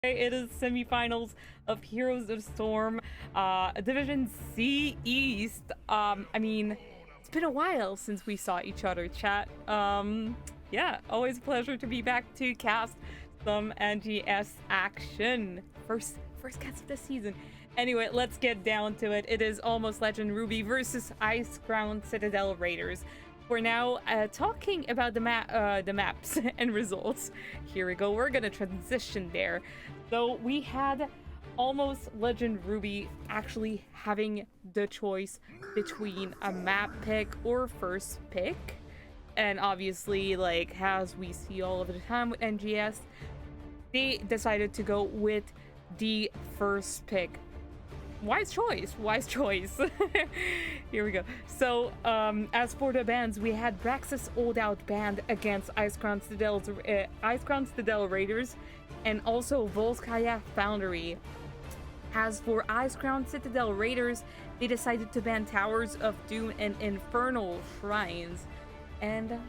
It is semifinals of Heroes of Storm, Division C East. I mean, it's been a while since we saw each other, chat. Yeah, always a pleasure to be back to cast some NGS action. First cast of the season. Anyway, let's get down to it. It is Almost Legendy Ruby versus Icecrown Citadel Raiders. We're now talking about the maps and results. Here we go. We're gonna transition there. So we had Almost Legendy Ruby actually having the choice between a map pick or first pick, and obviously, like as we see all of the time with NGS, they decided to go with the first pick. Wise choice. Here we go. So, as for the bands, we had Braxis Old Out Band against Icecrown Citadel Raiders, and also Volskaya Foundry. As for Icecrown Citadel Raiders, they decided to ban Towers of Doom and Infernal Shrines, and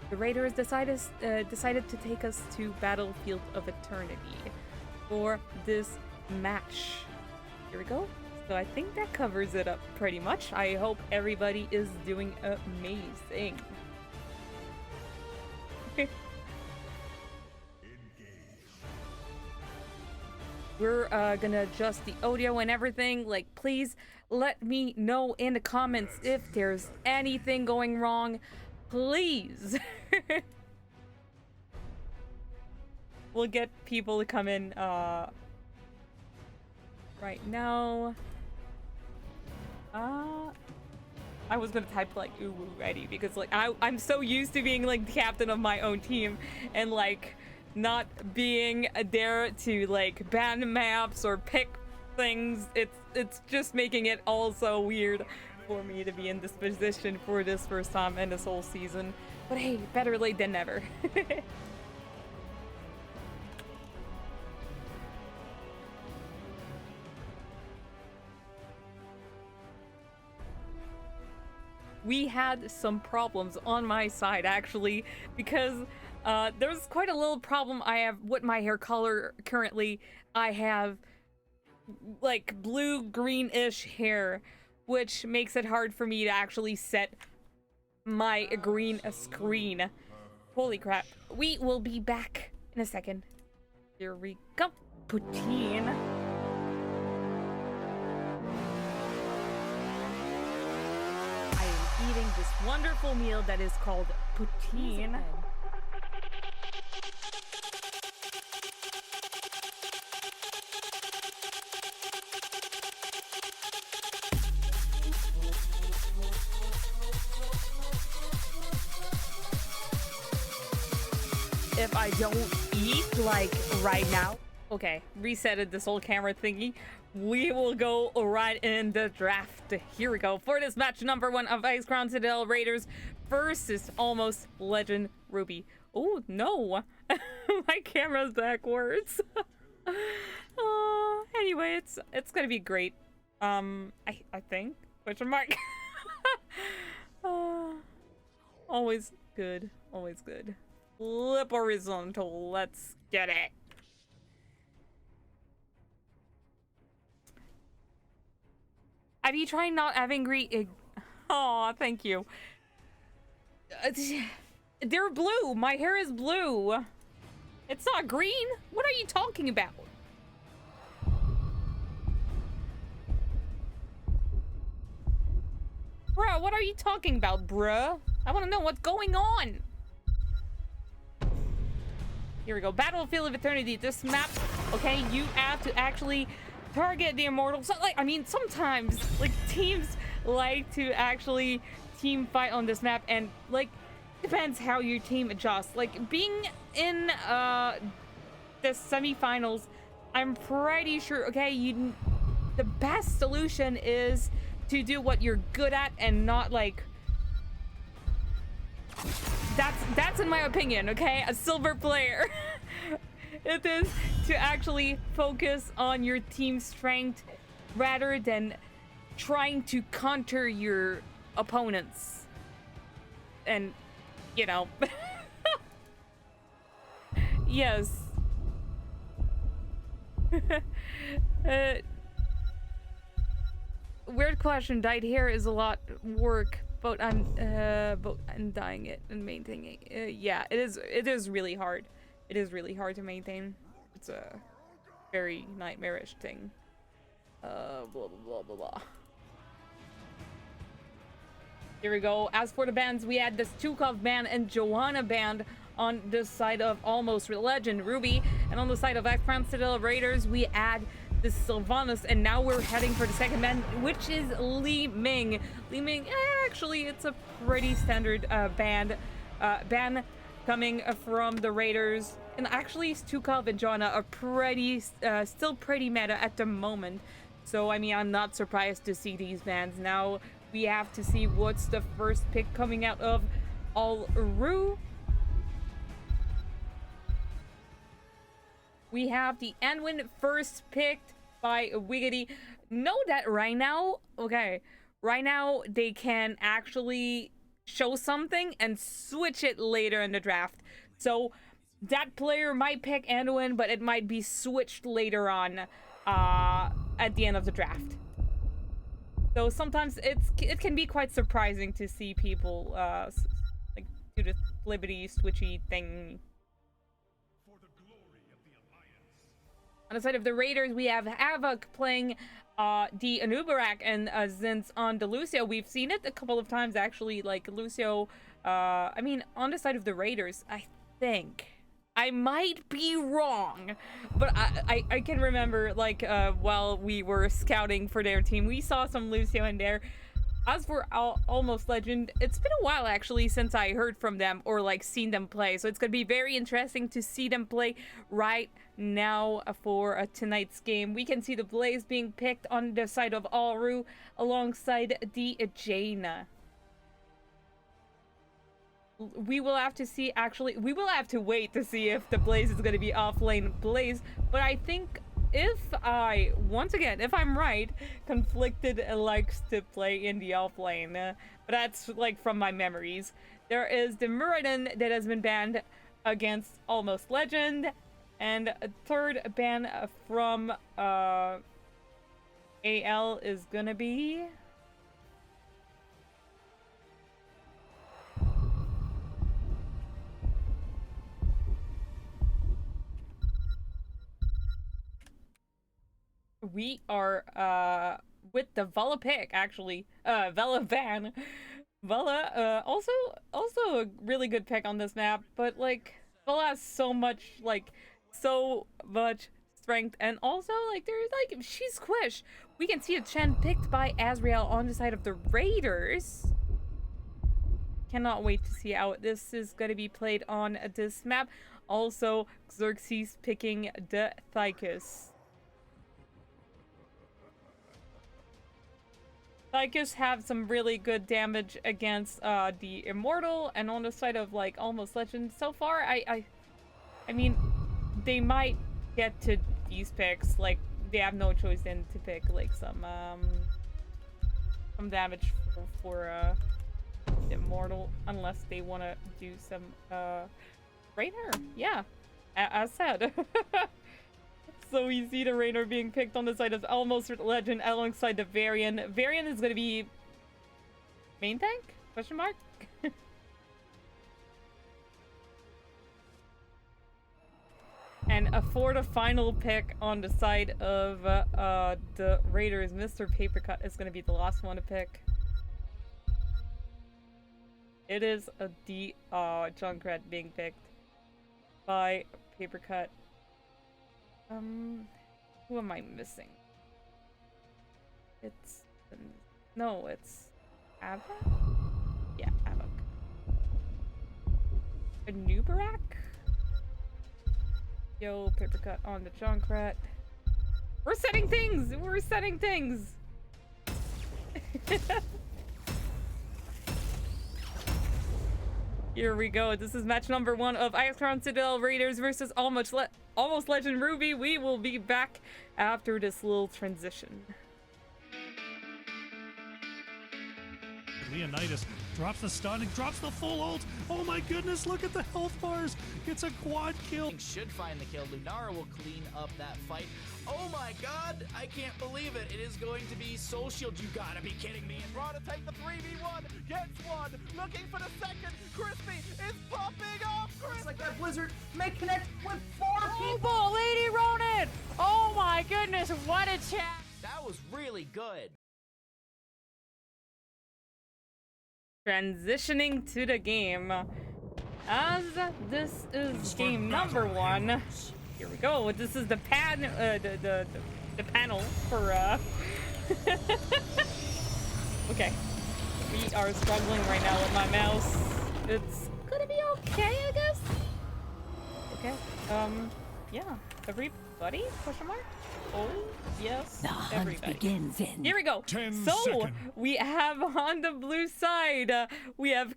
the Raiders decided to take us to Battlefield of Eternity for this match. Here we go. So I think that covers it up pretty much. I hope everybody is doing amazing. We're gonna adjust the audio and everything. Like, please let me know in the comments if there's anything going wrong. Please. We'll get people to come in right now. I was gonna type like ooh ready because like I'm so used to being like the captain of my own team and like not being there to like ban maps or pick things. It's just making it all so weird for me to be in this position for this first time in this whole season. But hey, better late than never. We had some problems on my side actually because there's quite a little problem I have with my hair color currently. I have like blue-greenish hair, which makes it hard for me to actually set my green screen. Holy crap. We will be back in a second. Here we go. Poutine. Eating this wonderful meal that is called poutine. If I don't eat like right now, okay, resetted this whole camera thingy. We will go right in the draft. Here we go for this match number 1 of Icecrown Citadel Raiders versus Almost Legendy Ruby. Oh no, my camera's backwards. Anyway, it's gonna be great. I think. Question mark. Always good. Always good. Flip horizontal. Let's get it. Have you tried not having green? Oh, thank you. They're blue. My hair is blue. It's not green. What are you talking about? Bruh, what are you talking about, bruh? I want to know what's going on. Here we go. Battlefield of Eternity. This map, okay, you have to actually target the immortals. So, like, I mean, sometimes like teams like to actually team fight on this map, and like depends how your team adjusts. Like being in the semifinals, I'm pretty sure, okay, the best solution is to do what you're good at and not like that's in my opinion, okay, a silver player. It is to actually focus on your team's strength rather than trying to counter your opponents. And, you know. Yes. uh, weird question. Dyed hair is a lot work, but I'm dying it and maintaining it. Yeah, it is. It is really hard. It is really hard to maintain. It's a very nightmarish thing. Blah blah blah blah blah. Here we go. As for the bands, we had the Stukov band and Joanna band on the side of Almost Legend Ruby, and on the side of Express Citadel Raiders, we add the Sylvanus, and now we're heading for the second band, which is Li Ming. Li Ming, actually, it's a pretty standard band coming from the Raiders, and actually Stukov and Joanna are pretty, still pretty meta at the moment. So I mean, I'm not surprised to see these bands now. We have to see what's the first pick coming out of Alru. We have the Anwin first picked by Wiggity. Know that right now, okay, right now they can actually show something and switch it later in the draft. So that player might pick Anwin, but it might be switched later on at the end of the draft. So sometimes it can be quite surprising to see people like do the flippity switchy thing. On the side of the Raiders, we have Havoc playing the Anubarak and Zinz on the Lucio. We've seen it a couple of times actually, like Lucio. I mean, on the side of the Raiders, I think. I might be wrong, but I can remember, like, while we were scouting for their team, we saw some Lucio in there. As for Almost Legend, it's been a while, actually, since I heard from them or, like, seen them play. So it's going to be very interesting to see them play right now for tonight's game. We can see the Blaze being picked on the side of Alru alongside the Jaina. We will have to see, actually, we will have to wait to see if the Blaze is going to be off-lane Blaze, but I think once again, if I'm right, Conflicted likes to play in the off-lane, but that's, like, from my memories. There is the Muradin that has been banned against Almost Legend, and a third ban from AL is gonna be... We are with the Vela pick, actually. Vela van. Vela, also a really good pick on this map, but like Vela has so much strength, and also like there's like she's squish. We can see a Chen picked by Azrael on the side of the Raiders. Cannot wait to see how this is gonna be played on this map. Also, Xerxes picking the Thykis. Thykis have some really good damage against the Immortal, and on the side of like Almost Legend so far, I mean, they might get to these picks. Like they have no choice then to pick like some damage for Immortal, unless they want to do some Rainer. Yeah, as said. So we see the Rainer being picked on the side of Almost Legend alongside the Varian. Varian is going to be main tank? Question mark? And for the final pick on the side of the Raiders, Mr. Papercut is going to be the last one to pick. It is the Junkrat being picked by Papercut. Who am I missing? It's Ava? Yeah, Ava. A Nubarak? Yo, Papercut on the Junkrat. We're setting things! We're setting things! Here we go. This is match number 1 of ICC Citadel Raiders versus Almost Legend Ruby. We will be back after this little transition. Leonidas drops the stun and drops the full ult. Oh my goodness, look at the health bars. It's a quad kill. Should find the kill. Lunara will clean up that fight. Oh my god, I can't believe it. It is going to be Soul Shield. You gotta be kidding me. And Raw to take the 3v1, gets one, looking for the second. Crispy is popping off. Looks like that Blizzard may connect with 4 people. Oh, Lady Ronin! Oh my goodness, what a chat! That was really good. Transitioning to the game. As this is game number 1. Here we go. This is the the panel for Okay. We are struggling right now with my mouse. It's gonna be okay, I guess. Okay. Yeah. Everybody? Question mark? Oh, yes. The hunt everybody. begins in. Here we go. 10 so seconds. we have on the blue side, we have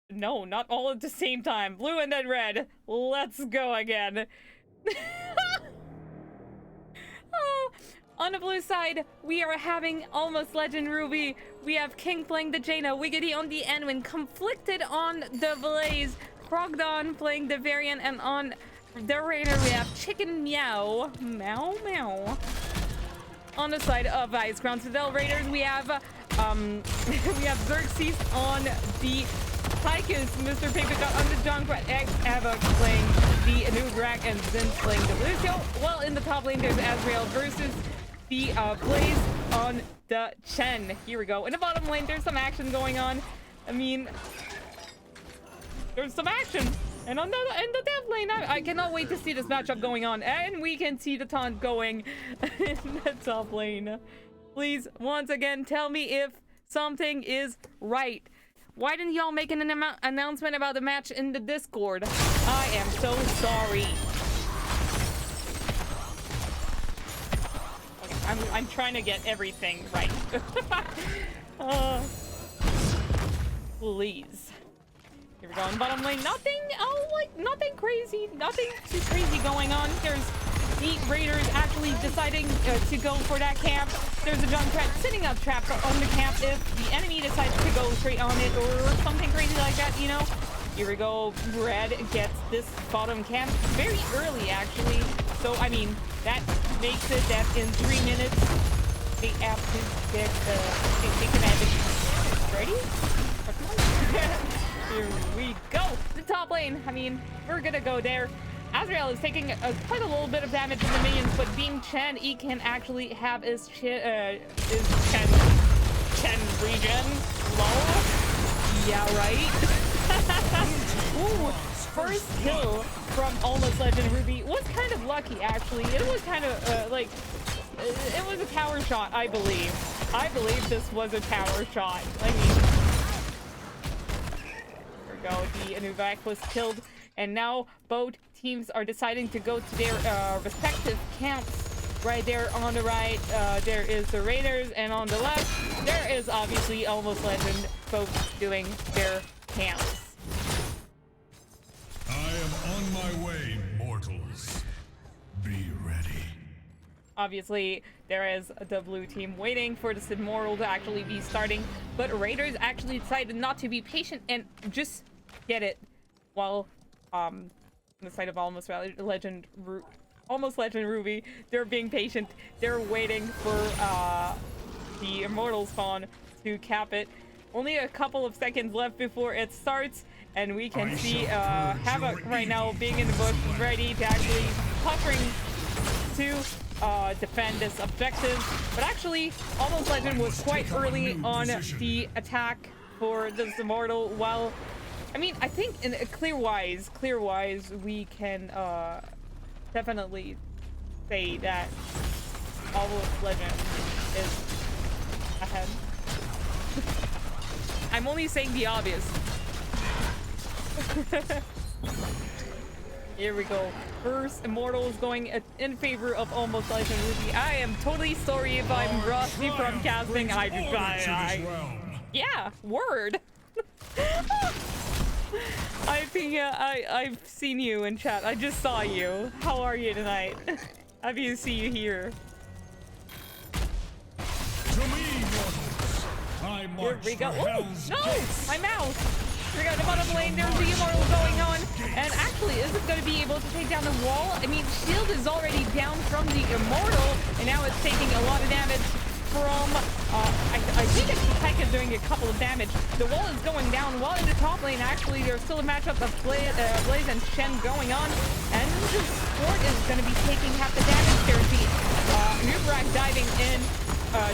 no, not all at the same time. Blue and then red. Let's go again. Oh, on the blue side, we are having Almost Legend Ruby. We have King playing the Jaina, Wiggity on the Enwin, Conflicted on the Blaze, Krogdon playing the Variant, and on the Raider we have Chicken Meow. Meow Meow. On the side of Ice Crown Citadel Raiders, we have we have Xerxes on the Tychus, Mr. Papercut on the Junkrat, X Ava playing the Anubrak, and Zin playing the Lucio. Well, in the top lane, there's Azrael versus the Blaze on the Chen. Here we go. In the bottom lane, there's some action going on. I mean, there's some action. And on the dev lane, I cannot wait to see this matchup going on. And we can see the taunt going in the top lane. Please, once again, tell me if something is right. Why didn't y'all make an announcement about the match in the Discord? I am so sorry. Okay, I'm trying to get everything right. Please. Here we go in bottom lane. Nothing, nothing crazy. Nothing too crazy going on. There's the Raiders actually deciding to go for that camp. There's a Junkrat setting up traps on the camp if the enemy decides to go straight on it or something crazy like that, you know? Here we go. Red gets this bottom camp very early, actually. So, I mean, that makes it that in 3 minutes, they have to get they can have it ready? Here we go. The top lane. I mean, we're gonna go there. Azrael is taking quite a little bit of damage from the minions, but being Chen, he can actually have his Chen regen. Lol. Yeah, right. Ooh, first kill from Almost Legend Ruby was kind of lucky, actually. It was kind of it was a tower shot, I believe. I believe this was a tower shot. I mean, there we go. The Anubak was killed, and now both teams are deciding to go to their respective camps. Right there on the right, there is the Raiders, and on the left, there is obviously Almost Legend, both doing their camps. I am on my way, mortals. Be ready. Obviously, there is the blue team waiting for this Immortal to actually be starting, but Raiders actually decided not to be patient and just get it while, on the side of Almost Legend Ruby, they're being patient. They're waiting for the Immortal spawn to cap it. Only a couple of seconds left before it starts, and we can see Havoc right now being in the bush, ready to actually puffering to defend this objective. But actually, Almost Legend was quite early on the attack for this Immortal. While, I mean, I think in clear-wise, we can definitely say that Almost Legend is ahead. I'm only saying the obvious. Here we go. First Immortal is going in favor of Almost Legend Ruby. I am totally sorry if I'm rusty from casting. Yeah, word. I think I've seen you in chat. I just saw you. How are you tonight? Happy to see you here. To me, mortals, I Here march we go. for Oh, Hell's no! gates. My mouse! We got the bottom lane. There's the Immortal going on. And actually, is it going to be able to take down the wall? I mean, shield is already down from the Immortal. And now it's taking a lot of damage from... I think it's Taika doing a couple of damage. The wall is going down. While in the top lane, actually, there's still a matchup of Blaze and Shen going on. And the Sport is going to be taking half the damage. There's the Nubrak diving in.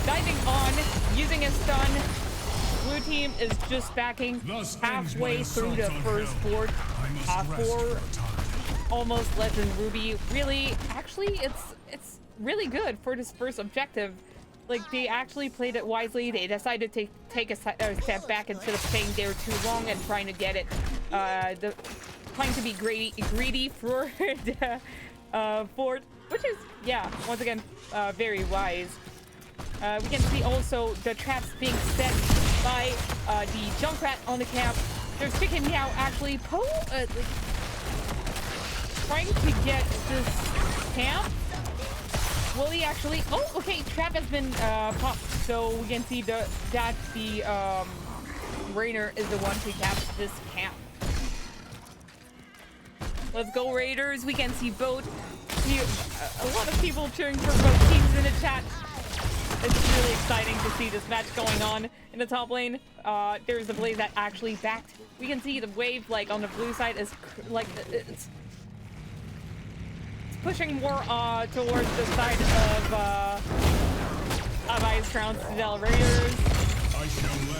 Diving on, using a stun. Blue team is just backing halfway through the first board for Almost Legend Ruby. Really, actually, it's really good for this first objective. Like, they actually played it wisely. They decided to take a step back instead of staying there too long and trying to get it. Trying to be greedy for the board, which is, yeah, once again, very wise. We can see also the traps being set by the Junkrat on the camp. They're sticking now actually trying to get this camp. Will he actually? Oh, okay. Trap has been popped, so we can see that the Rainer is the one to cap this camp. Let's go Raiders. We can see both. A lot of people cheering for both teams in the chat. It's really exciting to see this match going on in the top lane. There's a Blaze that actually backed. We can see the wave, like, on the blue side is, like, it's pushing more towards the side of Ice Crown Citadel Raiders.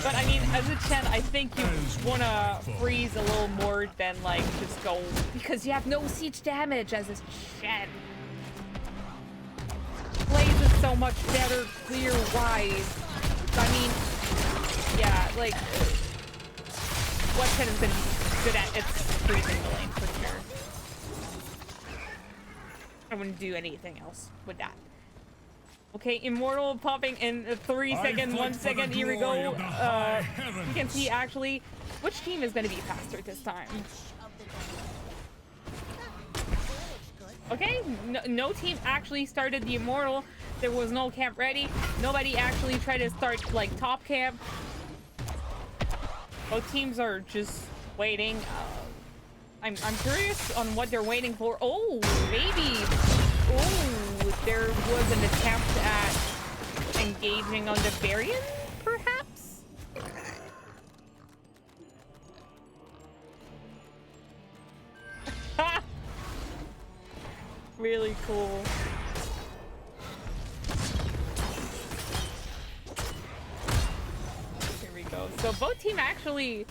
But, I mean, as a Chen, I think you want to freeze a little more than, like, just go... Because you have no siege damage as a Chen. Blaze is so much better clear-wise. I mean, yeah, like, what Chen has been good at, it's freezing the lane for sure. I wouldn't do anything else with that. Okay, Immortal popping in 3 seconds, 1 second, here we go. You can see actually which team is going to be faster this time. Okay, no team actually started the Immortal. There was no camp ready. Nobody actually tried to start, like, top camp. Both teams are just waiting. I'm curious on what they're waiting for. Oh, maybe. Oh, there was an attempt at engaging on the Varian, perhaps? Really cool. Here we go. So both team actually,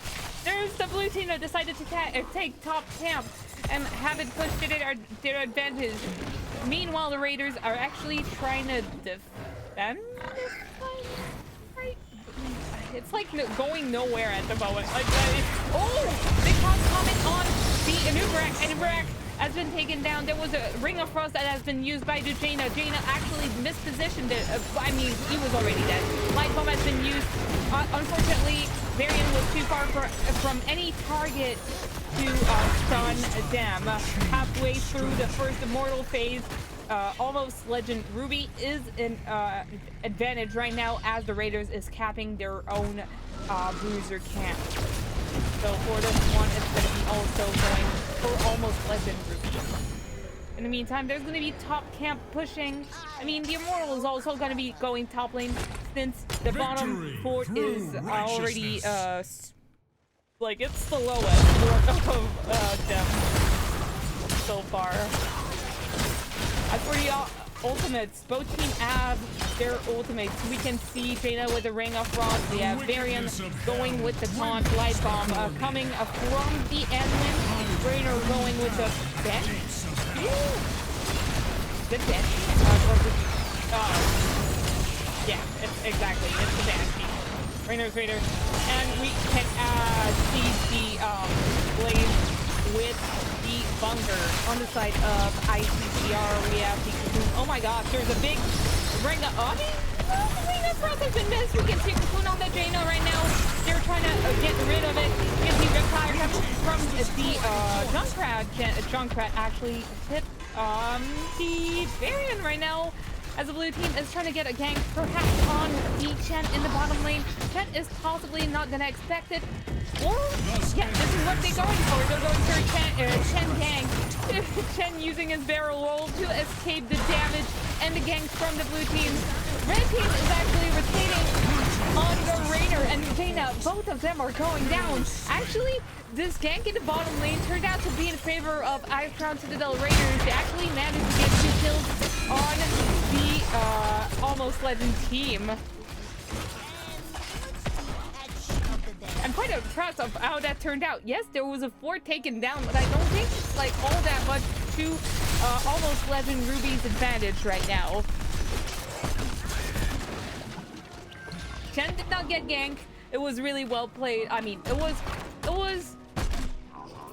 there's the blue team that decided to take top camp and have it pushed to their advantage. Meanwhile, the Raiders are actually trying to defend this fight, right? It's like going nowhere at the moment. Like, oh, big cross comment on the Anubrak. Anubrak has been taken down. There was a Ring of Frost that has been used by Jaina. Jaina actually mispositioned it. I mean, he was already dead. Light bomb has been used. Unfortunately, Varian was too far from any target to stun them. Halfway through the first Immortal phase, Almost Legend Ruby is in advantage right now as the Raiders is capping their own bruiser camp. So for this one, it's going to be also going for Almost Legend Ruby. In the meantime, there's going to be top camp pushing. I mean, the Immortal is also going to be going top lane since the bottom fort is already, like, it's the lowest fort of them so far. As for the ultimates, both teams have their ultimates. We can see Jaina with the Ring of Frost. We have Varian going with the taunt, Light Bomb coming from the Endlin. Rainer going with the bench. The bench. Yeah, exactly. It's the bench. Rainer's Raider. And we can see the Blaze with the bunker on the side of ICCR. We have the Cocoon. Oh my gosh, there's a big ring of... Oh, the Ring of Frost has been missed. We can see Cocoon on the Jaina right now. They're trying to get rid of it. We can see Reptile coming from the Junkrat. Junkrat actually hit the Varian right now. as the blue team is trying to get a gank perhaps on the Chen in the bottom lane. Chen is possibly not gonna expect it. Or, yeah, this is what they're going for. They're going for a Chen gank. Chen using his barrel roll to escape the damage and the ganks from the blue team. Red team is actually retaining on the Rainer and Jaina. Both of them are going down. Actually, this gank in the bottom lane turned out to be in favor of Icecrown Citadel Raiders. They actually managed to get 2 kills on the Almost Legend team. I'm quite impressed of how that turned out. Yes, there was a 4 taken down, but I don't think it's like all that much to Almost Legend Ruby's advantage right now. Chen did not get gank. It was really well played. I mean, it was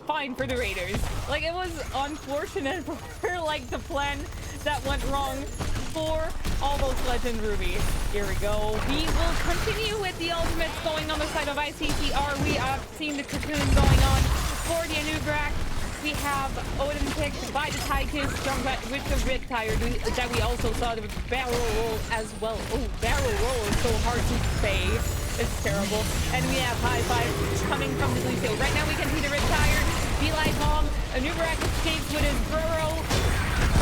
fine for the Raiders. Like, it was unfortunate for like the plan that went wrong for Almost Legend Ruby. Here we go. We will continue with the ultimates going on the side of ICCR. We have seen the cocoon going on for the Anubrak. We have Odin picked by the Tychus with the Riptire that we also saw the barrel roll as well. Oh, barrel roll is so hard to say. It's terrible. And we have high five coming from the blue field. Right now we can see the Riptire. Be-Light Bomb. Anubrak escapes with his burrow.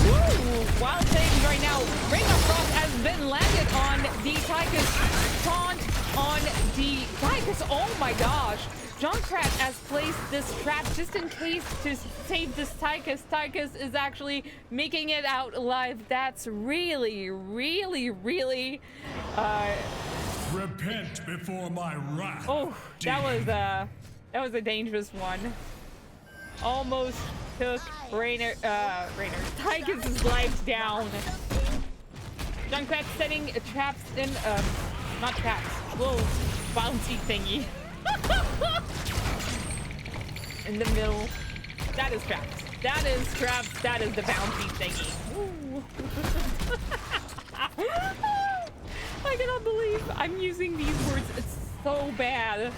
Woo! Wild things right now. Ring of Frost has been landed on the Tychus. Taunt on the Tychus. Oh my gosh. Junkrat has placed this trap just in case to save this Tychus. Tychus is actually making it out alive. That's really, really, really... Repent before my wrath. Oh, that was a dangerous one. Almost took Rainer Tychus' life down. Junkrat setting traps in, not traps, little bouncy thingy. In the middle. That is traps. That is traps. That is the bouncy thingy. I cannot believe I'm using these words. It's so bad.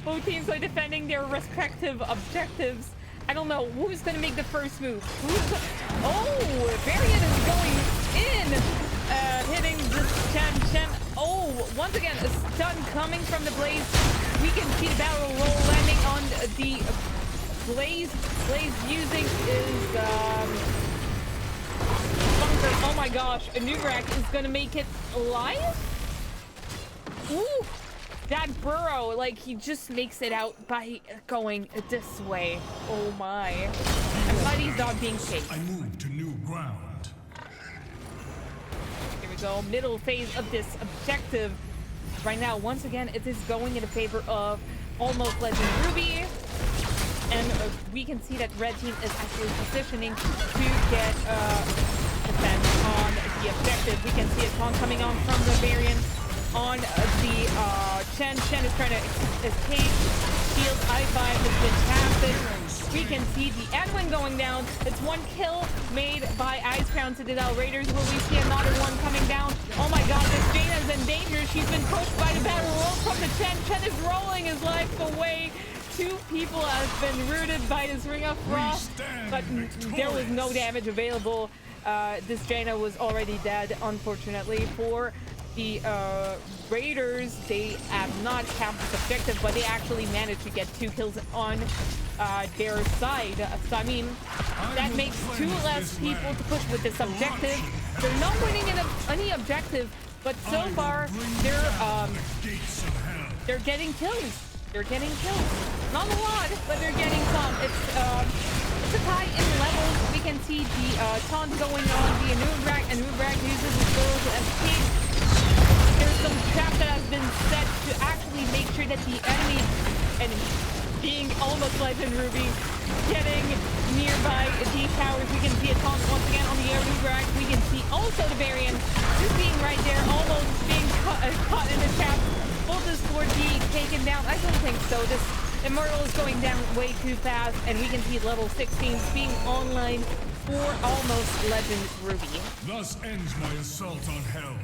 Both teams are defending their respective objectives. I don't know who's gonna make the first move. Oh, Varian is going in, hitting this Chen. Oh, once again, a stun coming from the Blaze. We can see the barrel roll landing on the Blaze. Blaze using his bunker. Oh my gosh, Anubrak is gonna make it alive? Ooh, that burrow, like, he just makes it out by going this way. Oh my. I'm glad he's not being chased. I move to new ground. Here we go, middle phase of this objective. Right now, once again, it is going in favor of Almost Legend Ruby. And we can see that red team is actually positioning to get defense on the objective. We can see a taunt coming on from the variant on the Chen. Chen is trying to escape. Shield I5 has been casted. We can see the Edwin going down. It's 1 kill made by Icecrown Citadel Raiders. Will we see another one coming down? Oh my god, this Jaina is in danger. She's been pushed by the battle roll from the Chen. Chen is rolling his life away. 2 people have been rooted by this Ring of Frost, but there was no damage available. This Jaina was already dead, unfortunately. For the Raiders, they have not capped this objective, but they actually managed to get 2 kills on their side. So I mean, that makes 2 less people to push with this objective. They're not winning any objective, but so far they're getting kills. They're getting kills. Not a lot, but they're getting some. It's a tie in levels. We can see the taunt going on the Anubrak. Anubrak uses his goal to escape. There's some trap that has been set to actually make sure that the enemy, and being Almost Legend Ruby, getting nearby the towers. We can see a taunt once again on the Anubrak. We can see also the variant just being right there, almost being caught in the trap. Will this sword be taken down? I don't think so. This Immortal is going down way too fast, and we can see level 16 being online for Almost Legend Ruby. Thus ends my assault on hell.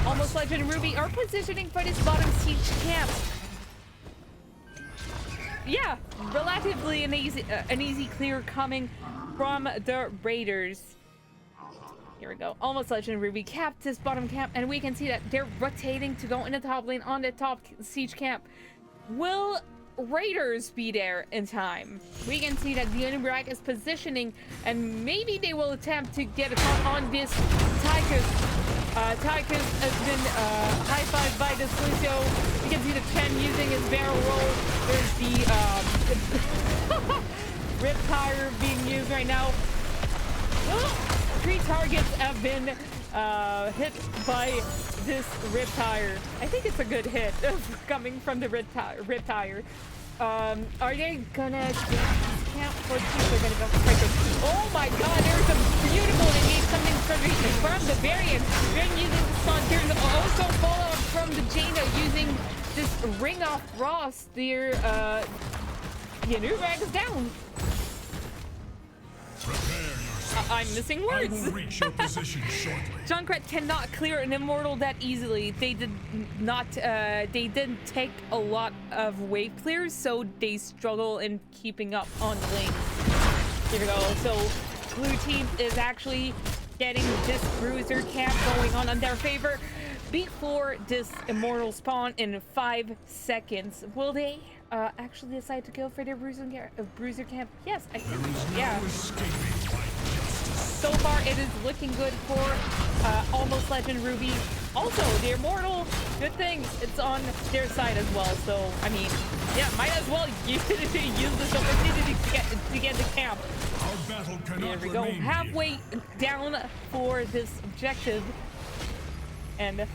Almost Legend Ruby are positioning for this bottom siege camp. Yeah, relatively an easy clear coming from the Raiders. Here we go. Almost Legendary Ruby capped this bottom camp, and we can see that they're rotating to go in the top lane on the top siege camp. Will Raiders be there in time? We can see that the Unibrak is positioning, and maybe they will attempt to get a cut on this Tychus. Tychus has been high-fived by this Lucio. You can see the Chen using his barrel roll. There's the Riptire being used right now. 3 targets have been hit by this Riptire. I think it's a good hit coming from the Riptire. Are they gonna camp for 2? They're gonna go straight to. Oh my god, there's a beautiful engage coming from the variant. They're using the stun. There's also fallout from the Jaina using this ring off Frost. Their Yanurag is down. I'm missing words. I will reach your position shortly. Junkrat cannot clear an immortal that easily. They did not. They didn't take a lot of wave clears, so they struggle in keeping up on the lane. Here we go. So, blue team is actually getting this bruiser camp going on in their favor before this immortal spawn in 5 seconds. Will they actually decide to go for their bruiser camp? Yes, I think. Yeah. So far, it is looking good for Almost Legend Ruby. Also, the Immortal, good thing it's on their side as well. So, I mean, yeah, might as well use this opportunity to get the camp. Our battle cannot Here we go, halfway down for this objective. And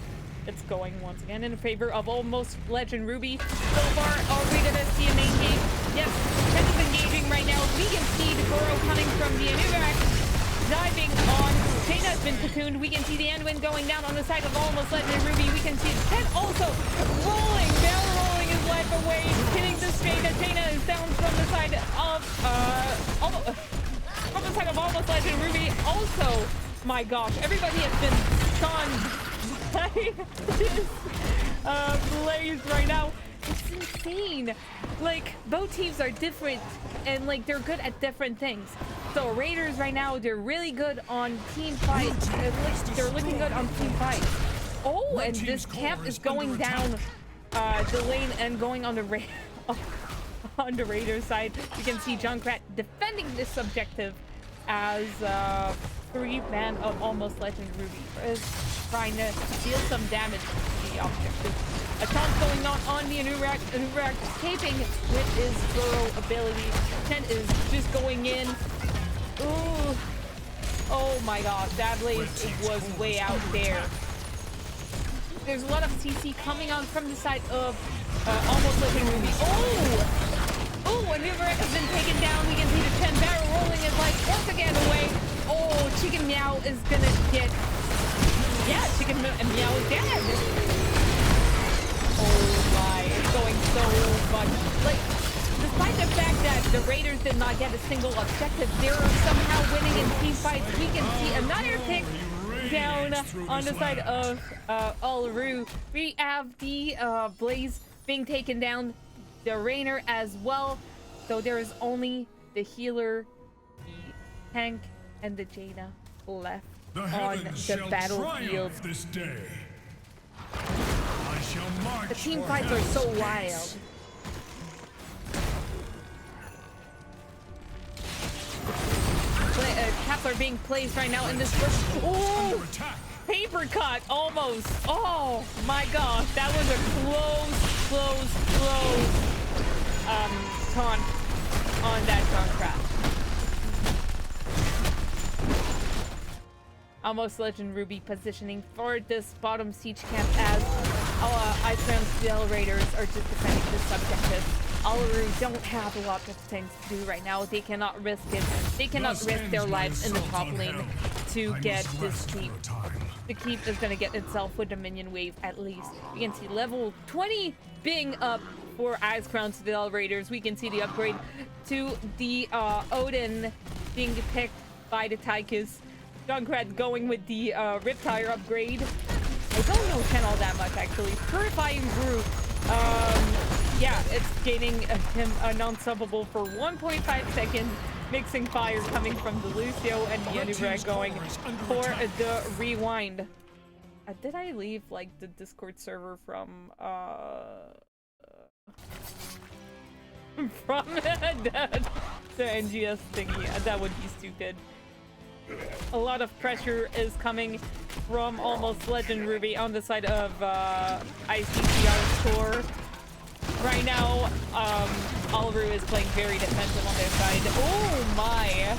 it's going once again in favor of Almost Legend Ruby. So far, are we gonna see a main game? Yes, Chen is engaging right now. We can see the Goro coming from the Anubak. Diving on. Jaina has been cocooned. We can see the Anduin going down on the side of Almost Legendary Ruby. We can see Chen also rolling, barrel rolling his life away, hitting this Jaina. Jaina is down from the side of Almost Legendary Ruby. Also, my gosh, everybody has been stunned by this Blaze right now. It's insane. Like, both teams are different and like they're good at different things. So Raiders right now, they're really good on team fights. They're looking good on team fights. Oh, and this camp is going down the lane and going on the on the Raiders side. You can see Junkrat defending this objective as 3-man of Almost Legend Ruby is trying to deal some damage to the objective. A taunt going on the Anurak. Anurak escaping with his Goro ability. Chen is just going in. Ooh. Oh my gosh, that Blaze was way out there. There's a lot of CC coming on from the side of Almost Legendary Ruby. Oh, Anurak has been taken down. We can see the Chen barrel rolling his life once again away. Oh, Chicken Meow is gonna get. Yeah, Chicken Meow is dead. Oh my, it's going so much. Like, despite the fact that the Raiders did not get a single objective, they're somehow winning in team fights. We can see another pick down on the side of Uluru. We have the Blaze being taken down, the Rainer as well. So there is only the healer, the tank, and the Jaina left on the battlefield. This day. The team fights are so wild. Caps are being placed right now in this first. Oh, paper cut almost. Oh my gosh, that was a close taunt on that Junkrat. Almost Legend Ruby positioning for this bottom siege camp as ICC Raiders are just defending this objective. Uluru don't have a lot of things to do right now. They cannot risk it. They cannot risk their lives in the top lane to get this keep. The keep is going to get itself with the minion wave at least. You can see level 20 being up for ICC Raiders. We can see the upgrade to the Odin being picked by the Tychus. Junkrat going with the Riptire upgrade. I don't know Chen all that much actually. Purifying Brew. Yeah, it's gaining him a non-subbable for 1.5 seconds. Mixing fire coming from the Lucio and the Unibreak going for the rewind. Did I leave like the Discord server from from the NGS thingy? That would be stupid. A lot of pressure is coming from Almost Legendary Ruby on the side of ICCR score. Right now, Alru is playing very defensive on their side. Oh my!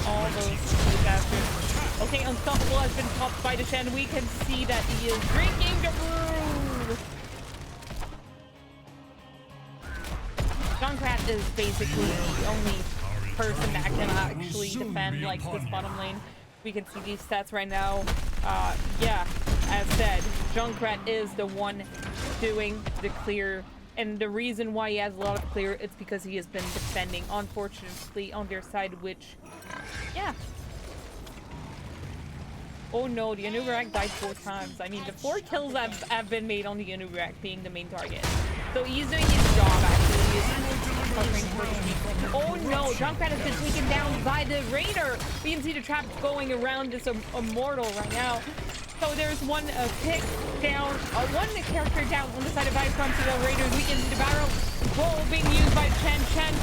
All those disasters. Okay, Unstoppable has been topped by the Shen. We can see that he is drinking the brew! Junkrat is basically the only person that can actually defend like this bottom lane. We can see these stats right now. Yeah, as said, Junkrat is the one doing the clear, and the reason why he has a lot of clear, it's because he has been defending, unfortunately, on their side, which, yeah. Oh no, the Anubarak died 4 times. I mean, the 4 kills have been made on the Anubarak being the main target. So he's doing his job, actually. Oh no, Junkrat has been taken down by the Raider. We can see the trap going around this Immortal right now. So there's one pick down, one character down on the side of Ice from the Raiders. We can see the barrel roll being used by Chen.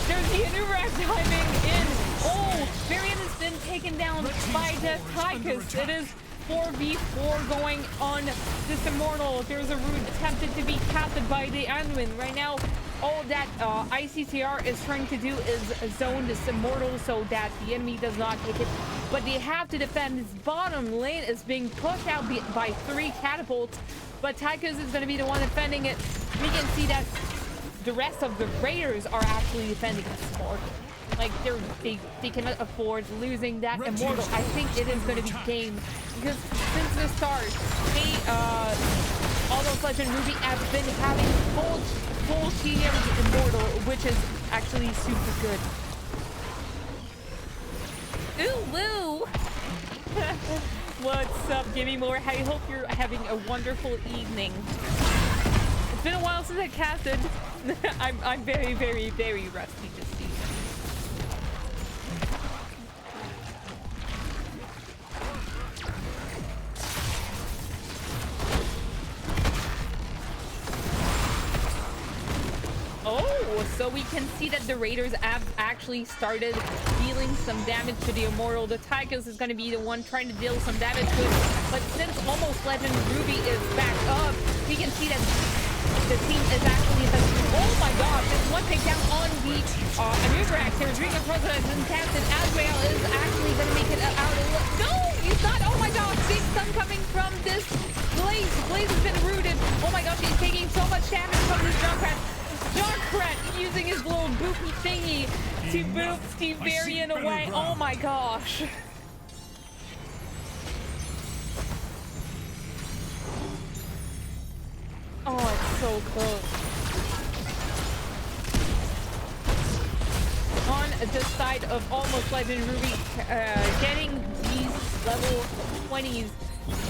There's the Anubarak diving in. Oh, Varian has been taken down by the Tychus. It is 4v4 going on this Immortal. There's a route attempted to be captured by the Anduin. Right now, all that ICCR is trying to do is zone this Immortal so that the enemy does not take it. But they have to defend. This bottom lane is being pushed out by 3 catapults. But Tychus is going to be the one defending it. We can see that the rest of the Raiders are actually defending this Immortal. Like, they cannot afford losing that Immortal. I think it is going to be game. Because since the start, they, Almost Legendary Ruby has been having full team Immortal, which is actually super good. Ooh, woo! What's up, Gimme More? I hope you're having a wonderful evening. It's been a while since I casted. I'm very, very, very rusty this season. Oh, so we can see that the Raiders have actually started dealing some damage to the Immortal. The Tychus is going to be the one trying to deal some damage to it. But since Almost Legend Ruby is back up, we can see that the team is actually... Oh my gosh, there's one takedown on the Anubarak. There's Ring of President and Captain Azrael is actually going to make it out. No, he's not. Oh my gosh, big stun coming from this Blaze. Blaze has been rooted. Oh my gosh, he's taking so much damage from this Junkrat. Junkrat using his little boopy thingy to boop Steve Varian away. Oh my gosh. Oh, it's so close. On the side of Almost Legend Ruby, getting these level 20s.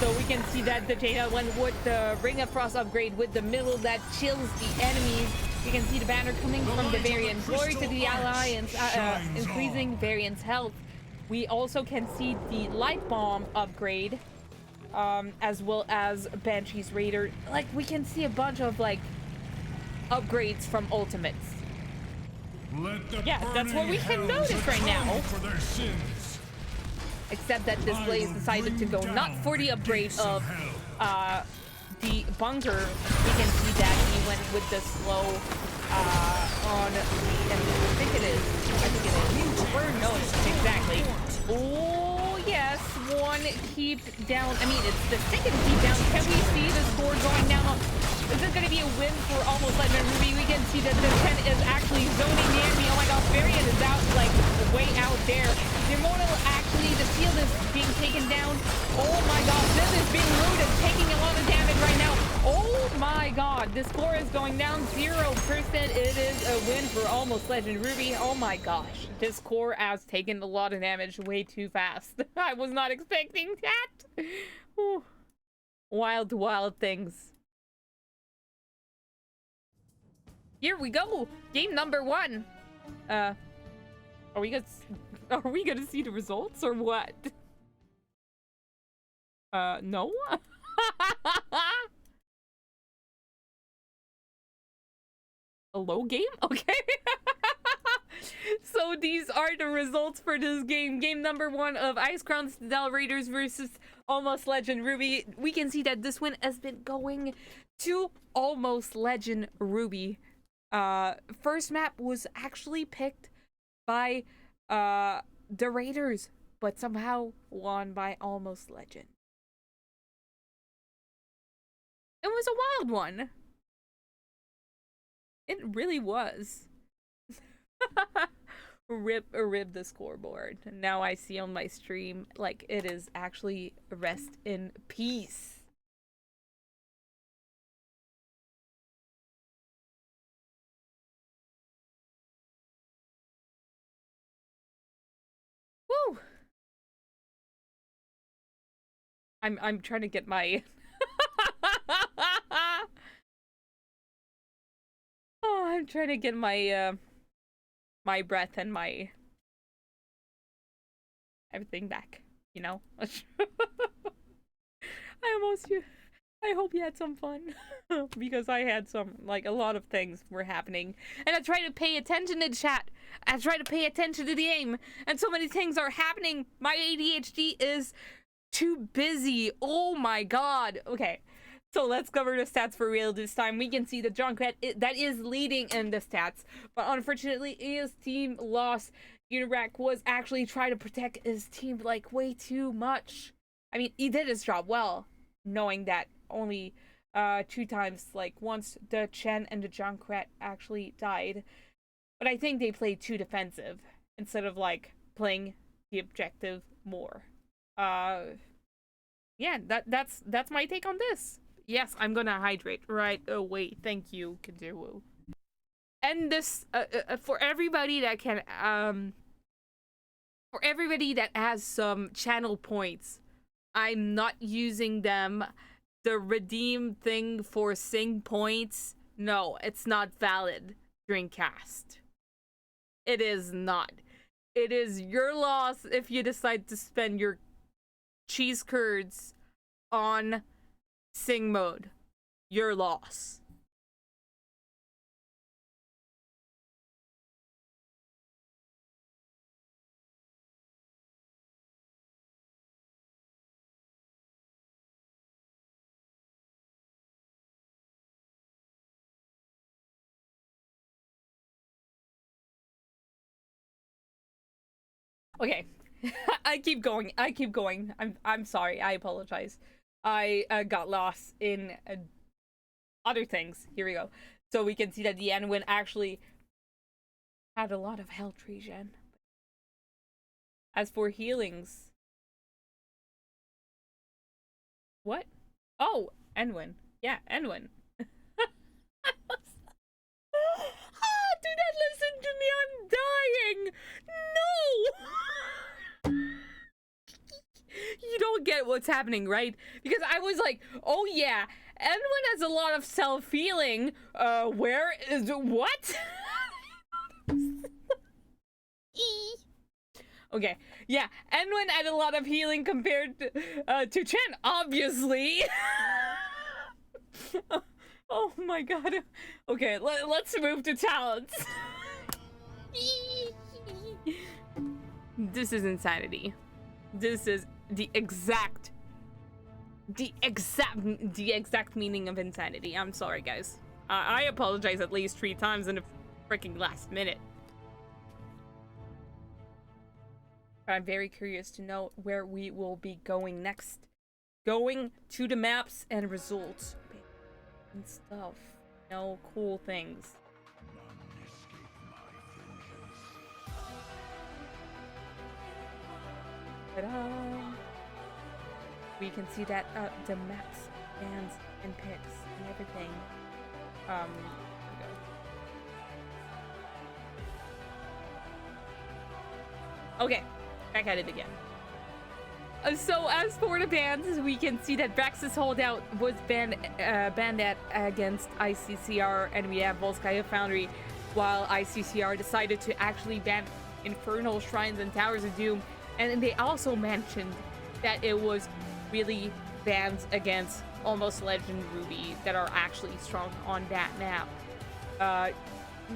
So we can see that the Jada went with the Ring of Frost upgrade with the middle that chills the enemies. You can see the banner coming from the Varian. Glory to the Alliance, increasing Varian's health. We also can see the Light Bomb upgrade, as well as Banshee's Raider. Like, we can see a bunch of, like, upgrades from Ultimates. Yeah, that's what we can notice right now. Except that this Blaze decided to go not for the upgrade of the bunker. We can see that he went with the slow on the, I think it is. No, exactly. Oh yes, one keep down. I mean, it's the second keep down. Can we see the score going down? Is this going to be a win for Almost Legend Ruby? We can see that the 10 is actually zoning the enemy. Oh my gosh, Varian is out, like, way out there. The Immortal, actually, the field is being taken down. Oh my gosh, this is being rooted, taking a lot of damage right now. Oh my god, the score is going down 0%. It is a win for Almost Legend Ruby. Oh my gosh, this core has taken a lot of damage way too fast. I was not expecting that. Ooh. Wild, wild things. Here we go. Game number 1. Are we gonna see the results or what? No. Hello, game? Okay. So these are the results for this game. Game number 1 of Ice Crown Citadel Raiders versus Almost Legend Ruby. We can see that this win has been going to Almost Legend Ruby. First map was actually picked by the Raiders, but somehow won by Almost Legend. It was a wild one. It really was. Rip the scoreboard. Now I see on my stream, like, it is actually rest in peace. Woo! I'm trying to get my oh, I'm trying to get my my breath and my everything back, you know? I hope you had some fun. Because I had some, like, a lot of things were happening. And I try to pay attention to chat. I try to pay attention to the game. And so many things are happening. My ADHD is too busy. Oh my god. Okay. So let's cover the stats for real this time. We can see the Junkrat that is leading in the stats. But unfortunately, his team lost. Unirak was actually trying to protect his team, like, way too much. I mean, he did his job well, knowing that only 2 times, like, once the Chen and the Junkrat actually died. But I think they played too defensive instead of, like, playing the objective more. Yeah, that's my take on this. Yes, I'm gonna hydrate right away. Thank you, Kazuo. And this, for everybody that can, for everybody that has some channel points, I'm not using them. The redeem thing for sing points, no, it's not valid during cast. It is not. It is your loss if you decide to spend your cheese curds on sing mode. Your loss. Okay. I keep going. I'm sorry. I apologize. I got lost in other things. Here we go. So we can see that the Anwin actually had a lot of health regen. As for healings, what? Oh, Enwin. Yeah, Enwin. Do not listen to me. I'm dying. No. You don't get what's happening, right? Because I was like, oh yeah, Edwin has a lot of self-healing. Where is what? Okay, yeah, Edwin had a lot of healing compared to Chen, obviously. Oh my god. Okay, let's move to talents. This is insanity. This is the exact meaning of insanity. I'm sorry, guys. I apologize at least 3 times in the freaking last minute. I'm very curious to know where we will be going next. Going to the maps and results and stuff. No cool things. Ta-da! We can see that the maps, bands, and picks and everything. Okay, back at it again. So as for the bans, we can see that Brax's holdout was banned against ICCR, and we have Volskaya Foundry, while ICCR decided to actually ban Infernal Shrines and Towers of Doom. And they also mentioned that it was really bans against Almost Legendy Ruby that are actually strong on that map.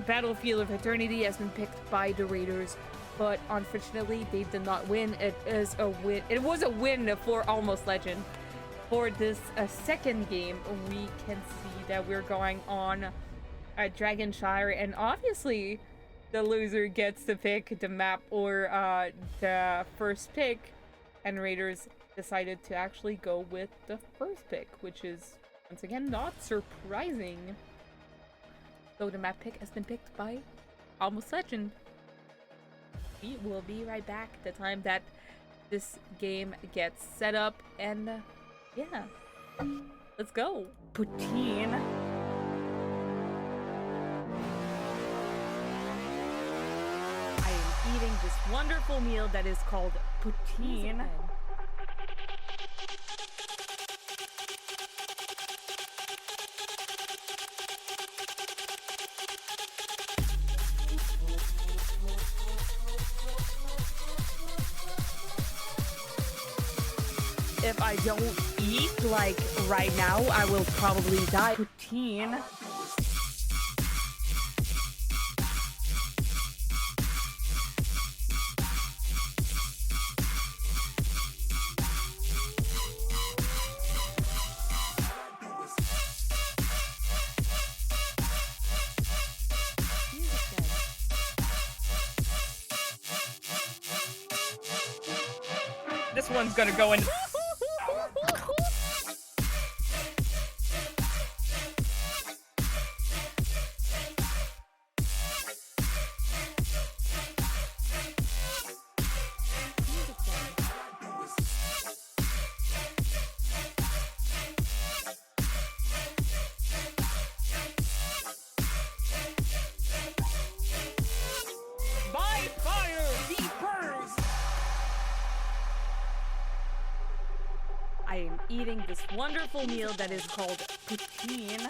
Battlefield of Eternity has been picked by the Raiders, but unfortunately they did not win. It is a win. It was a win for Almost Legend. For this second game, we can see that we're going on Dragon Shire, and obviously the loser gets to pick the map or the first pick, and Raiders decided to actually go with the first pick, which is once again not surprising. So the map pick has been picked by Almost Legend. We will be right back the time that this game gets set up, and yeah, let's go. Poutine. I am eating this wonderful meal that is called poutine. If I don't eat, like, right now, I will probably die. Poutine. This one's gonna go in. I am eating this wonderful meal that is called poutine.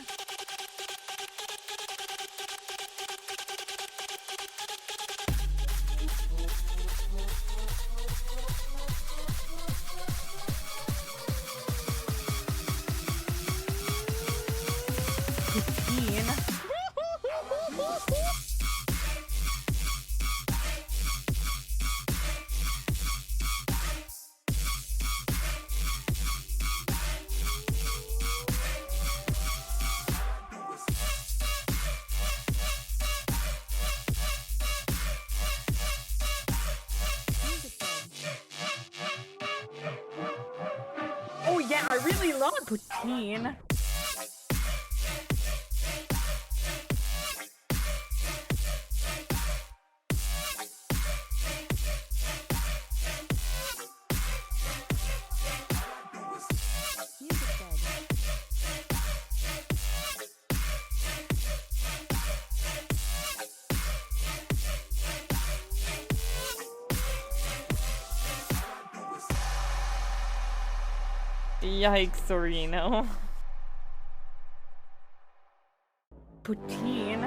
Oh yeah, I really love poutine. Yikes, Sorino. Poutine.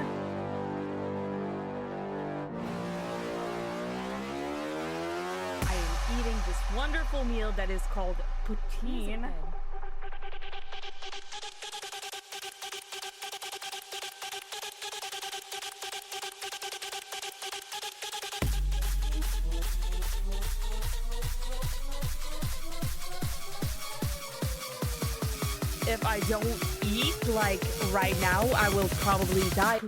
I am eating this wonderful meal that is called poutine. If I don't eat, like, right now, I will probably die.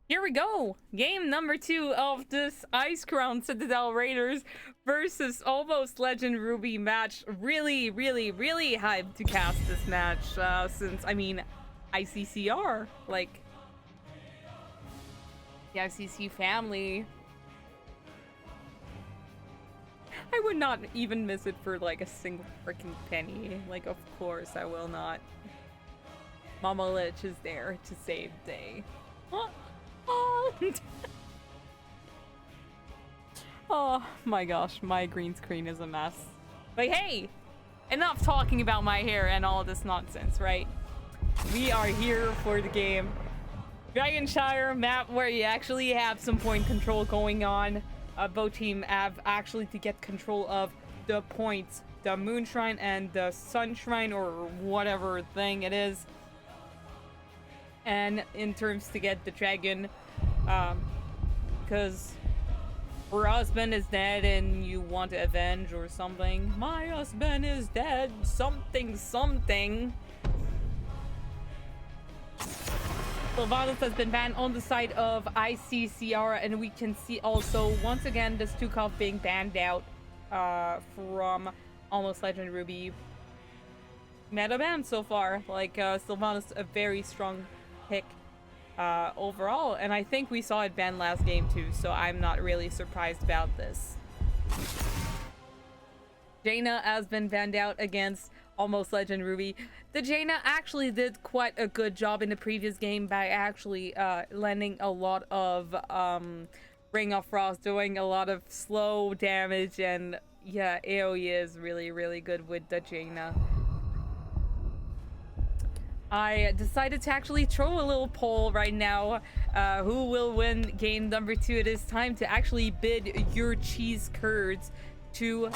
Here we go! Game number 2 of this Ice Crown Citadel Raiders versus Almost Legend Ruby match. Really, really, really hyped to cast this match, since, I mean, ICCR, like, the ICC family. I would not even miss it for like a single freaking penny. Like, of course I will not. Mama Lich is there to save day. Oh my gosh, my green screen is a mess. But hey, enough talking about my hair and all this nonsense, right? We are here for the game. Dragon Shire map where you actually have some point control going on. both team have actually to get control of the points, the Moon Shrine and the Sun Shrine, or whatever thing it is. And in terms to get the dragon, because her husband is dead and you want to avenge or something. My husband is dead, something. Sylvanas has been banned on the side of ICCR, and we can see also once again the Stukov being banned out from Almost Legendary Ruby. Meta ban so far. Like Sylvanas a very strong pick overall, and I think we saw it banned last game too, so I'm not really surprised about this. Jaina has been banned out against Almost Legend Ruby. The Jaina actually did quite a good job in the previous game by actually landing a lot of Ring of Frost, doing a lot of slow damage, and yeah, AoE is really, really good with the Jaina. I decided to actually throw a little poll right now. Who will win game number 2? It is time to actually bid your cheese curds to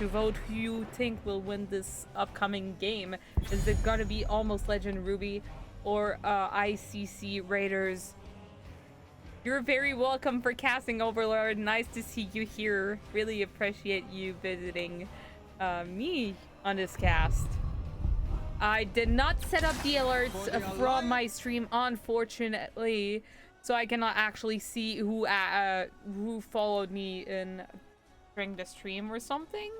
vote who you think will win this upcoming game. Is it gonna be Almost Legend Ruby or ICC Raiders? You're very welcome for casting, Overlord. Nice to see you here. Really appreciate you visiting me on this cast. I did not set up the alerts from my stream, unfortunately, so I cannot actually see who followed me during the stream or something.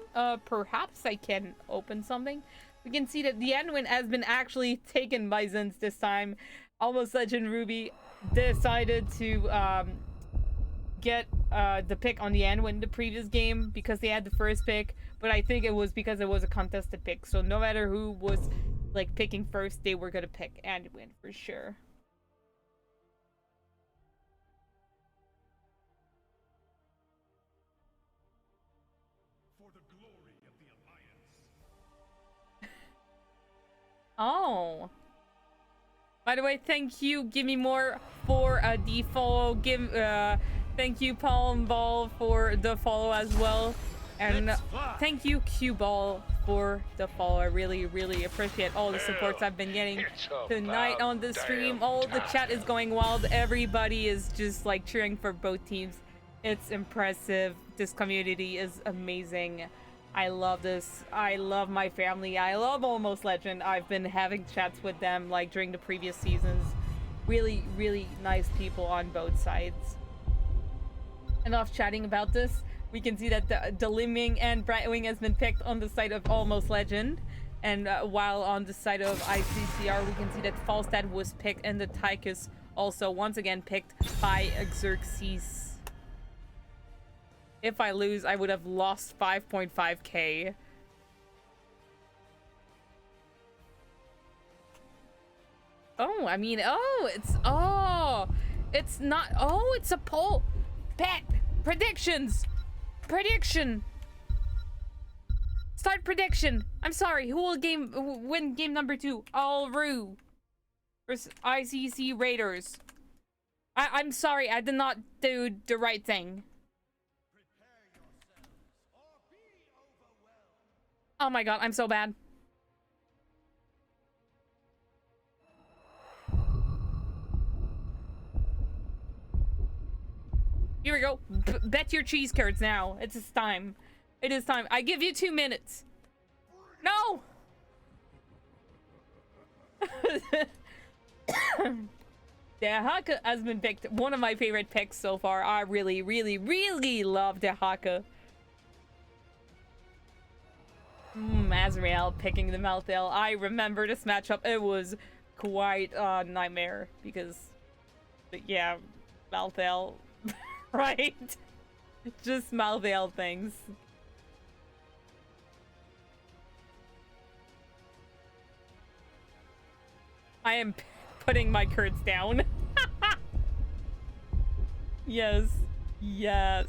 Perhaps I can open something. We can see that the Anwin has been actually taken by Zins this time. Almost Legend Ruby decided to get the pick on the Anwin the previous game because they had the first pick, but I think it was because it was a contested pick, so no matter who was like picking first, they were gonna pick Anwin for sure. For the glory of the Alliance. Oh. By the way, thank you, Give Me More, for the follow. Thank you, Palm Ball, for the follow as well. And thank you, Q Ball, for the follow. I really, really appreciate all the supports I've been getting tonight on the stream. All the chat is going wild. Everybody is just like cheering for both teams. It's impressive. This community is amazing. I love this. I love my family. I love Almost Legend. I've been having chats with them like during the previous seasons. Really, really nice people on both sides. Enough chatting about this. We can see that the Liming and Brightwing has been picked on the side of Almost Legend. And while on the side of ICCR, we can see that Falstad was picked and the Tychus also once again picked by Xerxes. If I lose, I would have lost 5.5k. Oh, I mean, it's not, it's a poll. Bet, predictions, prediction. Start prediction. I'm sorry, who will win game number 2? Alru versus ICC Raiders. I'm sorry, I did not do the right thing. Oh my god, I'm so bad. Here we go. Bet your cheese curds now. It's time. It is time. I give you 2 minutes. No! Dehaka has been picked. One of my favorite picks so far. I really, really, really love Dehaka. Azrael picking the Malthael. I remember this matchup. It was quite a nightmare because, yeah, Malthael, right? Just Malthael things. I am putting my curds down. Yes. Yes.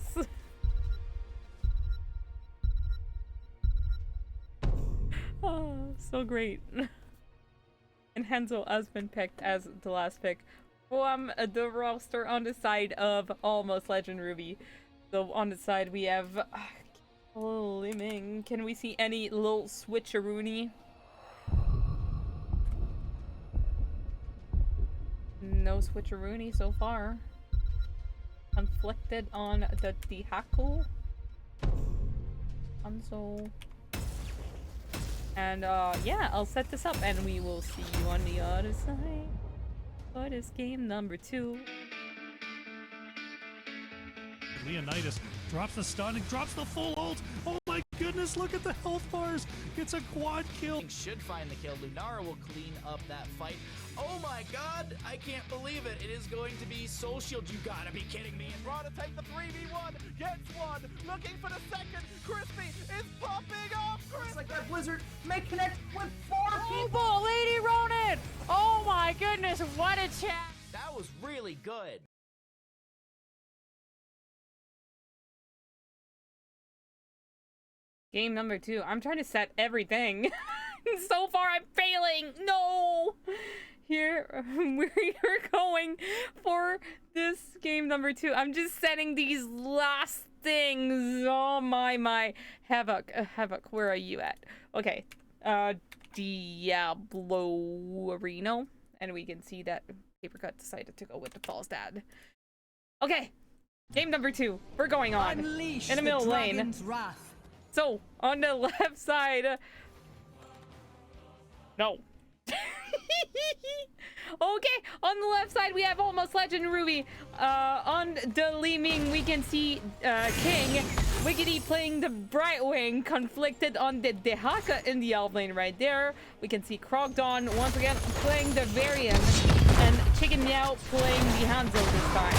Oh, so great. And Henzo has been picked as the last pick from the roster on the side of Almost Legend Ruby. So on the side we have Liming. Can we see any little switcheroony? No switcheroony so far. Conflicted on the Dihaku. Hanzo. And yeah, I'll set this up and we will see you on the other side. For this game number 2. Leonidas drops the stun and drops the full ult. Oh my goodness, look at the health bars. It's a quad kill. Should find the kill. Lunara will clean up that fight. Oh my god, I can't believe it. It is going to be Soul Shield. You gotta be kidding me. And Raw to take the 3v1, gets one, looking for the second. Crispy is popping off. Looks like that Blizzard may connect with 4 people. Oh, Lady Ronin! Oh my goodness, what a chat! That was really good. Game number 2. I'm trying to set everything. So far, I'm failing. No! Here, we're going for this game number 2. I'm just setting these last things. Oh my. Havoc, where are you at? Okay. Diablo Reno. And we can see that Papercut decided to go with the false dad. Okay. Game number 2. We're going on. Unleash in the middle lane. dragon's wrath. So, on the left side... No. Okay, on the left side we have Almost Legend Ruby. On the Liming we can see King Wiggity playing the Brightwing, conflicted on the Dehaka in the elf lane right there. We can see Krogdon once again playing the Varian, and Chicken Meow playing the Hanzo this time.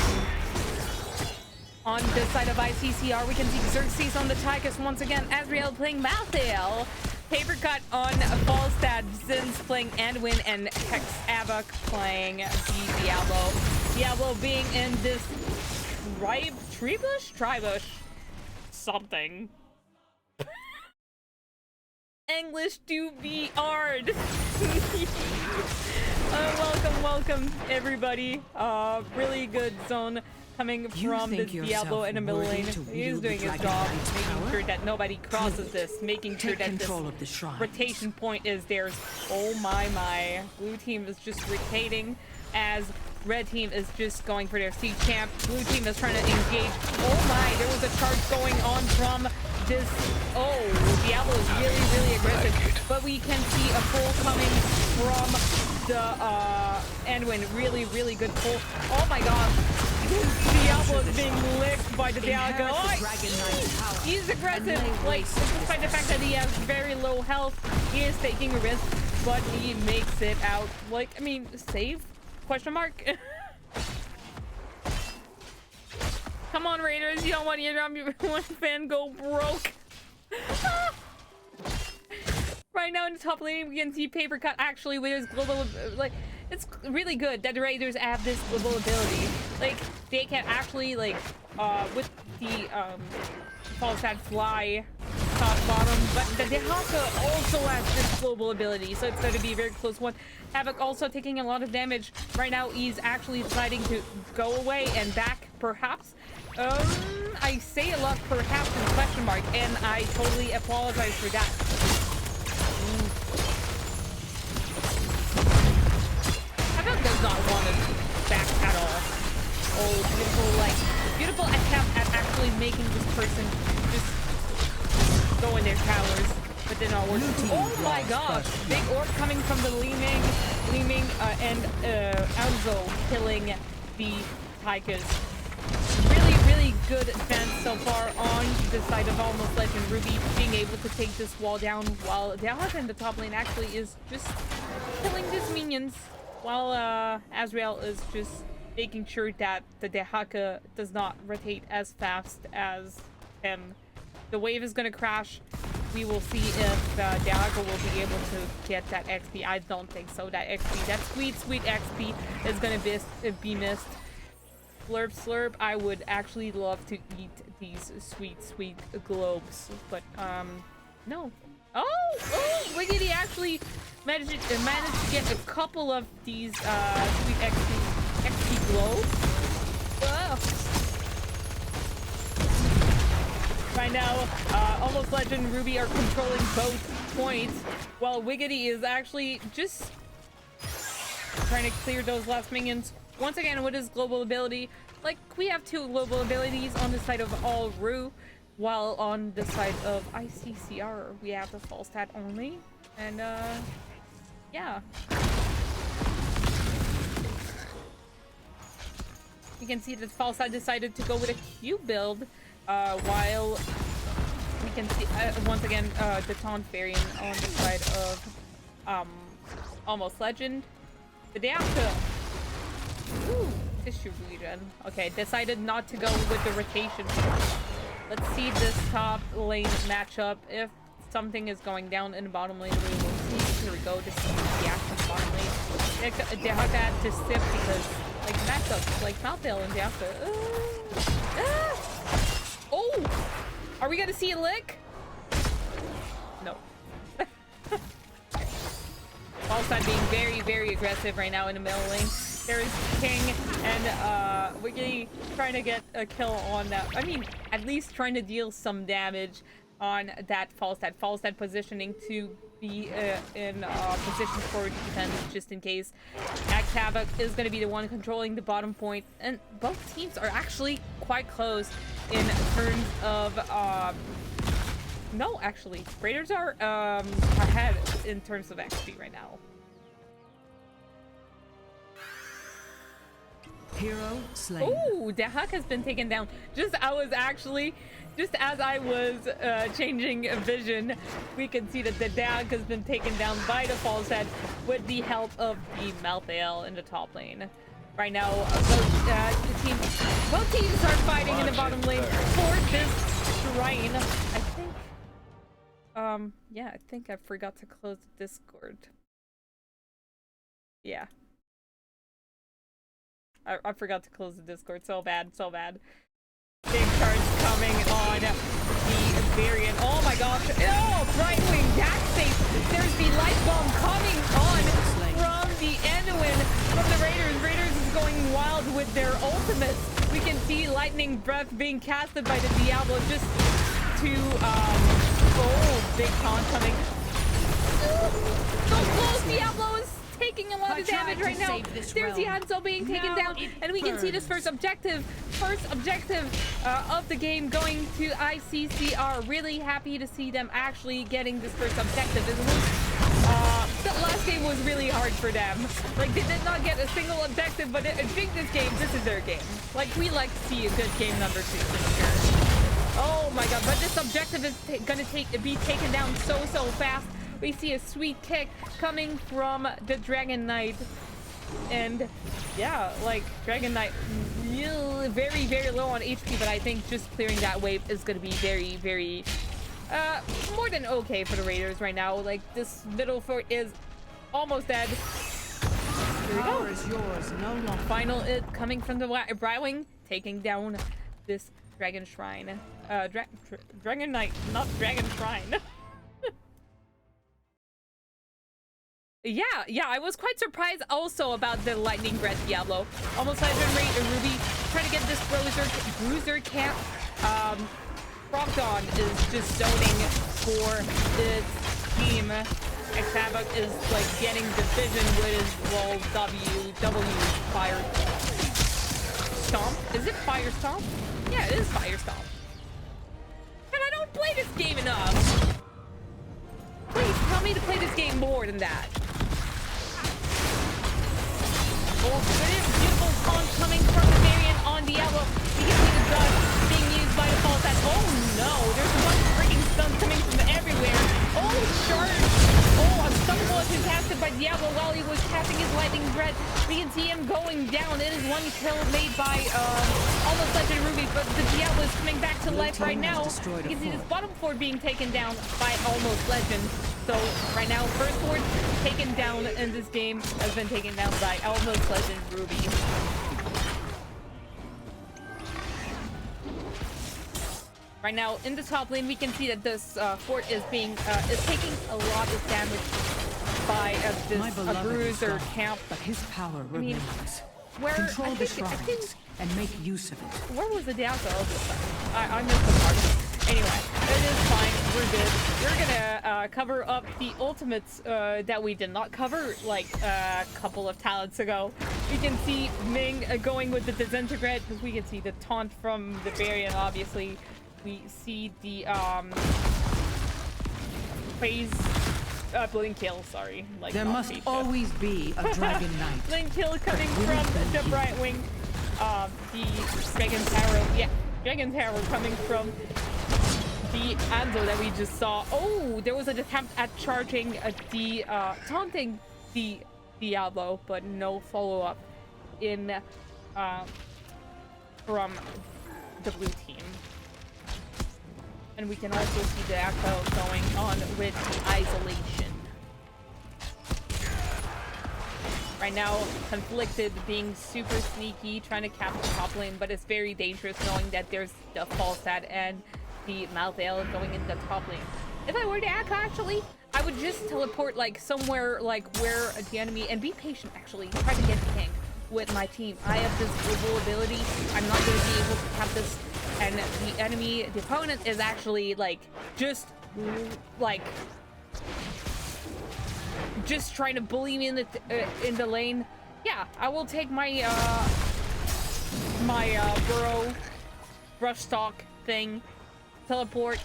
On the side of ICCR, we can see Xerxes on the Tychus once again. Azrael playing Malthael. Papercut on Falstad. Zins playing Anduin. And Hex Avok playing the Diablo. Diablo being in this Tribush? Something. English to be hard. Welcome everybody. Really good zone coming from this Diablo in the middle lane. He's doing his job, making sure that nobody crosses this, making sure that this rotation point is theirs. Oh my. Blue team is just rotating as red team is just going for their siege champ. Blue team is trying to engage. Oh my, there was a charge going on from this. Oh, Diablo is really aggressive. But we can see a pull coming from the Anduin. Really good pull. Oh my gosh. Diablo is being licked by the Diablo. Oh, he's aggressive. Like, despite the fact that he has very low health, he is taking a risk, but he makes it out. Like, I mean, save? Question mark? Come on, Raiders. You don't want your one fan go broke. Right now in the top lane, we can see Papercut actually with his global, like, it's really good that the Raiders have this global ability. Like, they can actually, like, with the, Falstad fly top bottom, but the Dehaka also has this global ability, so it's going to be a very close one. Havoc also taking a lot of damage. Right now, he's actually deciding to go away and back, perhaps. I say a lot perhaps in question mark, and I totally apologize for that. Havoc does not want to back at all. Oh, beautiful attempt at actually making this person just go in their towers, but they're not working. Oh my gosh! Big orb coming from the Liming and Anzo killing the Tychus. Really good defense so far on the side of Almost Legend Ruby, being able to take this wall down while Dallas in the top lane actually is just killing these minions, while Azrael is just making sure that the Dehaka does not rotate as fast as him. The wave is going to crash. We will see if Dehaka will be able to get that XP. I don't think so. That XP, that sweet XP is going to be missed. Slurp. I would actually love to eat these sweet globes, but no. Oh, Wiggity actually managed to get a couple of these sweet XP Glow. Whoa. Right now, Almost Legend and Ruby are controlling both points, while Wiggity is actually just trying to clear those last minions. Once again, with his global ability, like, we have 2 global abilities on the side of All Ru, while on the side of ICCR, we have the full stat only. And, yeah. You can see that Falstad decided to go with a Q build, while we can see, once again, the Taunt variant on the side of, Almost Legend. But they have to... Ooh, distribution. Okay, decided not to go with the rotation. Let's see this top lane matchup. If something is going down in the bottom lane, we will see. Here we go, just the action bottom lane. They have to add to Sip because, like, matchups, like Maltail and Diasta. Oh! Are we gonna see a lick? No. Falstad being very, very aggressive right now in the middle lane. There is King, and Wiggity trying to get a kill on that. I mean, at least trying to deal some damage on that Falstad. Falstad positioning to be in position for defense just in case. Axe Havoc is going to be the one controlling the bottom point, and both teams are actually quite close in terms of no, actually, Raiders are ahead in terms of XP right now. Hero slain. Ooh, Dahak has been taken down. Just as I was changing vision, we can see that the Dahak has been taken down by the Falstad with the help of the Malthael in the top lane. Right now, both teams are fighting in the bottom lane for this shrine. I think, yeah, I think I forgot to close the Discord. Yeah. I forgot to close the Discord. So bad, so bad. Big charge coming on the variant. Oh my gosh. Oh, Brightwing, that's safe. There's the light bomb coming on from the Enwin from the Raiders. Raiders is going wild with their ultimates. We can see Lightning Breath being casted by the Diablo just to, oh, big taunt coming. So close, Diablo is taking a lot of damage right now. There's the Hanzo being taken down, and we can see this first objective of the game going to ICCR. Really happy to see them actually getting this first objective. The last game was really hard for them. Like, they did not get a single objective, but I think this is their game. Like, we like to see a good game number 2 for sure. Oh my god, but this objective is gonna be taken down so fast. We see a sweet kick coming from the Dragon Knight. And yeah, like, Dragon Knight very, very low on HP, but I think just clearing that wave is going to be very, very, more than okay for the Raiders right now. Like, this middle fort is almost dead. Here we go. Is yours, no longer. Final it coming from the Brightwing, taking down this Dragon Shrine. Dragon Knight, not Dragon Shrine. Yeah, I was quite surprised also about the Lightning Breath Diablo. Almost Legendary Ruby trying to get this bruiser camp. Frogdawn is just zoning for its team. X-Havoc is like getting the vision with his W Fire Stomp. Is it Fire Stomp? Yeah, it is Fire Stomp. But I don't play this game enough. Please tell me to play this game more than that. Oh, beautiful taunt coming from the variant on Diablo. You can see the dust being used by the Falstad. Oh no, there's one freaking stun coming from everywhere. Oh, charge. Oh, a stun bullet is casted by Diablo while he was casting his lightning breath. We can see him going down. It is one kill made by Almost Legendary Ruby, but the Diablo is coming back to life right now. You can see this bottom fort being taken down by Almost Legend. So right now, first fort taken down in this game has been taken down by Almost Legend Ruby. Right now, in the top lane, we can see that this fort is taking a lot of damage by this bruiser camp. But his power remains. where Control I the think, shrines and make use of it. where was the down oh, this side. I missed the part. Anyway, it is fine. We're good. We're gonna cover up the ultimates that we did not cover like a couple of talents ago. We can see Ming going with the disintegrate because we can see the taunt from the Varian. Obviously, we see the phase blink kill. Sorry, like There must always be a dragon knight. blink kill coming from the Brightwing. The Dragon's Arrow. Yeah, Dragon's Arrow coming from the Anzo that we just saw. Oh, there was an attempt at charging the taunting the Diablo, but no follow-up in from the blue team. And we can also see the echo going on with the isolation. Right now, Conflicted being super sneaky, trying to cap the top lane, but it's very dangerous knowing that there's the Falstad and the Malthael going in the top lane. If I were to act, actually, I would just teleport like somewhere like where the enemy, and be patient actually, try to get the tank with my team. I have this global ability, I'm not going to be able to cap this, and the enemy, the opponent is actually like, just trying to bully me in the lane. Yeah, I will take my burrow brush stalk thing, teleport,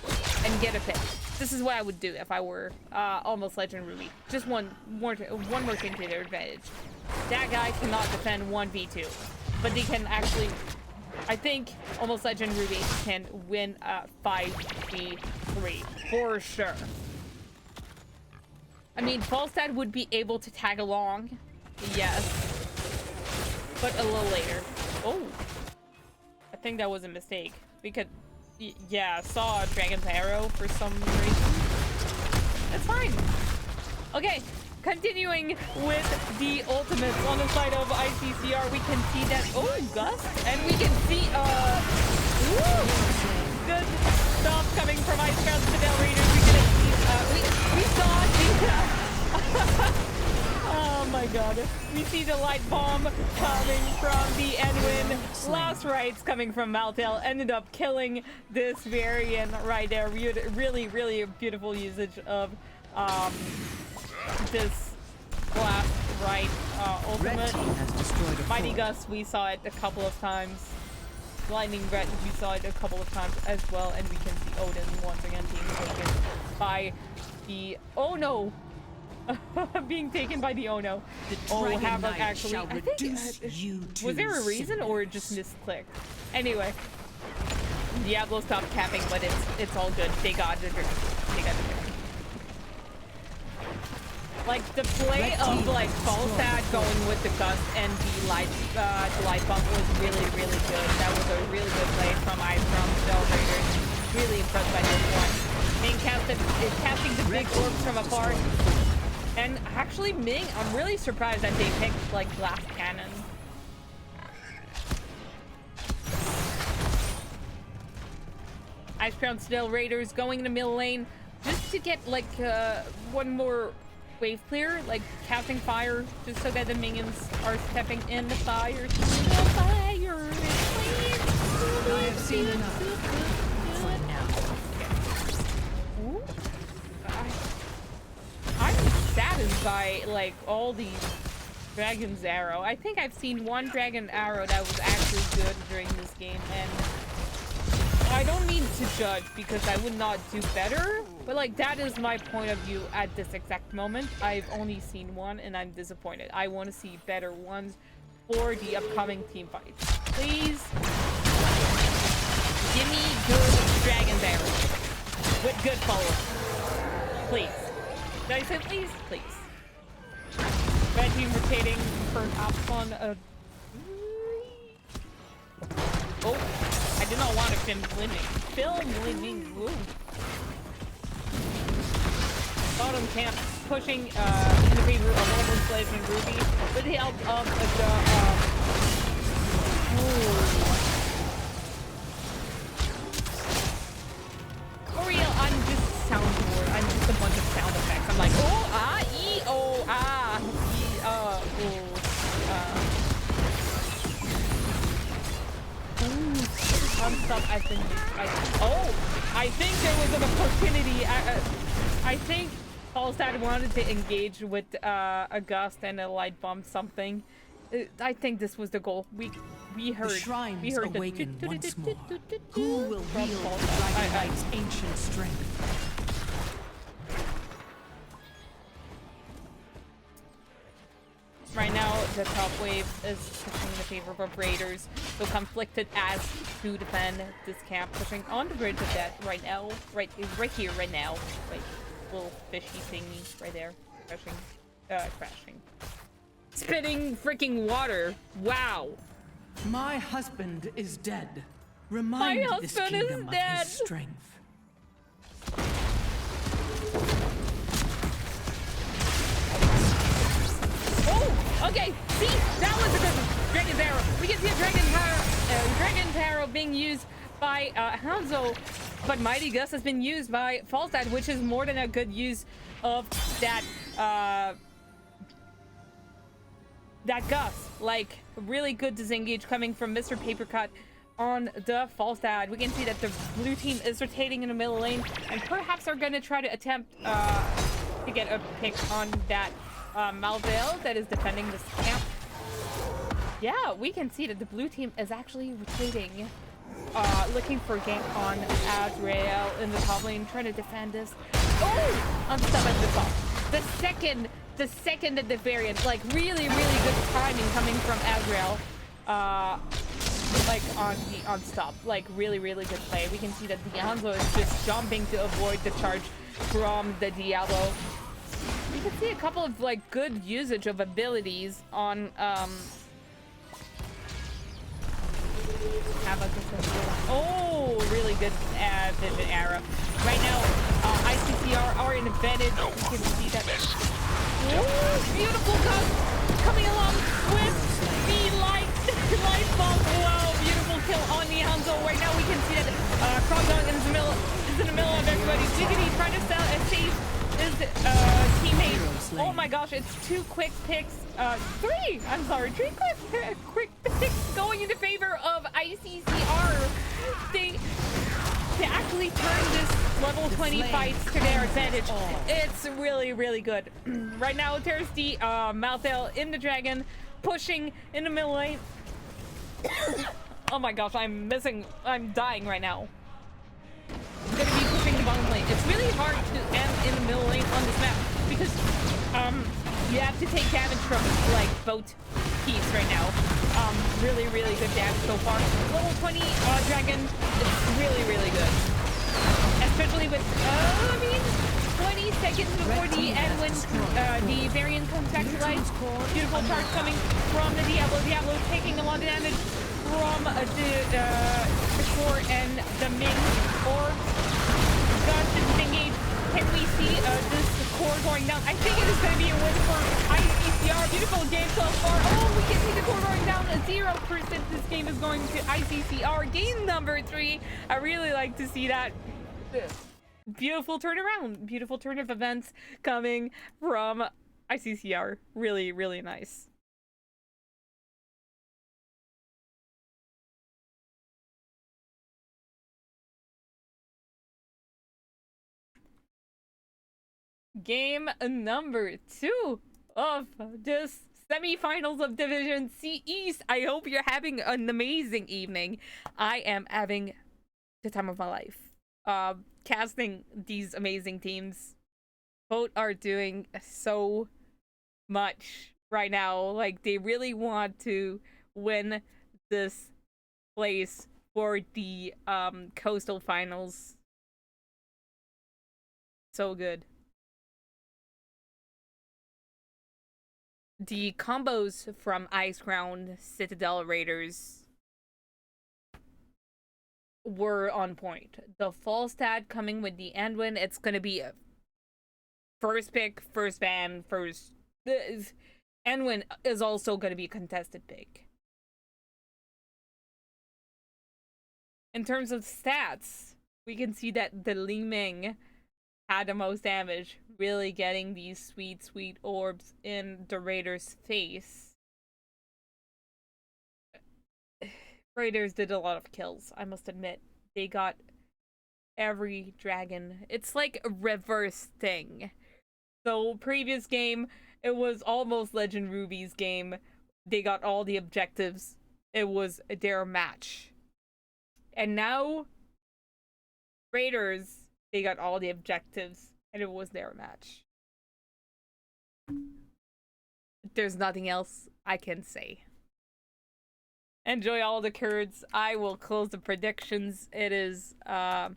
and get a pick. This is what I would do if I were Almost Legend Ruby. Just one more thing to their advantage. That guy cannot defend 1v2, but they can actually. I think Almost Legend Ruby can win 5v3 for sure. I mean, Falstad would be able to tag along, yes, but a little later. Oh, I think that was a mistake. We could, yeah, saw a Dragon's Arrow for some reason. That's fine. Okay, continuing with the ultimates on the side of ICCR, we can see that, oh, Gust, and we can see, good stuff coming from Ice Crown Fidel Raiders. We can see, we saw the, oh my god. We see the light bomb coming from the Enwin. Last rights coming from Malthael ended up killing this Varian right there. Really, really beautiful usage of this last right ultimate. Mighty Gust, we saw it a couple of times. Lightning Red, we saw it a couple of times as well, and we can see Odin once again being taken by the oh no, being taken by the oh no. Oh, Havoc actually. I think was there a reason or just misclicked? Anyway, Diablo stopped capping, but it's all good. They got the drink. They got the drink. Like the play of like Falstad going with the Gust and the light bump was really, really good. That was a really good play from Ice from Fidel Raiders. Really impressed by this one. Ming casting the big orbs from afar. And actually Ming, I'm really surprised that they picked like glass cannon. Ice Crown Fidel Raiders going in the middle lane just to get like one more wave clear, like casting fire, just so that the minions are stepping in the fire. The fire is playing. I have seen enough. I'm saddened by like all these Dragon's Arrow. I think I've seen one Dragon Arrow that was actually good during this game, and I don't mean to judge because I would not do better, but like that is my point of view at this exact moment. I've only seen one and I'm disappointed. I want to see better ones for the upcoming team fights. Please give me good Dragon's Arrow with good follow-up. Please. Did I say please? Please. Red team rotating perhaps on a... Oh. I did not want to film winning. Woo. Bottom camp pushing in the favor of Almost Legendy Ruby with the help of the for real, I'm just soundboard. I'm just a bunch of sound effects. I'm like oh ah e oh ah e oh has been used. Oh, I think there was an opportunity. I think Falstad wanted to engage with a gust and a light bomb something. I think this was the goal. We heard. The shrines we heard awaken the once more. Who will from wield the Falstad. Dragon Knight's ancient strength? Right now, the top wave is pushing in the favor of Raiders, so conflicted as to defend this camp, pushing on the bridge of death right now, right here, right now, like little fishy thingy right there, crashing, spitting freaking water. Wow. My husband is dead. Remind this husband is kingdom of dead. his strength. Oh, okay. See, that was a good Dragon's Arrow. We can see a Dragon's Arrow being used by Hanzo, but Mighty Gust has been used by Falstad, which is more than a good use of that Gust. Like, really good disengage coming from Mr. Papercut on the Falstad. We can see that the blue team is rotating in the middle lane, and perhaps are going to try to attempt to get a pick on that Malvale that is defending this camp. Yeah, we can see that the blue team is actually rotating, looking for gank on Azrael in the top lane, trying to defend this. Oh, on stuff at the top. The second that the variant, like really good timing coming from Azrael, like on stop, like really good play. We can see that Dianzo is just jumping to avoid the charge from the Diablo. You can see a couple of like good usage of abilities on oh, really good vivid arrow. Right now, ICCR are in advantage. You can see that. Oh, beautiful gust coming along with the light bomb. Wow, beautiful kill on Nihanzo. Right now we can see that Krogdog is in the middle of everybody. Jiggity trying to save his teammate. Oh my gosh, it's two quick picks. Three quick picks going in the favor of ICCR. They actually turn this level 20 fights to their advantage. It's really good. Right now, there's the Malthel in the dragon, pushing in the middle lane. Oh my gosh, I'm dying right now. I'm gonna be pushing the bottom lane. It's really hard to end in the middle lane on this map because you have to take damage from like both teams right now. Really good damage so far. Level 20 dragon is really good, especially with 20 seconds before the end when the variant comes back to life. Beautiful charge coming from the Diablo. Diablo taking a lot of damage from the core and the Ming orb. Gus is engaged. Can we see this core going down? I think it is going to be a win for ICCR. Beautiful game so far. Oh, we can see the core going down 0%. This game is going to ICCR. Game number 3. I really like to see that. Beautiful turnaround. Beautiful turn of events coming from ICCR. Really nice. Game number 2 of this semi-finals of Division C East. I hope you're having an amazing evening. I am having the time of my life. Casting these amazing teams. Both are doing so much right now. Like, they really want to win this place for the Coastal Finals. So good. The combos from Ice Crown Citadel Raiders were on point. The Falstad coming with the Anduin, it's gonna be a first pick, first ban, first. Anduin is also gonna be a contested pick. In terms of stats, we can see that the Li Ming had the most damage, really getting these sweet orbs in the Raiders' face. Raiders did a lot of kills, I must admit. they got every dragon. It's like a reverse thing. So previous game, it was Almost Legend Ruby's game. They got all the objectives. It was their match. And now, Raiders, they got all the objectives, and it was their match. There's nothing else I can say. Enjoy all the curds. I will close the predictions. It is a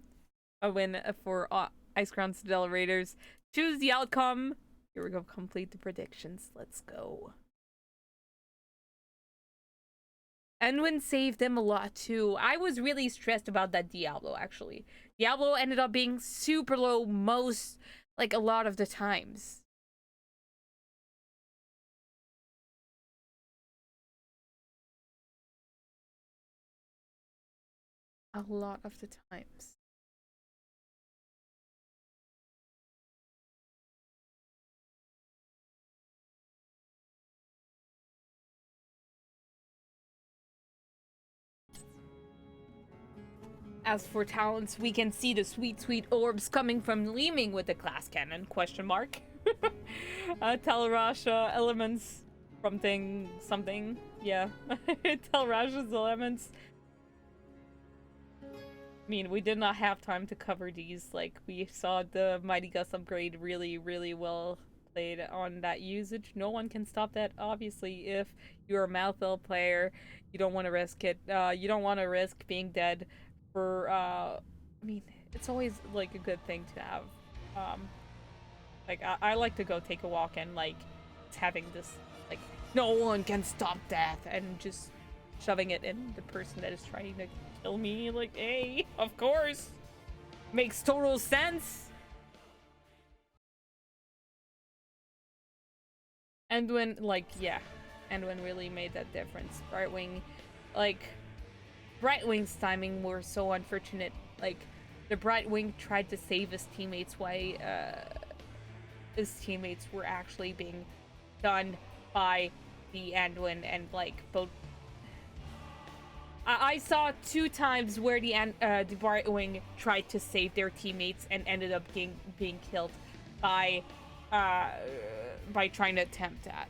win for Ice Crown Citadel Raiders. Choose the outcome. Here we go. Complete the predictions. Let's go. Enwin saved them a lot too. I was really stressed about that Diablo, actually. Diablo ended up being super low a lot of the times. A lot of the times. As for talents, we can see the sweet, sweet orbs coming from Leeming with the glass cannon, question mark. Talrasha elements, something, yeah. Talrasha's elements. I mean, we did not have time to cover these. Like, we saw the Mighty Gus upgrade really, really well played on that usage. No one can stop that, obviously. If you're a Malthel player, you don't want to risk it. You don't want to risk being dead for, I mean, it's always, like, a good thing to have. I like to go take a walk and, like, having this, like, no one can stop death, and just shoving it in the person that is trying to kill me, like, hey, of course. Makes total sense. And when, like, yeah. And when really made that difference. Brightwing's timing were so unfortunate. Like, the Brightwing tried to save his teammates while his teammates were actually being done by the Anduin, and, like, both I saw 2 times where the Brightwing tried to save their teammates and ended up being killed by trying to attempt that.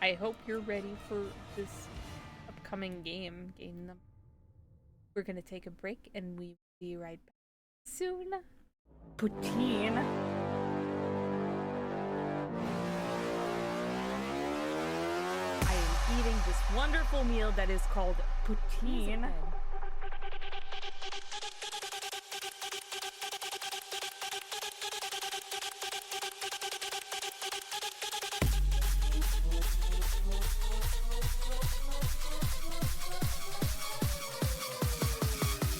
I hope you're ready for this upcoming game. We're gonna take a break and we will be right back soon. Poutine. I am eating this wonderful meal that is called poutine.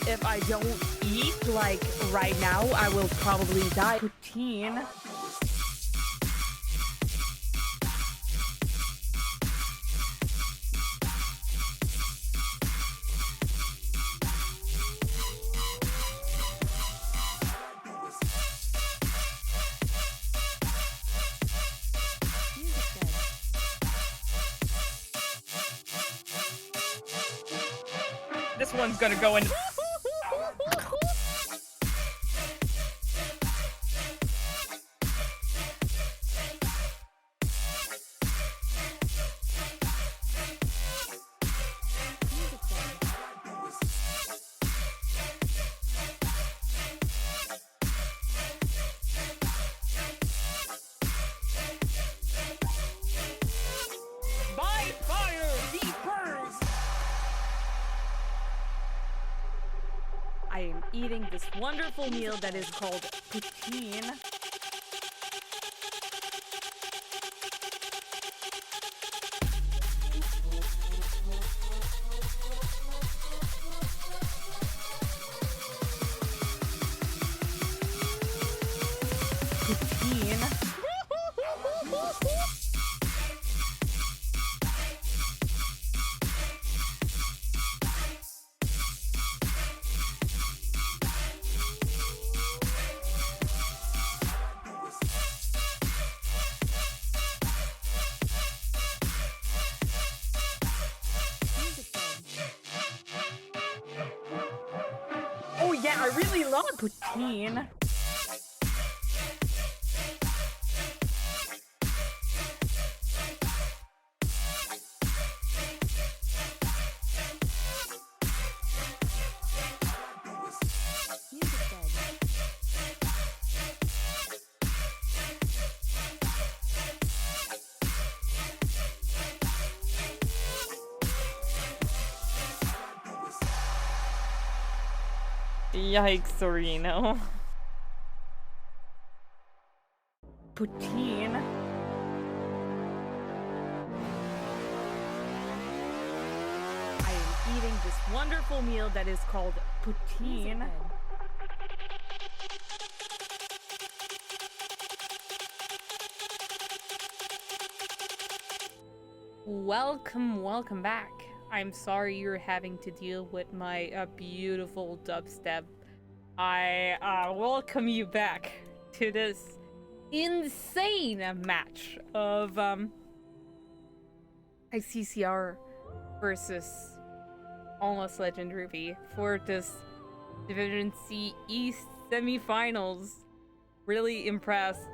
If I don't eat, like, right now, I will probably die. Poutine. This one's gonna go in. I am eating this wonderful meal that is called poutine. Yeah, I really love poutine. Yikes, Sorino. Poutine. I am eating this wonderful meal that is called poutine. Welcome back. I'm sorry you're having to deal with my beautiful dubstep. I welcome you back to this insane match of ICCR versus Almost Legendy Ruby for this Division C East semifinals. Really impressed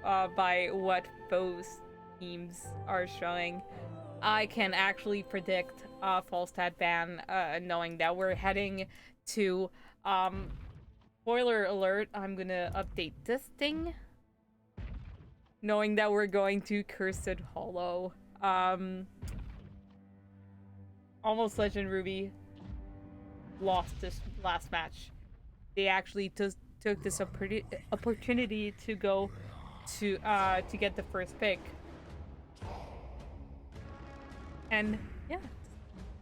by what both teams are showing. I can actually predict a false stat ban, knowing that we're heading to, spoiler alert, I'm gonna update this thing. Knowing that we're going to Cursed Hollow. Almost Legend Ruby lost this last match. They actually took this opportunity to go to get the first pick. And yeah,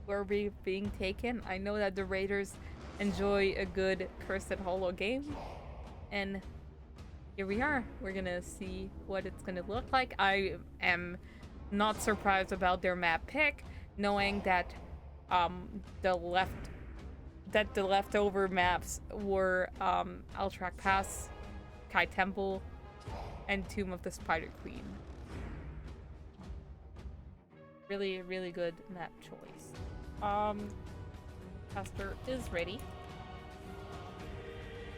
we're being taken. I know that the Raiders enjoy a good Cursed Hollow game, and here we are. We're gonna see what it's gonna look like. I am not surprised about their map pick, knowing that the leftover maps were Altrak Pass, Kai Temple, and Tomb of the Spider Queen. Really, really good map choice. Caster is ready.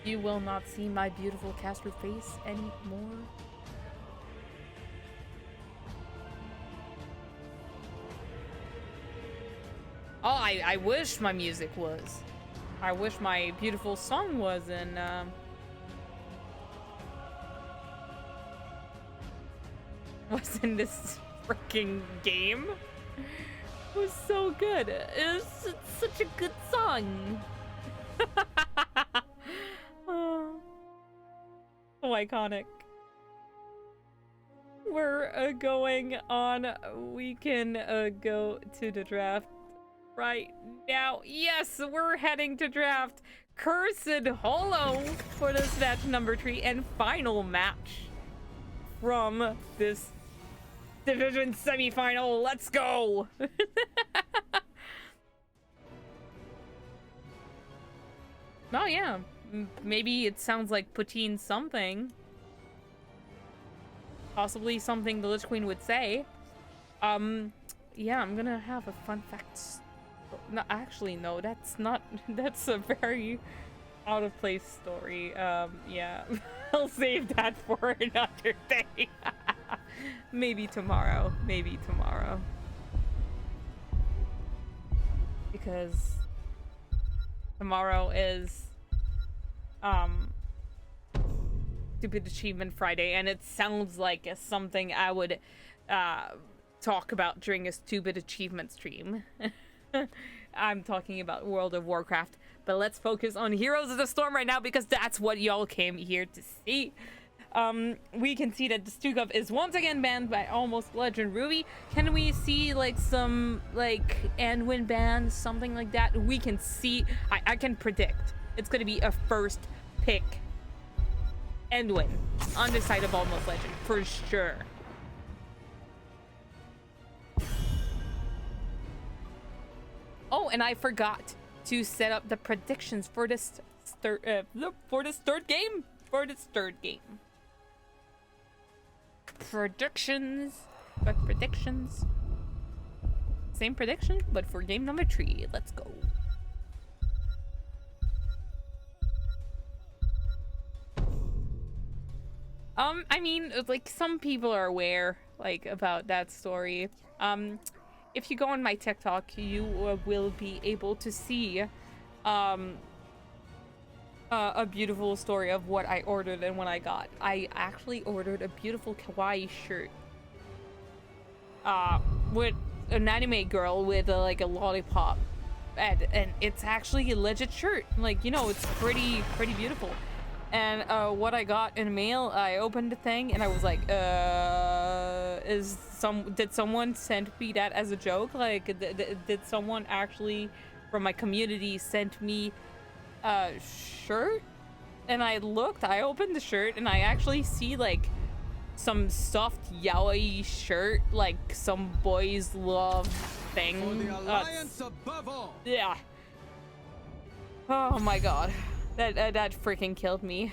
You will not see my beautiful caster face anymore. Oh, I wish my music was. I wish my beautiful song was in this freaking game. It was so good. It's such a good song. Oh, so iconic. We're going on. We can go to the draft right now. Yes, we're heading to draft Cursed Hollow for this match number 3 and final match from this division semifinal. Let's go. Oh yeah, maybe it sounds like poutine something. Possibly something the Lich Queen would say. Yeah, I'm gonna have a fun fact. No, actually, no, that's not. That's a very out of place story. Yeah, I'll save that for another day. Maybe tomorrow. Maybe tomorrow. Because tomorrow is Stupid Achievement Friday, and it sounds like something I would talk about during a Stupid Achievement stream. I'm talking about World of Warcraft, but let's focus on Heroes of the Storm right now because that's what y'all came here to see. We can see that the Stukov is once again banned by Almost Legend Ruby. Can we see like some like Anwin ban, something like that? We can see. I can predict it's gonna be a first pick Anwin on the side of Almost Legend for sure. Oh, and I forgot to set up the predictions for this third game. Predictions. But predictions. Same prediction, but for game number 3. Let's go. I mean, like, some people are aware, like, about that story. If you go on my TikTok, you will be able to see, a beautiful story of what I ordered and what I got. I actually ordered a beautiful kawaii shirt, with an anime girl with, like, a lollipop. And it's actually a legit shirt. Like, you know, it's pretty beautiful. And what I got in mail, I opened the thing and I was like, did someone send me that as a joke? Like, did someone actually from my community send me a shirt? And I opened the shirt and I actually see like some stuffed yaoi shirt, like some boys love thing. For the alliance above all. Yeah. Oh my god. That freaking killed me.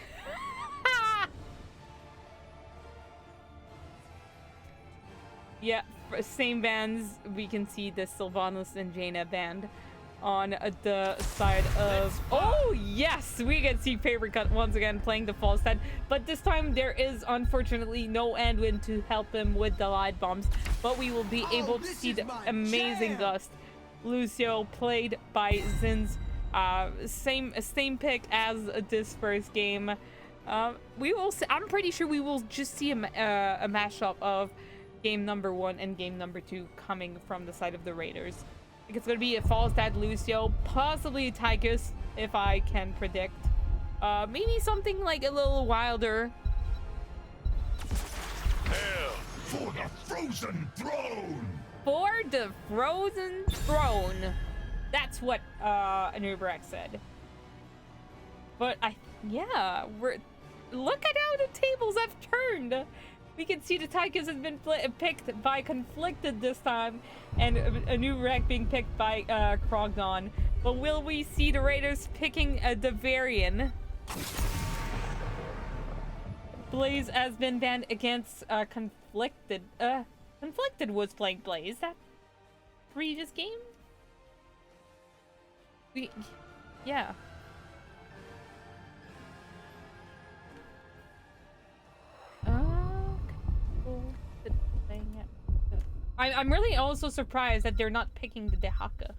Yeah, same bands. We can see the Sylvanas and Jaina band on the side of... Oh, yes! We can see Paper Cut once again playing the Falstad. But this time there is unfortunately no Anduin to help him with the light bombs. But we will be able to see the amazing Gust. Lucio played by Zins. Same pick as this first game. We will see, I'm pretty sure we will just see a mashup of game number 1 and game number 2 coming from the side of the Raiders. I think it's gonna be a Falstad Lucio, possibly Tychus, if I can predict. Maybe something like a little wilder. Hell for the frozen throne! For the frozen throne. That's what Anubarak said. But yeah, look at how the tables have turned. We can see the Tychus has been picked by Conflicted this time, and Anubarak being picked by Krogdon. But will we see the Raiders picking the Varian? Blaze has been banned against Conflicted. Conflicted was playing Blaze that previous game. Yeah. I'm really also surprised that they're not picking the Dehaka.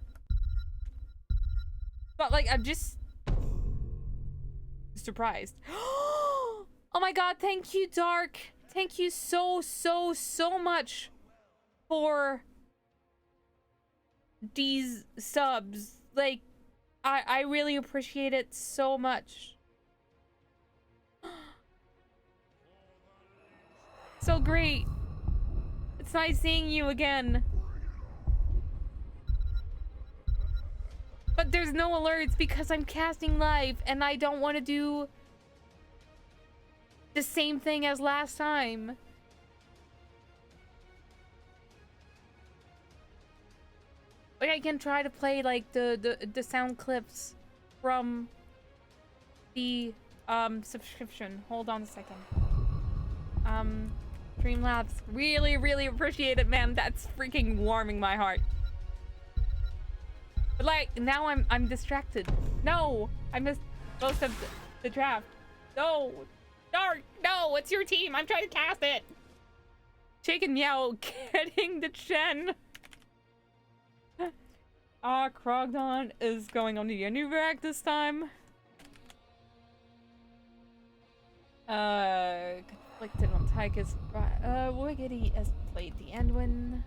But like, I'm just surprised. Oh my god, thank you, Dark. Thank you so much for these subs. Like, I really appreciate it so much. So great. It's nice seeing you again. But there's no alerts because I'm casting live and I don't want to do the same thing as last time. Like, I can try to play like the sound clips from the subscription. Hold on a second. Streamlabs, really appreciate it, man. That's freaking warming my heart. But like, now I'm distracted. No, I missed most of the draft. No, Dark, no, it's your team. I'm trying to cast it. Chicken Meow getting the Chen. Krogdon is going on the Anubarak this time. Conflicted on Tychus. Wiggity has played the Anduin.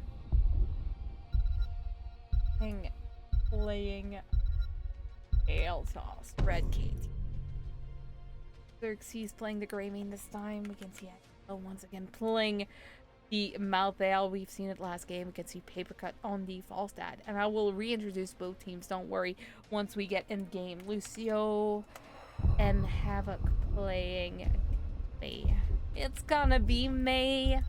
Playing Aeltos, Red Kate. Xerxes playing the Greymane this time. We can see once again playing the Malthael. We've seen it last game. We can see Paper Cut on the Falstad. And I will reintroduce both teams, don't worry, once we get in game. Lucio and Havoc playing May. It's gonna be May.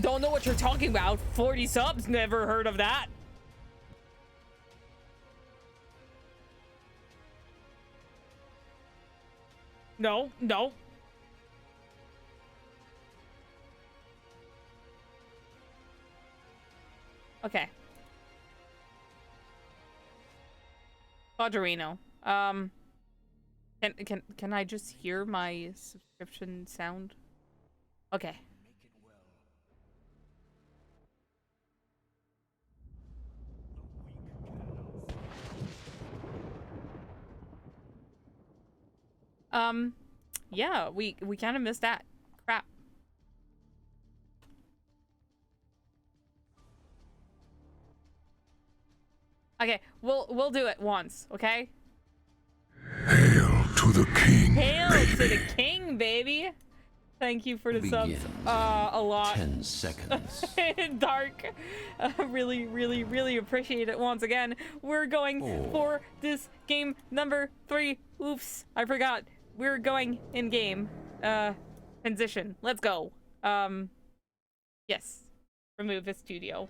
Don't know what you're talking about. 40 subs, never heard of that. No. Rogerino. Can I just hear my subscription sound? Okay. Yeah, we kind of missed that. Crap. Okay, we'll do it once, okay? Hail to the king. Hail baby. to the king, baby. Thank you for the subs. A lot. 10 seconds. Dark. Really appreciate it once again. We're going for this game number 3. Oops, I forgot. We're going in game. Transition. Let's go. Yes. Remove the studio.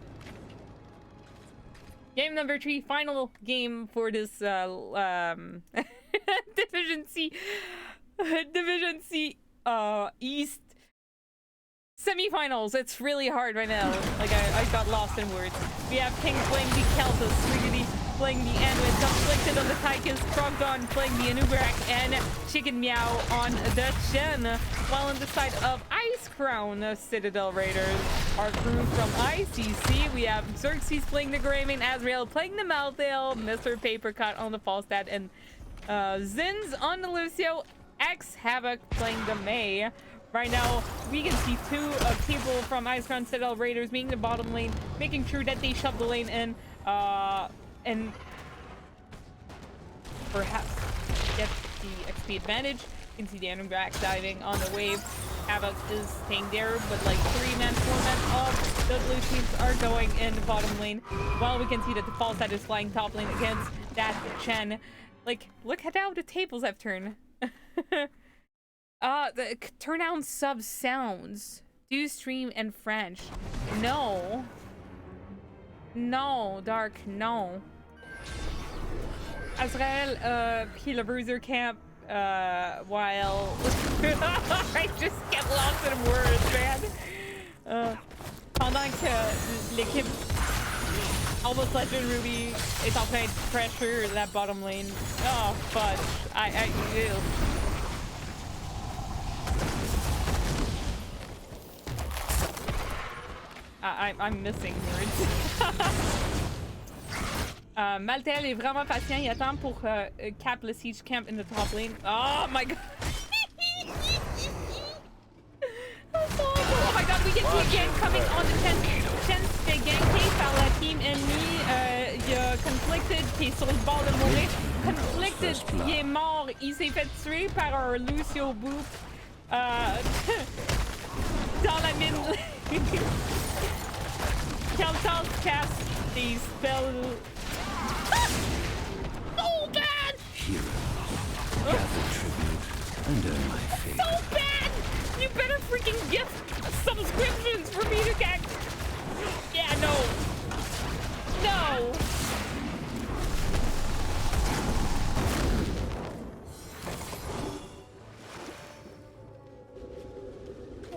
Game number 3, final game for this Division C East semifinals. It's really hard right now. Like I got lost in words. We have King playing the Keltus, Swiggity playing the Anwit, Conflicted on the Tychus, Frogdon playing the Anubrak, and Chicken Meow on the Chen. While on the side of Ice Crown Citadel Raiders, our crew from ICC, we have Xerxes playing the Greymane, Azrael playing the Malthael, Mr. Papercut on the Falstad, and Zins on the Lucio, X Havoc playing the May. Right now, we can see 2 people from Ice Crown Citadel Raiders being the bottom lane, making sure that they shove the lane in, and perhaps get the XP advantage. You can see the Anubrak diving on the wave. Havoc is staying there, but like 3 men, 4 men of the blue teams are going in the bottom lane. While we can see that the Falstad is flying top lane against that Chen. Like, look at how the tables have turned. The turn down sub sounds. Do stream in French. No. No, Dark, no. Azrael pris le bruiser camp while I just get lost in words, man. Pendant que l'équipe Almost Legendy Ruby est en train de pressure that bottom lane. Oh fudge. Ew. I'm missing words. Malthael est vraiment patient. Il attend pour cap le siege camp in the top lane. Oh my god. Oh my god, we get to again coming on the 10 se ganké par la team ennemie. Il y a Conflicted qui est sur le bord de mourir. Conflicted qui est mort. Il s'est fait tuer par un Lucio Boop. Dans la mine. Keltal cast the spell. So bad! Hero, gather tribute and earn my favor. So bad! You better freaking gift subscriptions for me to get. Yeah, no. No.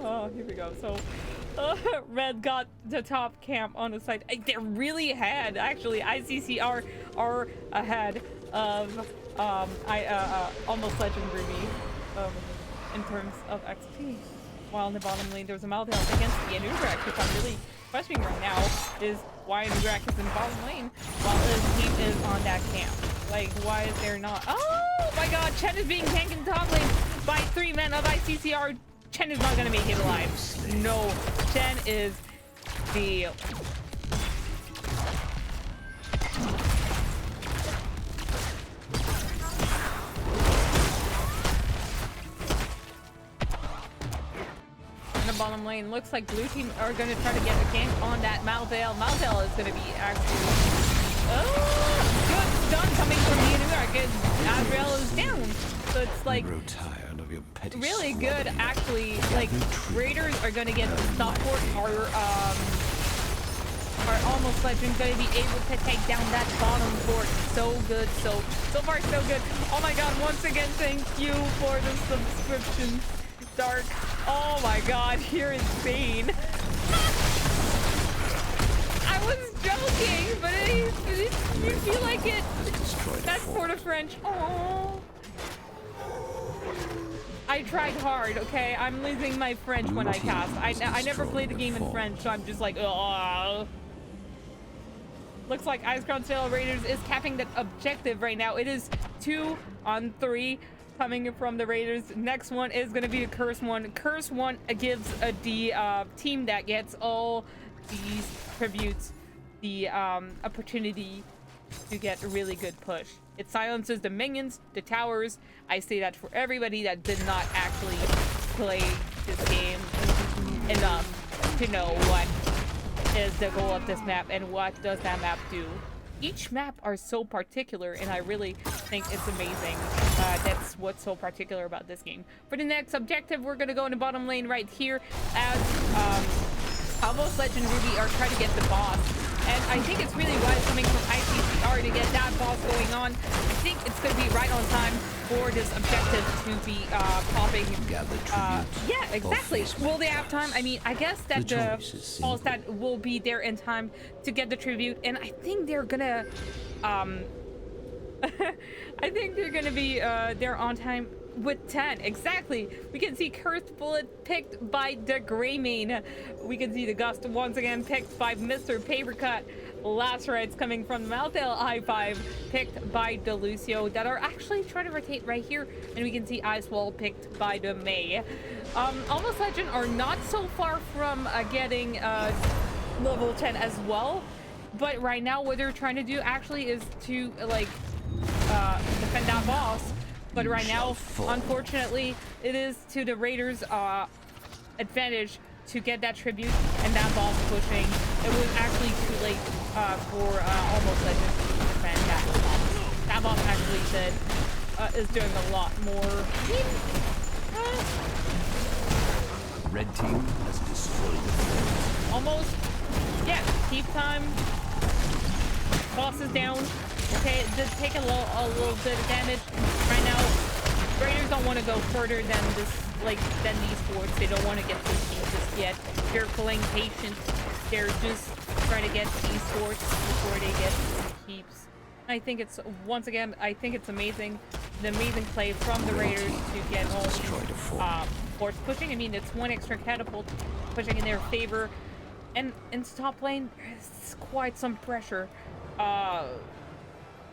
Oh, here we go. So, Red got the top camp on the side. They're really ahead, actually. ICC are ahead of Almost Legendy Ruby in terms of XP. While in the bottom lane, there's a Malthael against the Anubrak, which I'm really questioning right now, is why Anubrak is in the bottom lane while his team is on that camp. Like, why is there not? Oh my god, Chen is being tanked in top lane by 3 men of ICCR. Chen is not gonna make it alive. No, Chen is the... In the bottom lane, looks like blue team are gonna try to get a gank on that Malthael. Malthael is gonna be actually... Oh, good stun coming from the Anubrak. Azrael is down. So it's like... really good, actually. Like, Raiders are gonna get the support. Are Almost Legend gonna be able to take down that bottom fort. So good, so far so good. Oh my god, once again, thank you for the subscription, Dark. Oh my god, you're insane. I was joking, but you feel like it. destroy the That's fort. sort of French. Oh. I tried hard, okay? I'm losing my French when I cast. I never played the game in French, so I'm just like, oh. Looks like Ice Crown Sail Raiders is capping that objective right now. It is 2 on 3 coming from the Raiders. Next one is going to be the Curse one. Curse one gives the team that gets all these tributes the opportunity to get a really good push. It silences the minions, the towers. I say that for everybody that did not actually play this game enough to know what is the goal of this map and what does that map do. Each map are so particular, and I really think it's amazing. That's what's so particular about this game. For the next objective, we're gonna go in the bottom lane right here as Almost Legendy Ruby are trying to get the boss. And I think it's really wise coming from ICC to get that boss going on. I think it's going to be right on time for this objective to be popping. Yeah, exactly. Will they have time? I mean, I guess that the false that will be there in time to get the tribute. And I think they're going to... I think they're going to be there on time with 10. Exactly. We can see Cursed Bullet picked by the Greymane. We can see the Gust once again picked by Mr. Papercut. Lacerates coming from Maltail I5 picked by Delucio that are actually trying to rotate right here. And we can see Ice Wall picked by the May. Almost Legend are not so far from getting level 10 as well. But right now what they're trying to do actually is to like defend that boss. But right now, unfortunately, it is to the Raiders' advantage to get that tribute and that boss pushing. It was actually too late for Almost Legends to defend that boss. That boss actually is doing a lot more. Red team has destroyed the fort. Almost, yeah, keep time. Boss is down. Okay, it did take a little bit of damage. Right now, Raiders don't want to go further than this, than these forts. They don't want to get this team just yet. They're playing patient. They're just trying to get these forts before they get the keeps. I think it's, once again, I think it's amazing. The amazing play from the Raiders to get all these forts pushing. I mean, it's one extra catapult pushing in their favor. And in top lane, there's quite some pressure.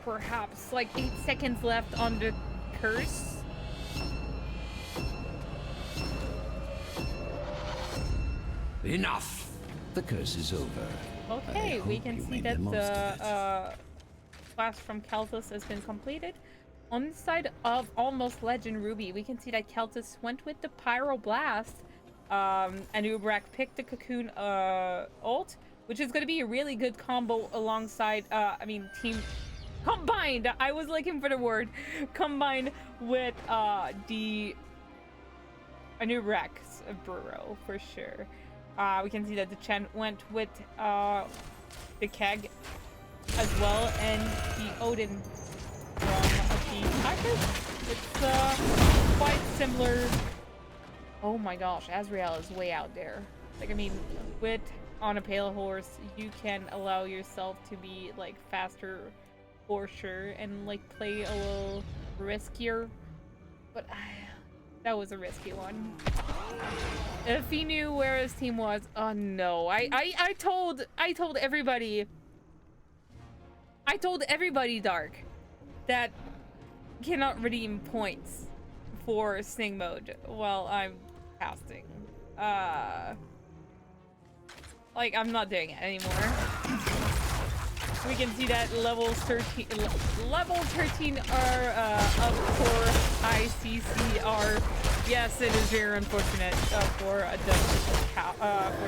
Perhaps like 8 seconds left on the curse. Enough! The curse is over. Okay, we can see that the class from Keltus has been completed. On the side of Almost Legend Ruby, we can see that Keltus went with the Pyroblast. And Ubrak picked the Cocoon ult, which is going to be a really good combo alongside, team combined. I was looking for the word combined with the Ubrak's Burrow for sure. We can see that the Chen went with the Keg as well, and the Odin from the Packers. It's quite similar. Oh my gosh, Azrael is way out there. Like, I mean, with on a pale horse, you can allow yourself to be like faster for sure and like play a little riskier. But that was a risky one. If he knew where his team was, oh no. I told everybody. I told everybody, Dark, that cannot redeem points for Sing mode while I'm casting. Like, I'm not doing it anymore. We can see that level 13 are up for ICCR. Yes, it is very unfortunate for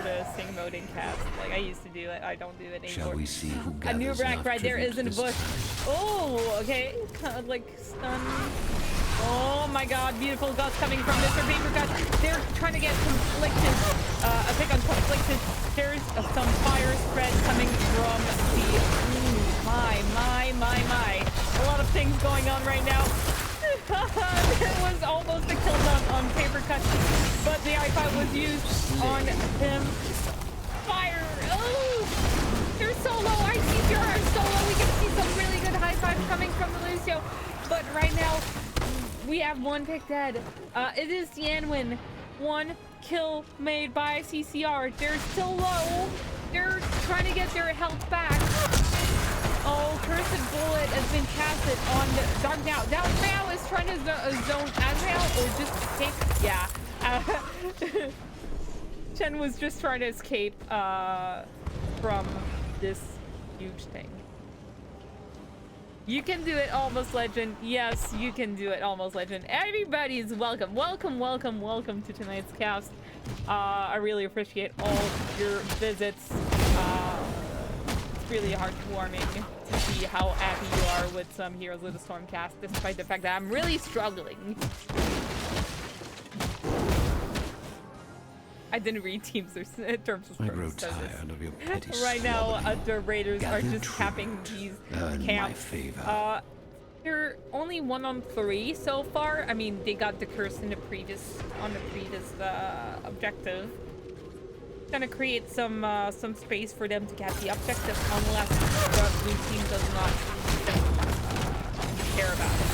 the Sing mode in cast. Like, I used to do it. I don't do it anymore. Shall we see who A new gathers rack enough right there tribute is in the this bush. time? Oh, okay. Kind of like stun. Oh my god, beautiful gust coming from Mr. Papercut. They're trying to get conflicted. A pick on conflicted. There's some fire spread coming from the... My. A lot of things going on right now. There was almost a kill on Papercut, but the I-5 was used on him. Fire! Oh! They're so low. ICCR are so low. We can see some really good high fives coming from the Lucio. But right now, we have one pick dead. It is the Anwin. One kill made by ICCR. They're still low. They're trying to get their health back. Oh, Cursed Bullet has been casted on Dark Now. Now is trying to zone Azrael or just escape. Yeah. Chen was just trying to escape from this huge thing. You can do it, Almost Legend. Yes, you can do it, Almost Legend. Everybody's welcome. Welcome to tonight's cast. I really appreciate all your visits. It's really heartwarming to see how happy you are with some Heroes of the Storm cast, despite the fact that I'm really struggling. I didn't read terms of service. I grow tired of your petty Right now, squabbling. the Raiders are Gather just capping these Earn my camps. favor. They're only 1-on-3 so far. I mean, they got the curse in the previous objective. Gonna create some space for them to get the objective unless the blue team does not care about it.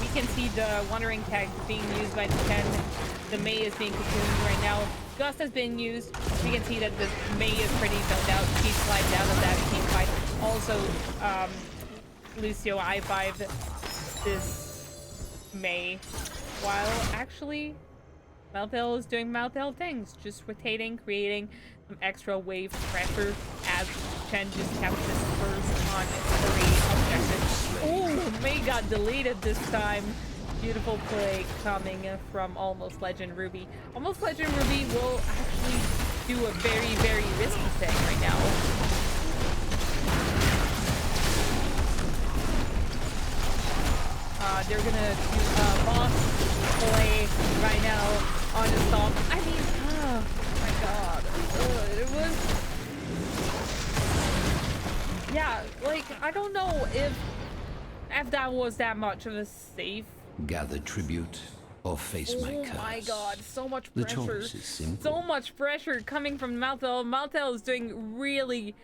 We can see the Wandering Tag being used by the 10. The Mei is being cocooned right now. Gust has been used. We can see that the Mei is pretty zoned out. She slides out of that team fight. Also, Lucio I-5'd this Mei, while actually Malthel is doing Malthel things, just rotating, creating some extra wave pressure as Chen just captures this first on 3 objectives. Oh, Mei got deleted this time. Beautiful play coming from Almost Legend Ruby. Almost Legend Ruby will actually do a very, very risky thing right now. They're gonna do a boss play right now on the stomp. I mean, oh my god. It was... Yeah, like, I don't know if that was that much of a safe. Gather tribute or face my curse. Oh my god, so much The pressure. choice is simple. So much pressure coming from Malthel. Malthel is doing really...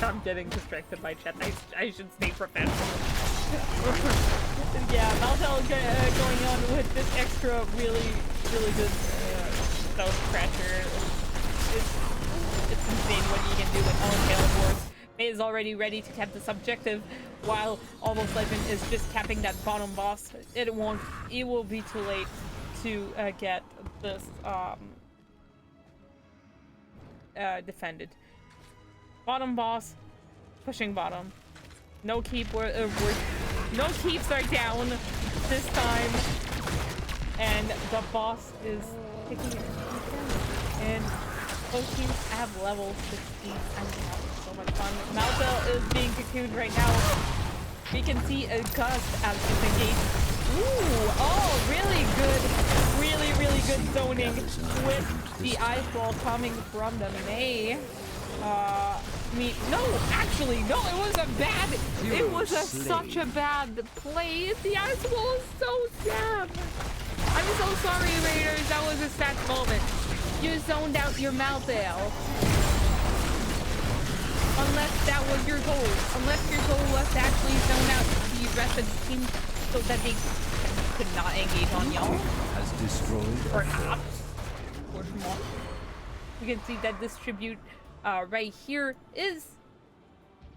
I'm getting distracted by chat. I should stay professional. Yeah, Malthel going on with this extra really good stealth pressure. It's insane what you can do with all teleports. Mei is already ready to cap this objective, while Almost Legend is just capping that bottom boss. It will be too late to get this defended. Bottom boss, pushing bottom. No keep, no keeps are down this time, and the boss is taking it down. And both teams have level 16. I'm having so much fun. Malthel is being cocooned right now. We can see a Gust as it's engaged. Ooh, oh, really good zoning with the ice wall coming from the Mei. No, actually, no, it was such a bad play. The ice wall is so sad. I'm so sorry, Raiders. That was a sad moment. You zoned out your Malthel. Unless that was your goal. Unless your goal was to actually zone out the rest of the team so that they could not engage on y'all. Has destroyed Perhaps. You can see that this tribute right here is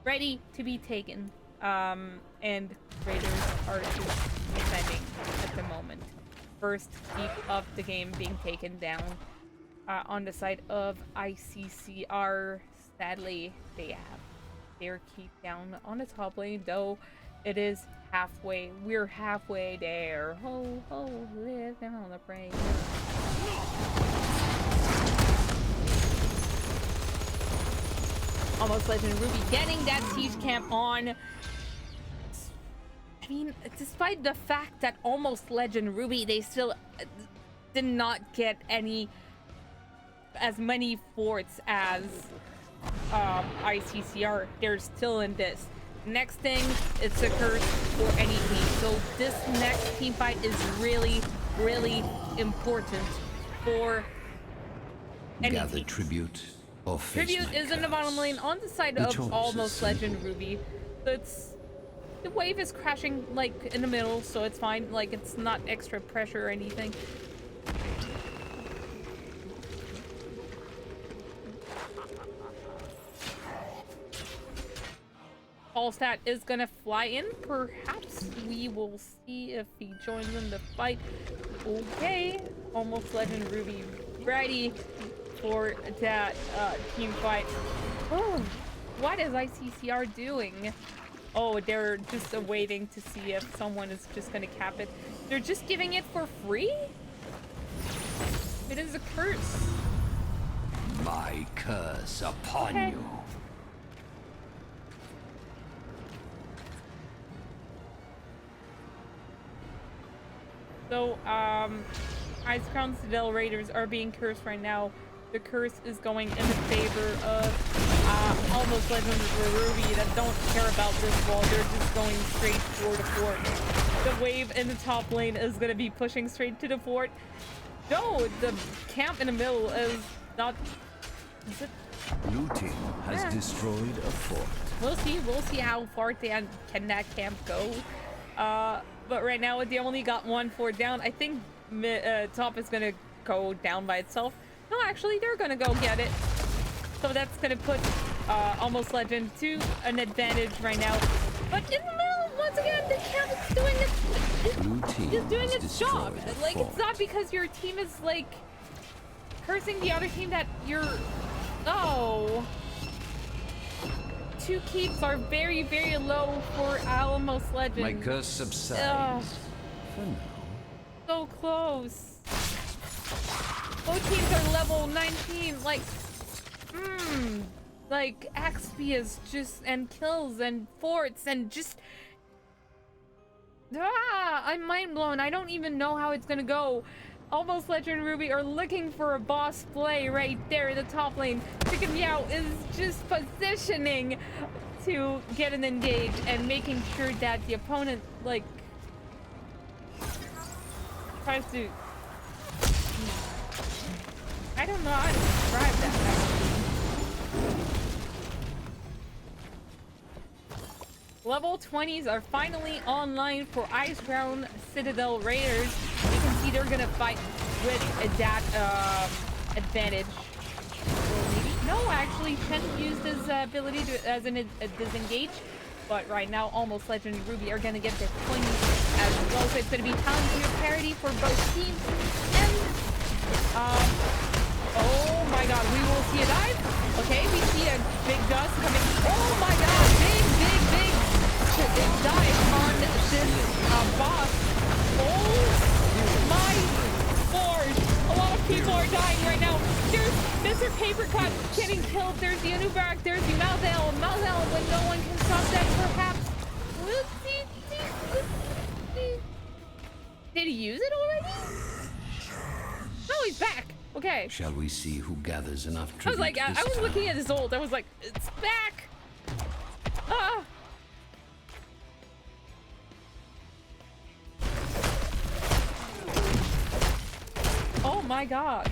ready to be taken. And Raiders are just defending at the moment. First keep of the game being taken down on the side of ICCR. Sadly, they have their keep down on the top lane, though it is halfway. We're halfway there. Ho, ho, live down the brain. Almost Legend Ruby getting that siege camp on. I mean, despite the fact that Almost Legend Ruby, they still did not get as many forts as ICCR. They're still in this next thing, it's a curse for any team. So this next team fight is really, really important for any Gather team. tribute or face Tribute my is in the bottom curse. lane on the side The of choice is Almost Legend simple. Ruby. So it's the wave is crashing like in the middle, so it's fine. Like it's not extra pressure or anything. Allstat is gonna fly in. Perhaps we will see if he joins in the fight. Okay, Almost Legend Ruby ready for that team fight. Oh, what is ICCR doing? Oh, they're just waiting to see if someone is just gonna cap it. They're just giving it for free? It is a curse. My curse upon Okay. you. So, Ice Crown Citadel Raiders are being cursed right now. The curse is going in the favor of Almost Legend Ruby that don't care about this wall. They're just going straight for the fort. The wave in the top lane is going to be pushing straight to the fort. No, the camp in the middle is not... Is it? Blue team has Yeah. destroyed a fort. We'll see how far can that camp go. But right now they only got one fort down. I think top is gonna go down by itself. No, actually they're gonna go get it. So that's gonna put Almost Legend to an advantage right now. But in the middle, once again, the camp is doing Blue team it's doing has its job. destroyed a Like fort. it's not because your team is like cursing the other team that you're. Oh. Two keeps are very, very low for Almost Legend. My curse subsides. For now. So close. Both teams are level 19. Like, like XP is just and kills and forts and just. I'm mind blown. I don't even know how it's gonna go. Almost Legend Ruby are looking for a boss play right there in the top lane. Chicken Meow is just positioning to get an engage and making sure that the opponent, like, tries to... I don't know how to describe that. Level 20s are finally online for Ice Crown Citadel Raiders. You can see they're gonna fight with that advantage. Or maybe no, actually, Chen used his ability to, as a disengage. But right now, Almost Legend Ruby are gonna get their 20s as well. So it's gonna be time to do parity for both teams. And oh my God, we will see a dive. Okay, we see a big dust coming. Oh my God, big dive on this boss. Oh my Lord. A lot of people are dying right now. There's Mr. Papercut getting killed. There's the Anubarak. There's the Malzell. Malzell, when no one can stop that, perhaps. Did he use it already? No, he's back. Okay. Shall we see who gathers enough tribute I was like, this I was time? looking at his ult. I was like, it's back. Ah. Oh my God.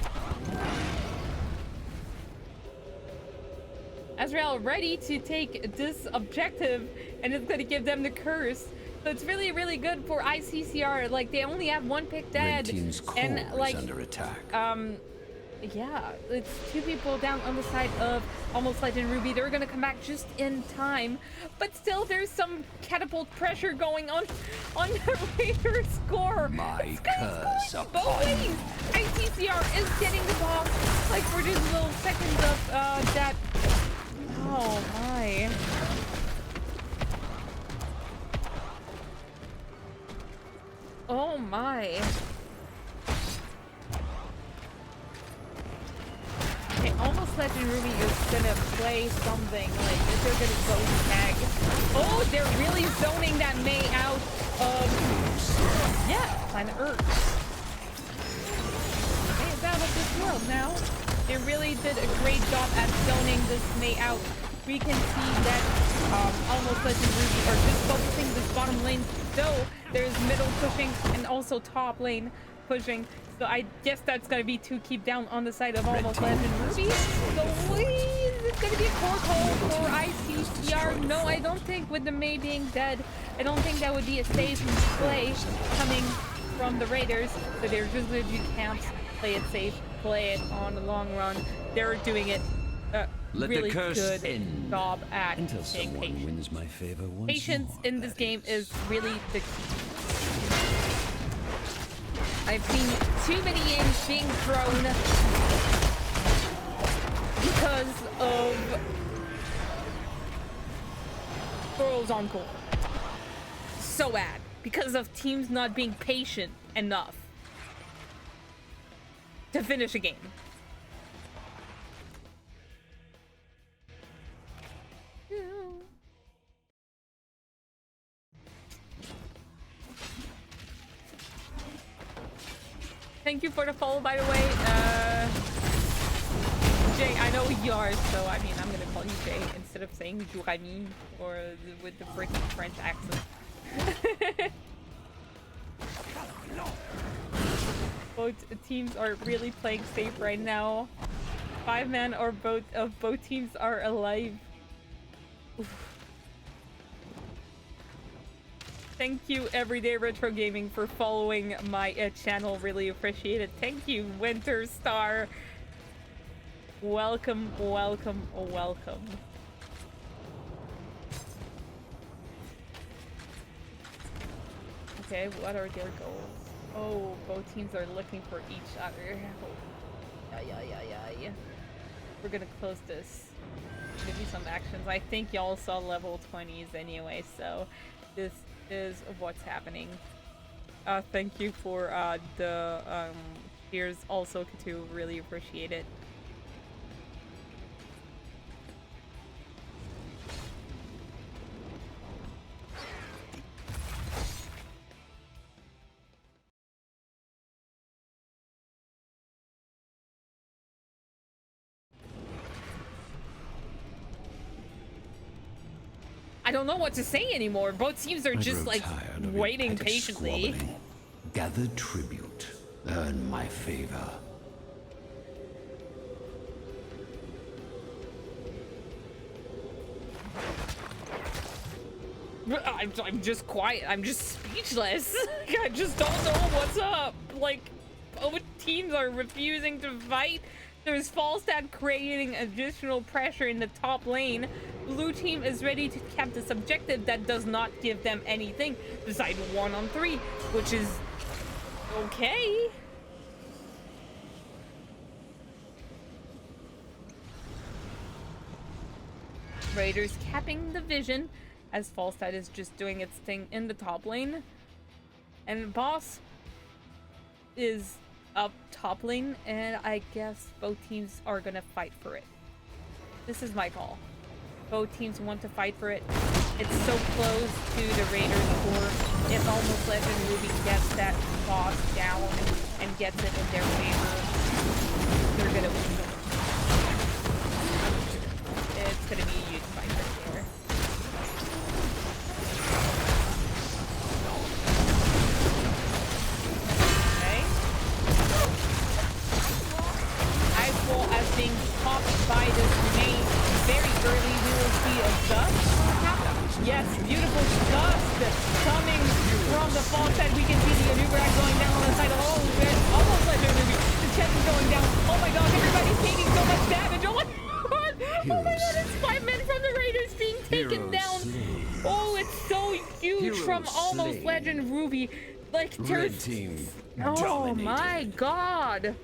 Azrael ready to take this objective, and it's going to give them the curse. So it's really, really good for ICCR. Like, they only have one pick dead. Red team's core And, like, is under attack. yeah, it's two people down on the side of Almost Legend Ruby. They're gonna come back just in time, but still there's some catapult pressure going on the Raider score. My curse Both upon ways. you. ICCR is getting the ball, like, for just little seconds of that. Oh my. Oh my. Okay, Almost Legend Ruby is gonna play something, like, if they're gonna go tag. Oh, they're really zoning that Mei out of, yeah, Planet Earth. Mei is out of this world now. They really did a great job at zoning this Mei out we can see that Almost Legendary Ruby are just focusing this bottom lane, though there's middle pushing and also top lane pushing. So I guess that's gonna be to keep down on the side of Almost Legendary Ruby. So is it gonna be a core call for ICCR? No, I don't think, with the Mei being dead, I don't think that would be a safe play coming from the Raiders. So they're just gonna do camps, play it safe, play it on the long run. They're doing it really good job at staying patient. Wins my favor once Patience more, in this game is really the key. I've seen too many games being thrown because of girls on core. So bad. Because of teams not being patient enough to finish a game. Thank you for the follow, by the way. Jay, I know you are, so I mean, I'm gonna call you Jay instead of saying Jourami or with the freaking French accent. Both teams are really playing safe right now. 5-man or both teams are alive. Oof. Thank you, Everyday Retro Gaming, for following my channel. Really appreciate it. Thank you, Winter Star. Welcome, welcome, welcome. Okay, what are their goals? Oh, both teams are looking for each other. Oh, yeah. We're gonna close this. Maybe some actions. I think y'all saw level 20s anyway, so this is what's happening. Thank you for the cheers also too. Really appreciate it. I don't know what to say anymore. Both teams are just like waiting patiently. Gather tribute. Earn my favor. I'm just quiet. I'm just speechless. I just don't know what's up. Like, both teams are refusing to fight. There's Falstad creating additional pressure in the top lane. Blue team is ready to cap this objective that does not give them anything beside 1-on-3, which is okay. Raiders capping the vision as Falstad is just doing its thing in the top lane. And Boss is up top lane, and I guess both teams are gonna fight for it. This is my call. Both teams want to fight for it. It's so close to the Raiders core. If Almost Legendary Ruby gets that boss down and gets it in their favor, they're gonna win. It's gonna be a huge fight right there. As being popped by this grenade very early, we will see a dust happen. Yes, beautiful dust coming from the fall side. We can see the Anugrag going down on the side of Almost Legendary Ruby. The chest is going down. Oh my god, everybody's taking so much damage. Oh my god! Oh my god, it's 5 men from the Raiders being taken down. Oh, it's so huge from Almost Legendary Ruby. Like, Red team. Oh my god.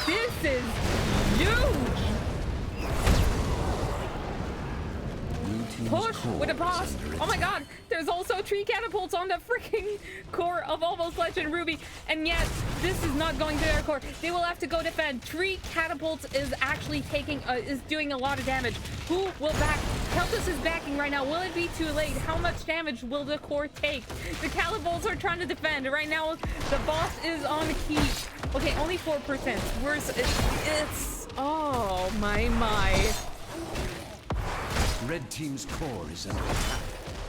This is huge! Push with a boss! Oh my god! There's also 3 catapults on the freaking core of Almost Legend Ruby, and yet this is not going to their core. They will have to go defend. 3 catapults is actually is doing a lot of damage. Who will back? Keltis is backing right now. Will it be too late? How much damage will the core take? The catapults are trying to defend. Right now, the boss is on the key. Okay, only 4%. Worse, it's oh my. Red team's core is under attack.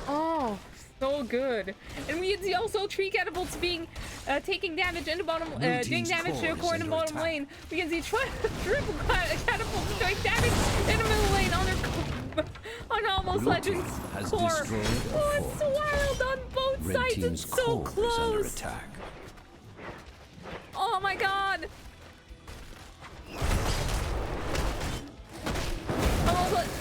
Oh, so good. And we can see also three catapults being taking damage in the bottom, doing team's damage to core the core is in the under bottom attack. lane. We can see triple catapults doing damage in the middle lane on their on Almost Blue Legends team has core. destroyed a Oh, it's fort. wild on both Red sides. team's It's so core is under close. attack. Oh my god.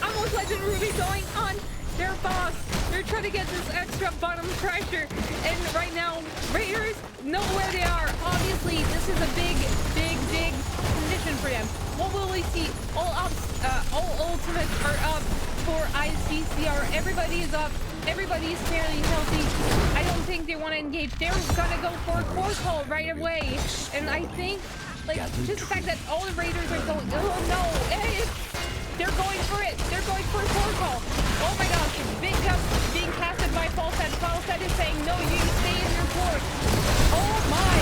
Almost Legend Ruby going on their boss. They're trying to get this extra bottom pressure. And right now, Raiders know where they are. Obviously, this is a big condition for them. What will we see? All ultimates are up for ICCR. Everybody is up. Everybody is fairly healthy. I don't think they want to engage. They're gonna go for a core call right away. And I think, like, just the fact that all the Raiders are going, oh no, they're going for it. They're going for a core call. Oh my gosh, big gust being casted by Falset. Falset is saying, no, you stay in your core. Oh my,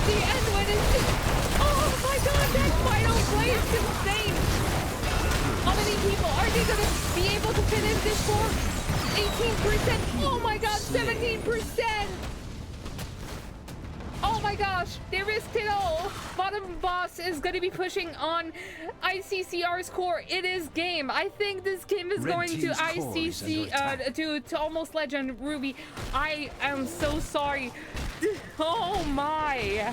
the end one is, oh my god, that final play is insane. How many people are they gonna be able to finish this core? 18%. Oh my god, 17%. Oh my gosh, they risked it all. Bottom boss is going to be pushing on ICCR's core. It is game. I think this game is Red going to team's core is under ICC, attack. to Almost Legend Ruby. I am so sorry. Oh my.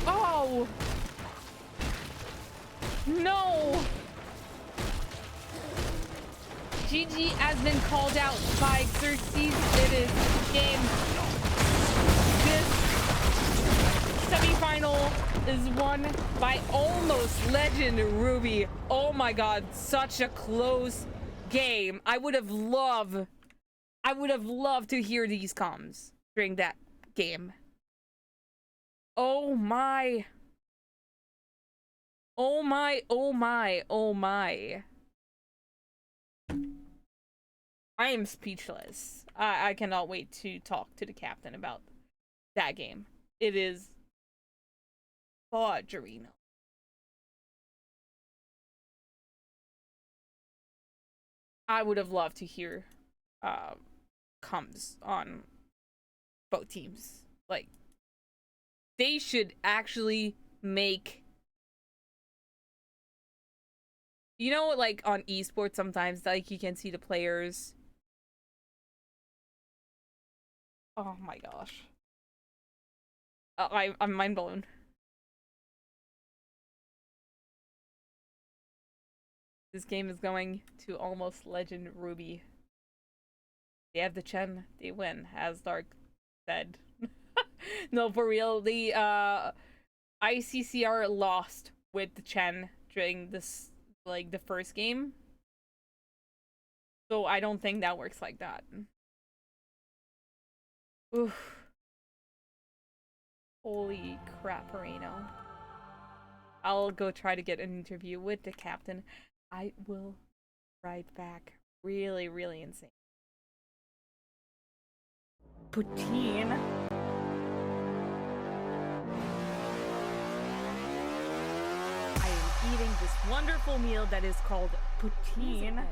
Oh. No. GG has been called out by Xerxes. It is game. This semi-final is won by Almost Legend Ruby. Oh my god, such a close game. I would have loved to hear these comms during that game. Oh my. Oh my, oh my, oh my. I am speechless. I cannot wait to talk to the captain about that game. It is fudgerino. I would have loved to hear comes on both teams. Like, they should actually make, you know, like on esports sometimes, like you can see the players. Oh my gosh. I'm mind blown. This game is going to Almost Legend Ruby. They have the Chen, they win, as Dark said. No, for real, the ICCR lost with the Chen during this, like, the first game. So I don't think that works like that. Oof. Holy crap, Moreno. I'll go try to get an interview with the captain. I will right back. Really, really insane. Poutine. I am eating this wonderful meal that is called poutine.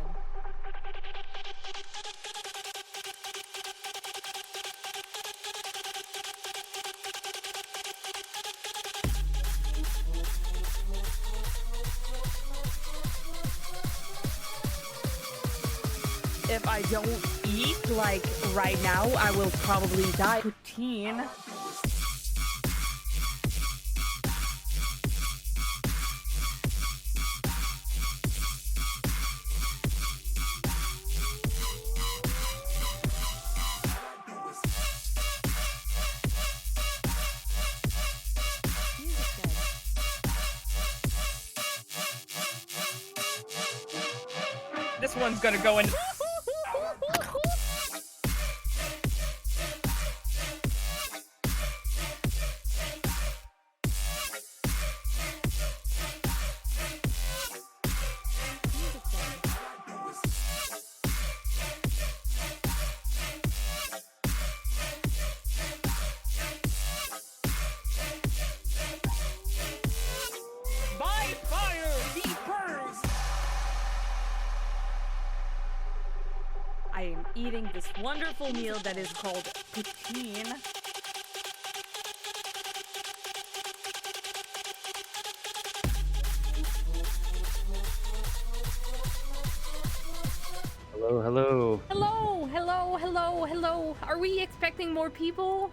If I don't eat, like, right now, I will probably die. Poutine. This one's gonna go in. By fire, he burns. eating this wonderful meal that is called poutine. Hello, hello. Hello. Are we expecting more people?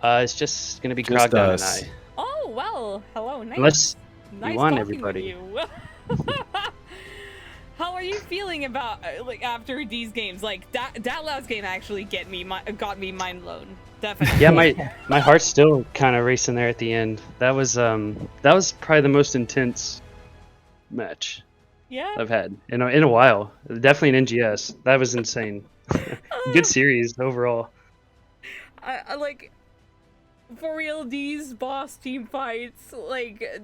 It's just gonna be Just Krogdon and us. I. Oh, well, hello, nice. Unless Nice you want talking everybody. with you. How are you feeling about like after these games? Like that last game actually got me mind blown. Definitely. Yeah, my heart's still kind of racing there at the end. That was probably the most intense match Yeah. I've had in a while. Definitely an NGS. That was insane. Good series overall. I like for real these boss team fights. Like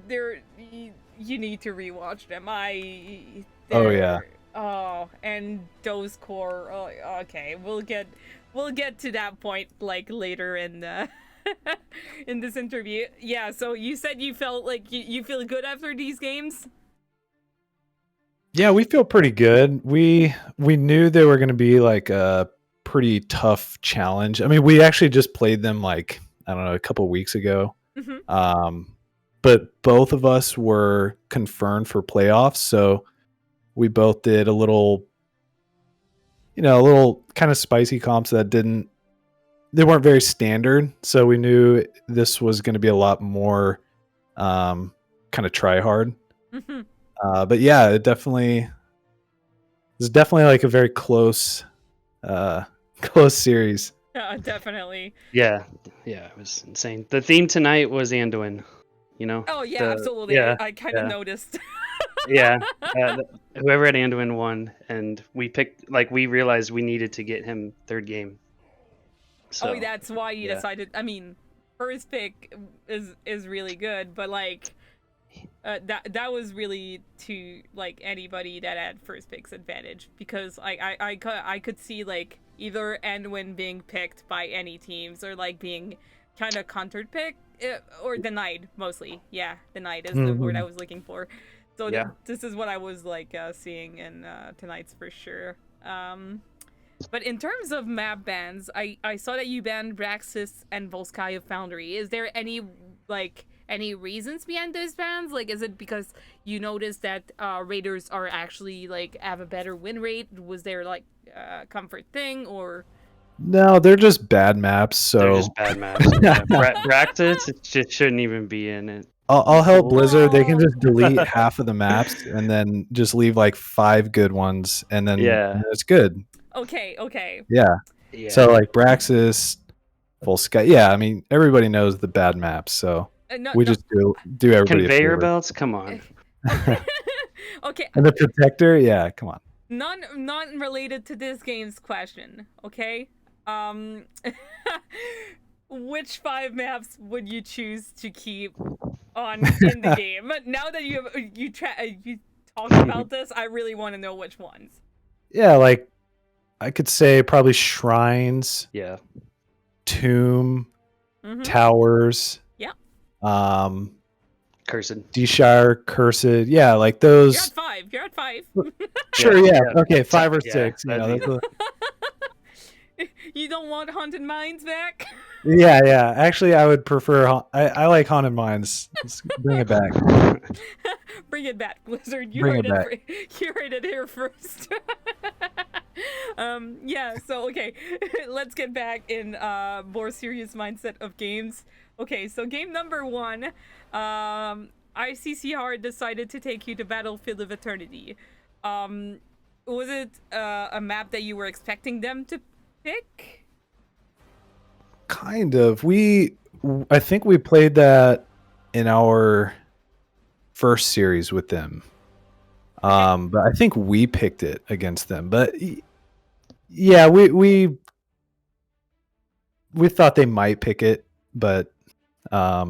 you need to rewatch them. Oh, yeah. Oh, and those core. Oh, okay, we'll get to that point like later in the in this interview. Yeah. So you said you felt like you feel good after these games. Yeah, we feel pretty good. We knew they were going to be like a pretty tough challenge. I mean, we actually just played them like, I don't know, a couple weeks ago. Mm-hmm. But both of us were confirmed for playoffs, so we both did a little kind of spicy comps that they weren't very standard. So we knew this was going to be a lot more kind of try hard. Mm-hmm. But yeah, it's definitely like a very close series. Yeah, definitely. Yeah, it was insane. The theme tonight was Anduin. Oh yeah, absolutely. Yeah, I kind of noticed. yeah. Whoever had Anduin won, and we realized we needed to get him third game. So, oh, that's why you decided. I mean, first pick is really good, but like that was really to like anybody that had first pick's advantage, because I could see like either Anduin being picked by any teams or like being kind of countered pick or denied mostly. Yeah, denied is the word I was looking for. So this is what I was like seeing in tonight's for sure. But in terms of map bans, I saw that you banned Braxis and Volskaya Foundry. Is there any reasons behind those bans? Like, is it because you noticed that Raiders are actually like have a better win rate? Was there like a comfort thing or? No, they're just bad maps. So they're just bad maps. Braxis, it just shouldn't even be in it. I'll help Blizzard. They can just delete half of the maps and then just leave like 5 good ones, and then it's good. Okay. Yeah. So like Braxis, Volskaya. Yeah, I mean everybody knows the bad maps, so we just do everybody conveyor belts. Come on. Okay. And the protector. Yeah, come on. Not related to this game's question. Okay. Which 5 maps would you choose to keep on in the game? Now that you talked about this, I really want to know which ones. Yeah, like I could say probably shrines. Yeah. Tomb. Towers. Yeah. Cursed. Shire, Cursed. Yeah, like those. You're at 5. Sure. Yeah. Okay. 5 or 6. You don't want Haunted Mines back? Yeah. Actually, I would prefer. I like Haunted Mines. Let's bring it back. Bring it back, Blizzard. You Bring heard it you heard it here first. Yeah. So okay, let's get back in more serious mindset of games. Okay, so game number 1, ICC Raiders decided to take you to Battlefield of Eternity. Was it a map that you were expecting them to pick? Kind of. I think we played that in our first series with them. But I think we picked it against them. But yeah, we thought they might pick it, but I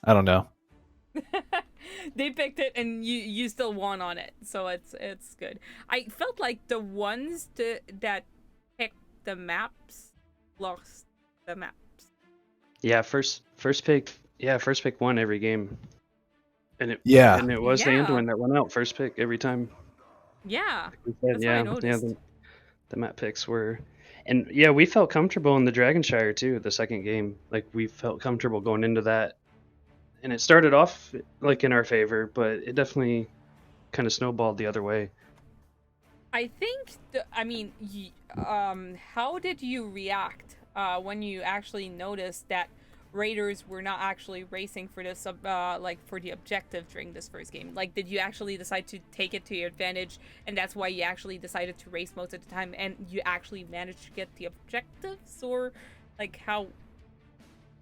don't know. They picked it, and you still won on it, so it's good. I felt like the ones that picked the maps lost the maps. Yeah, first pick. Yeah, first pick won every game. And it was Anduin that won out first pick every time. Yeah. That's what I noticed. the map picks were, and yeah, we felt comfortable in the Dragonshire too. The second game, like we felt comfortable going into that, and it started off like in our favor, but it definitely kind of snowballed the other way. I think, how did you react when you actually noticed that Raiders were not actually racing for this, for the objective during this first game? Like, did you actually decide to take it to your advantage, and that's why you actually decided to race most of the time, and you actually managed to get the objectives, or like how?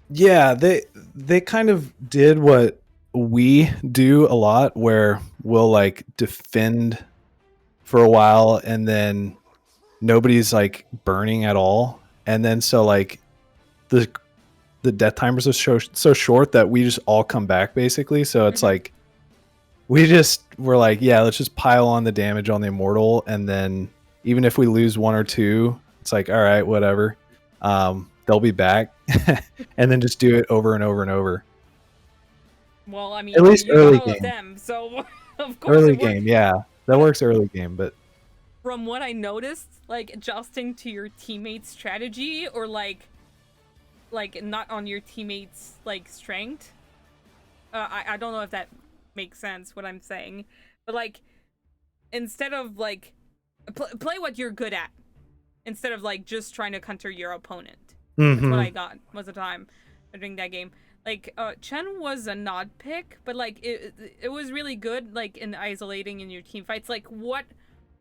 Yeah, they kind of did what we do a lot, where we'll like defend for a while and then nobody's like burning at all, and then so like the death timers are so short that we just all come back basically. So it's like we're like, yeah, let's just pile on the damage on the immortal, and then even if we lose one or two, it's like, all right, whatever, they'll be back. And then just do it over and over and over. Well, I mean, at least you early got all of game. them, so of course Early it works. game, yeah, that works early game. But From what I noticed, like adjusting to your teammates' strategy, or like not on your teammates' like strength. I don't know if that makes sense what I'm saying, but like instead of like play what you're good at, instead of like just trying to counter your opponent. That's what I got most of the time during that game. Like Chen was a nod pick, but like it was really good like in isolating in your team fights. Like what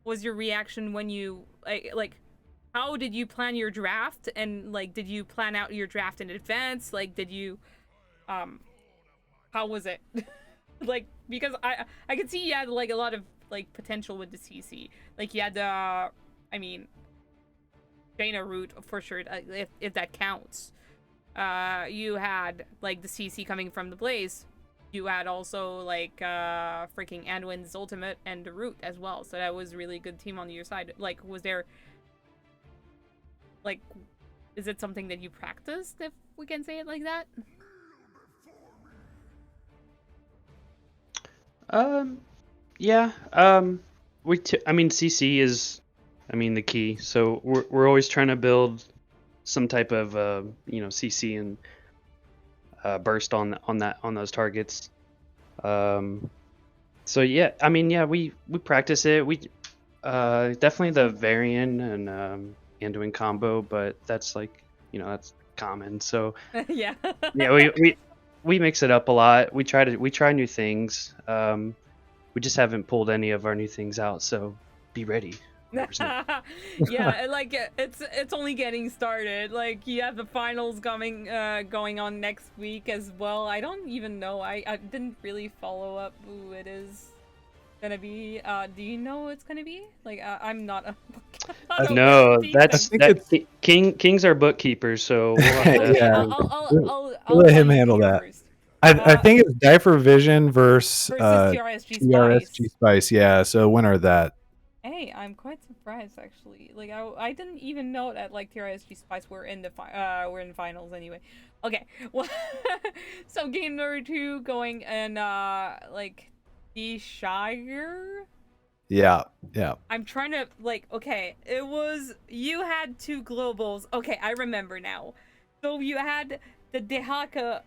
was your reaction when you like how did you plan your draft, and like did you plan out your draft in advance? Like did you how was it? Like because I could see you had like a lot of like potential with the CC. Like you had the Jaina route for sure, if that counts. You had like the CC coming from the Blaze. You had also like freaking Anduin's ultimate and the root as well. So that was really good team on your side. Like was there like is it something that you practiced, if we can say it like that? Yeah. CC is the key. So we're always trying to build some type of CC and burst on those targets. So yeah, we practice it. We definitely the Varian and Anduin combo, but that's like that's common. So Yeah. yeah, we mix it up a lot. We try new things. We just haven't pulled any of our new things out, so be ready. Yeah, like it's only getting started. Like you have the finals going on next week as well. I don't even know. I didn't really follow up who it is gonna be. Do you know who it's gonna be? Like I'm not a no, that's King's our bookkeeper, so we'll have to yeah, I'll let him tell you handle here that. first. I think it's Diaper Vision versus TRSG Spice. Yeah, so winner of that. Hey, I'm quite surprised actually. Like I didn't even know that like TRSG Spice were in the finals anyway. Okay, well, so game number 2 going and like the Shire. Yeah. I'm trying to okay, it was you had 2 globals. Okay, I remember now. So you had the Dehaka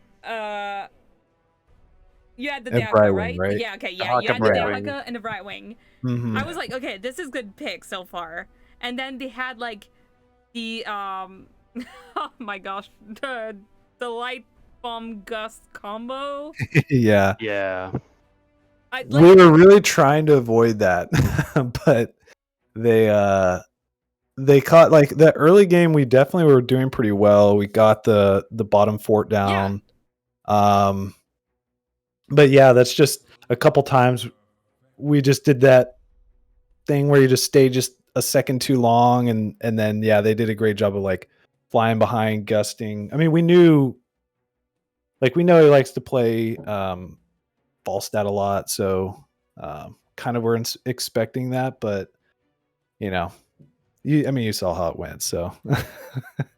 you had the Dehaka, right? Yeah, okay, yeah. You had the Dehaka and the Bright Wing. Mm-hmm. I was like, okay, this is good pick so far. And then they had like the oh my gosh, the light bomb gust combo. Yeah. We were really trying to avoid that, but they caught like the early game. We definitely were doing pretty well. We got the bottom fort down. Yeah. But yeah, that's just a couple times we just did that thing where you just stay just a second too long, and then yeah, they did a great job of like flying behind, gusting. I mean, we know he likes to play Falstad a lot, so kind of we're expecting that, but you saw how it went, so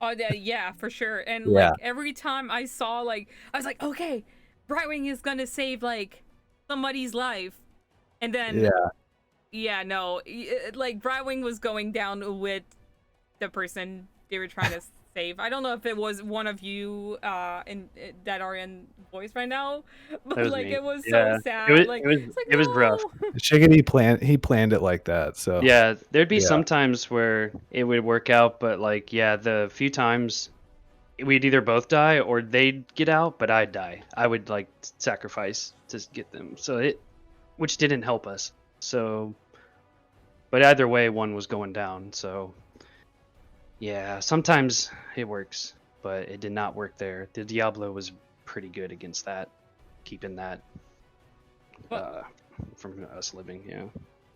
Oh yeah, for sure. And like every time I saw I was like, okay, Brightwing is gonna save like somebody's life, and then Yeah, no, like Brightwing was going down with the person they were trying to save. I don't know if it was one of you that are in voice right now, but That was like me. it was Yeah. so sad. Like it's like It was rough. no. Shiggity he planned it like that. So Yeah, there'd be Yeah. some times where it would work out, but like, yeah, the few times we'd either both die or they'd get out, but I'd die. I would like sacrifice to get them. Which didn't help us. So, but either way, one was going down. So, yeah, sometimes it works, but it did not work there. The Diablo was pretty good against that, keeping that from us living. Yeah.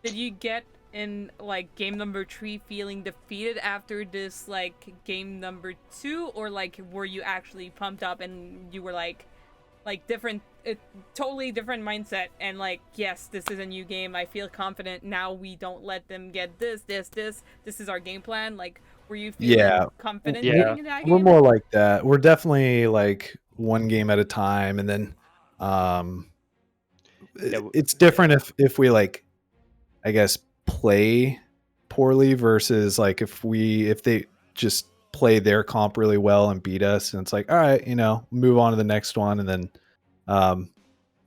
Did you get in like game number 3 feeling defeated after this like game number 2, or like were you actually pumped up and you were like different, totally different mindset and like, yes, this is a new game, I feel confident now, we don't let them get this is our game plan? Like, were you feeling confident getting in that game? We're more like that. We're definitely like one game at a time, and then it's different if we like, I guess, play poorly versus like if they just play their comp really well and beat us, and it's like, all right, move on to the next one. And then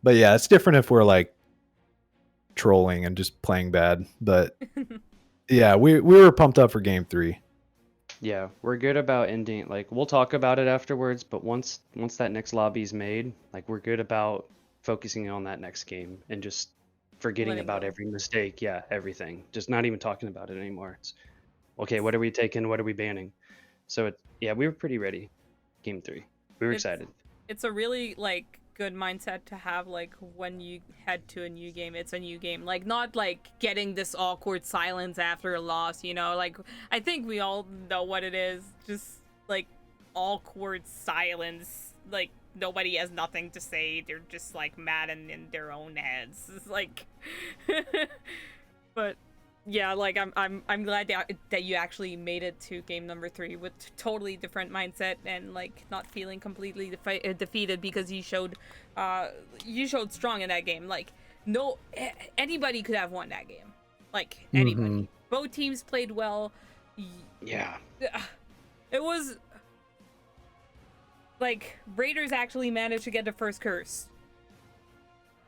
but yeah, it's different if we're like trolling and just playing bad. But yeah, we were pumped up for game 3. Yeah, we're good about ending. Like, we'll talk about it afterwards, but once that next lobby's made, like, we're good about focusing on that next game and just forgetting about every mistake. Yeah, everything. Just not even talking about it anymore. It's okay. What are we taking? What are we banning? So we were pretty ready. Game 3, we were excited. It's a really like good mindset to have, like when you head to a new game, it's a new game, like not like getting this awkward silence after a loss, like I think we all know what it is, just like awkward silence, like nobody has nothing to say, they're just like mad and in their own heads. It's like but yeah, like I'm glad that you actually made it to game number 3 with totally different mindset and like not feeling completely defeated, because you showed strong in that game. Like anybody could have won that game, like anybody. Both teams played well. Yeah, it was like Raiders actually managed to get the first curse.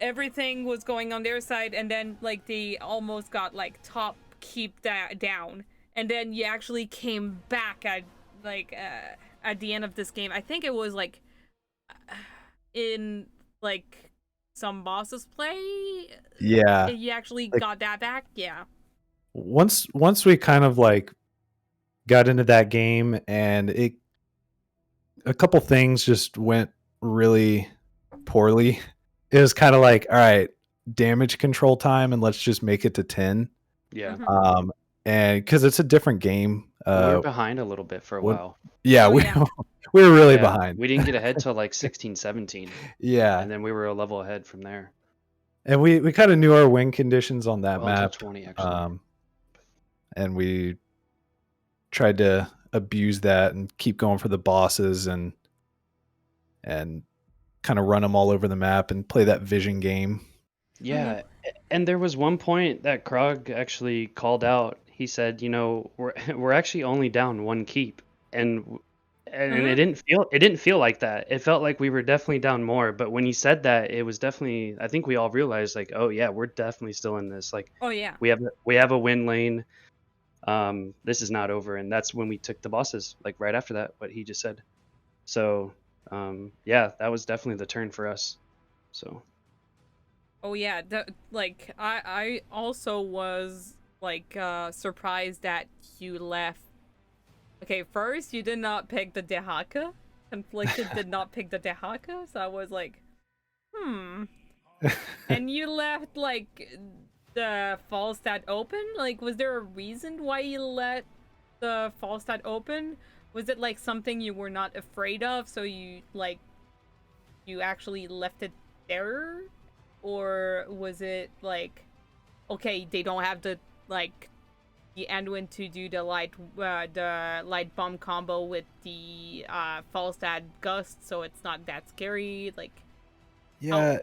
Everything was going on their side, and then like they almost got like top keep that down, and then you actually came back at the end of this game. I think it was like in like some bosses play. Yeah, you actually got that back. Yeah. Once we kind of like got into that game, and a couple things just went really poorly. It was kind of like, all right, damage control time, and let's just make it to 10. Yeah. And because it's a different game. We were behind a little bit for a while. Yeah, we were really behind. We didn't get ahead till like 16, 17. Yeah. And then we were a level ahead from there. And we kind of knew our win conditions on that map. 20, actually. And we tried to abuse that and keep going for the bosses and kind of run them all over the map and play that vision game. Yeah, and there was one point that Krog actually called out. He said, we're actually only down 1 keep, and it didn't feel like that. It felt like we were definitely down more. But when he said that, it was definitely, I think we all realized like, oh yeah, we're definitely still in this. Like, oh yeah, we have a win lane. This is not over, and that's when we took the bosses. Like right after that, what he just said. So. Yeah, that was definitely the turn for us. So. Oh yeah, like I also was like surprised that you left. Okay, first you did not pick the Dehaka. Conflicted did not pick the Dehaka, so I was like, and you left like the Falstad open. Like, was there a reason why you let the Falstad open? Was it like something you were not afraid of, so you actually left it there? Or was it like, okay, they don't have the Anduin to do the light bomb combo with the Falstad Gust, so it's not that scary? Like, yeah,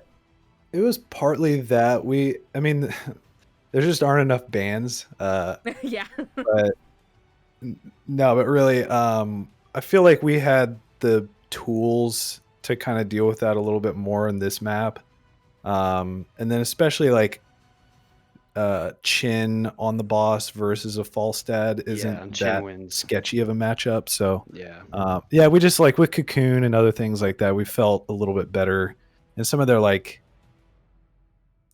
it was partly that there just aren't enough bands. Yeah. But no, but really, I feel like we had the tools to kind of deal with that a little bit more in this map. And then especially like Chin on the boss versus a Falstad isn't Chin that wins. sketchy of a matchup. So Yeah. yeah, we just like with Cocoon and other things like that, we felt a little bit better. And some of their like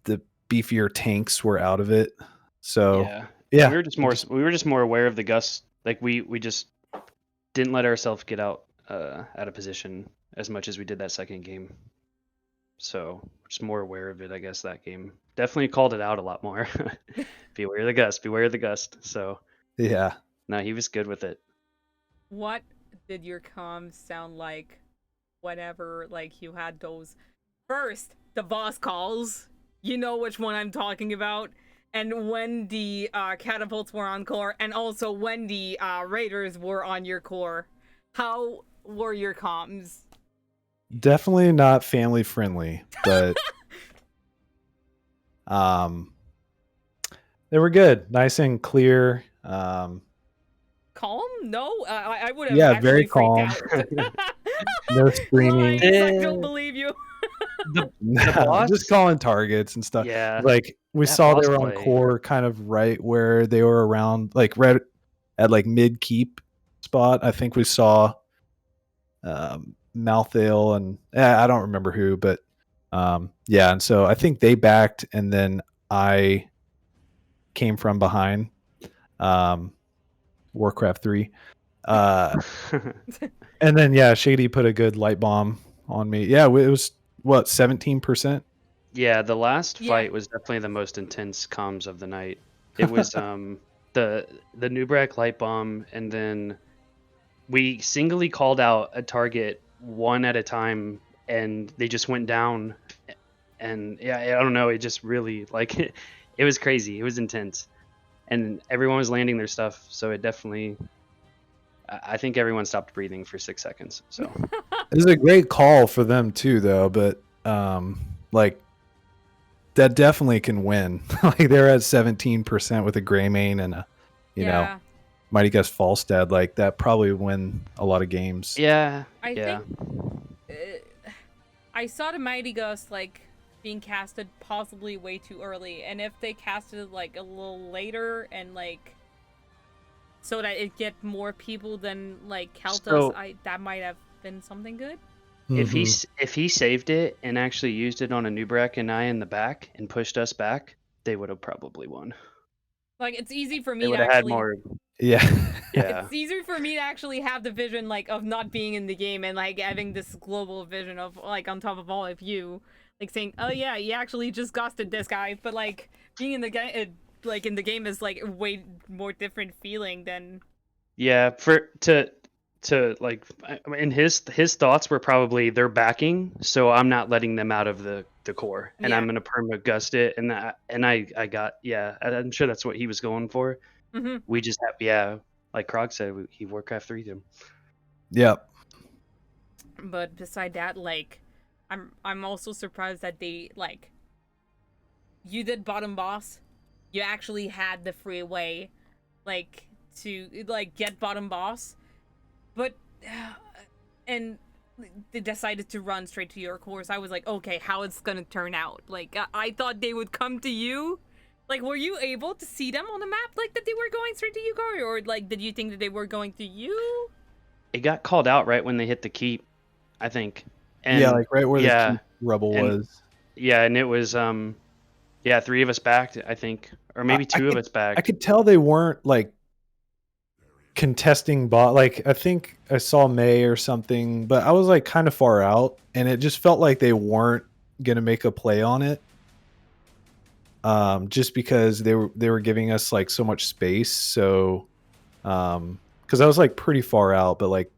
the beefier tanks were out of it. So yeah, we were just more aware of the gust. Like we just didn't let ourselves get out of position as much as we did that second game. So just more aware of it, I guess, that game. Definitely called it out a lot more. Beware of the gust, beware of the gust. So yeah. no, he was good with it. What did your comms sound like whenever like you had those first the boss calls? You know which one I'm talking about. And when the catapults were on core, and also when the raiders were on your core, how were your comms? Definitely not family friendly, but they were good, nice and clear. Calm? No, I would have Yeah, actually very freaked calm. out. No screaming. Lies, I don't believe you. The No, just calling targets and stuff. Yeah. Like we That saw they boss were on play. core kind of right where they were around, like right at like mid keep spot. I think we saw Malthael and I don't remember who, but yeah, and so I think they backed and then I came from behind. Warcraft 3. And then yeah, Shady put a good light bomb on me. Yeah, it was what, 17%? Yeah, the last Yeah. fight was definitely the most intense comms of the night. It was the Nubrak light bomb, and then we singly called out a target one at a time, and they just went down. And yeah, I don't know, it just really like it was crazy. It was intense, and everyone was landing their stuff. So it definitely, I think everyone stopped breathing for 6 seconds. So It was a great call for them too, though. But like that definitely can win. Like they're at 17% with a Greymane and a, you know, Mighty Gust Falstad. Like that probably win a lot of games. yeah, I think I saw the Mighty Gust like being casted possibly way too early, and if they casted it like a little later and like so that it get more people than like Keltas, that might have been something good. If he saved it and actually used it on a Nubrak and I in the back and pushed us back, they would have probably won. Like it's easy for They me would to have had actually more. Yeah. Yeah. It's easier for me to actually have the vision like of not being in the game and like having this global vision of like on top of all of you, like saying, oh yeah, you actually just ghosted this guy, but like being in the game, like in the game is like a way more different feeling than. Yeah, to like, and his thoughts were probably they're backing, so I'm not letting them out of the core, and I'm gonna perma gust it, and I got, yeah, I'm sure that's what he was going for. Mm-hmm. We just have, like Krog said, he Warcraft 3'd him. Yep. But beside that, like, I'm also surprised that they like. You did bottom boss, you actually had the freeway, like to like get bottom boss, but and they decided to run straight to your course. I was like, okay, how it's gonna turn out? Like I thought they would come to you. Like, were you able to see them on the map, like that they were going straight to you, or like did you think that they were going to you? It got called out right when they hit the keep, I think. And yeah, like right where the keep rubble was. Yeah, and it was 3 of us backed, I think, or maybe 2 of us backed. I could tell they weren't like contesting bot. Like I think I saw May or something, but I was like kind of far out, and it just felt like they weren't gonna make a play on it. Just because they were giving us like so much space. So, because I was like pretty far out, but like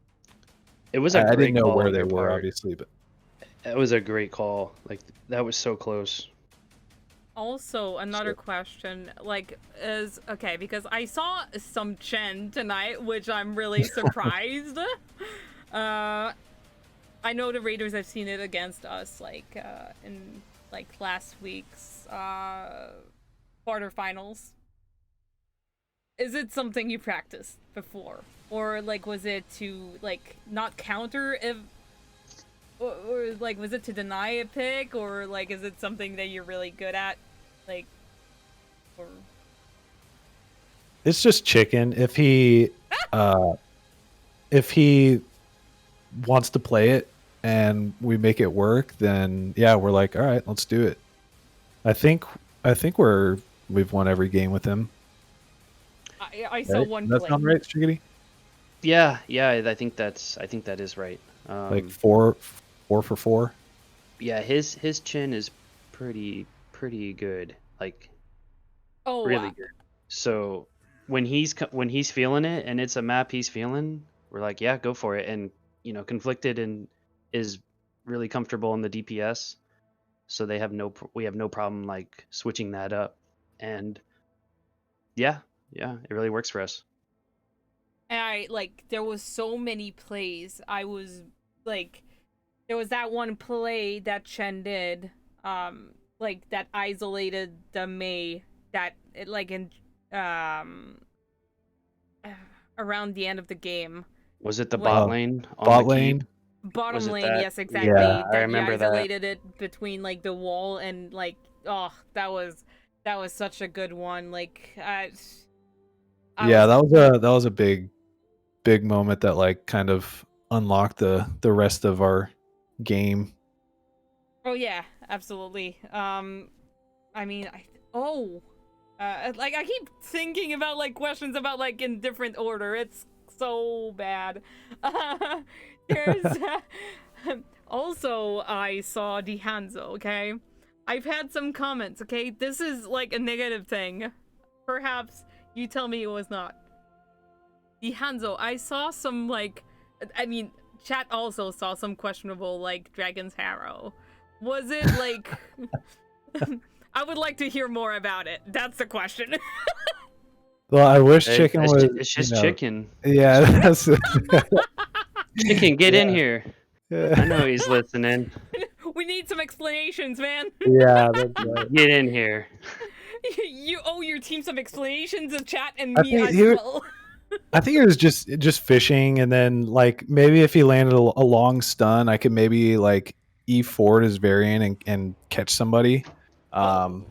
it was I didn't know where they were, obviously, but it was a great call. Like that was so close. Also, another question, like, is okay because I saw some Chen tonight, which I'm really surprised. I know the Raiders have seen it against us, like in like last week's quarterfinals. Is it something you practiced before? Or, like, was it to, like, not counter if... Or, like, was it to deny a pick? Or, like, is it something that you're really good at? Like, or... It's just chicken. If he wants to play it and we make it work, then yeah, we're like, all right, let's do it. I think we've won every game with him. I saw Right? one That play. sound right, Shiggity? Yeah, I think that is right. Like 4 for 4. Yeah, his chin is pretty good, like Oh, really wow. good. So when he's feeling it and it's a map he's feeling, we're like, yeah, go for it. And Conflicted and is really comfortable in the DPS, so we have no problem like switching that up. And yeah, it really works for us. And there was so many plays. I was, like, there was that one play that Chen did, like, that isolated the Mei, that, around the end of the game. Was it the When- bot lane on Bot the keep? lane. Bottom Was it lane, that? yes, exactly. Yeah, I that remember you that. isolated it between, like, the wall and, like, oh, that was such a good one. Like, Yeah, that was a big moment that like kind of unlocked the rest of our game. Oh yeah, absolutely. I mean, like, I keep thinking about, like, questions about, like, in different order. It's so bad. There's also, I saw the Hanzo. Okay, I've had some comments. Okay, this is like a negative thing. Perhaps you tell me it was not. The Hanzo, I saw some, like, I mean, chat also saw some questionable, like, Dragon's Harrow. Was it, like... I would like to hear more about it. That's the question. Well, I wish chicken was. It's just chicken. Yeah, that's. Chicken, get in here. Yeah. I know he's listening. We need some explanations, man. Yeah, that's right. Get in here. You owe your team some explanations in chat and I me think as he was- well. I think it was just fishing, and then like maybe if he landed a long stun, I could maybe like E forward his variant and catch somebody. And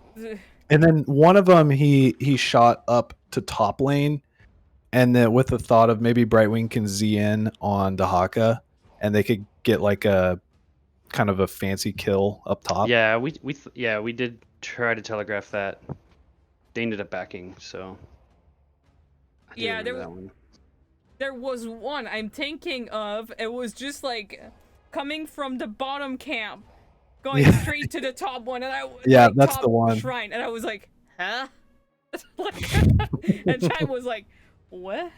then one of them he shot up to top lane, and then with the thought of maybe Brightwing can Z in on Dahaka, and they could get like a kind of a fancy kill up top. Yeah, we did try to telegraph that. They ended up backing, so. I do Yeah, remember that one. there was one I'm thinking of. It was just like coming from the bottom camp, going straight to the top one, and Yeah, like, that's top the one. shrine, and I was like, huh? Like, and chat was like, what?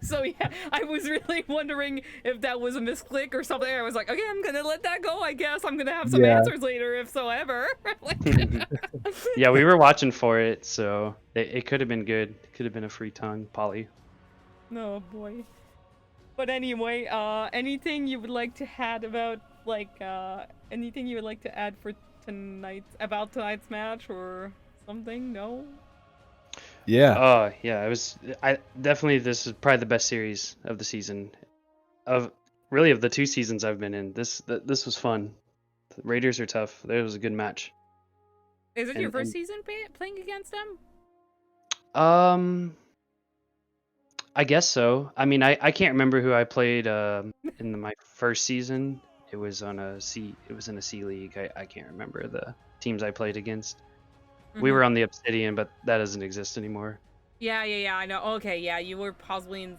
So yeah, I was really wondering if that was a misclick or something. I was like, okay, I'm gonna let that go. I guess I'm gonna have some Yeah. answers later, if so ever. Like, Yeah, we were watching for it, so it could have been good. It could have been a free tongue, Polly. oh boy. But anyway, anything you would like to add about, like, anything you would like to add for tonight's match or something? No? Yeah. Yeah, I definitely, this is probably the best series of the season, of the 2 seasons I've been in. This was fun. The Raiders are tough. It was a good match. Is it your And- first and- season playing against them? I guess so. I mean, I can't remember who I played in my first season. It was in a C league. I can't remember the teams I played against. We were on the Obsidian, but that doesn't exist anymore. Yeah, I know. Okay, yeah, you were possibly in...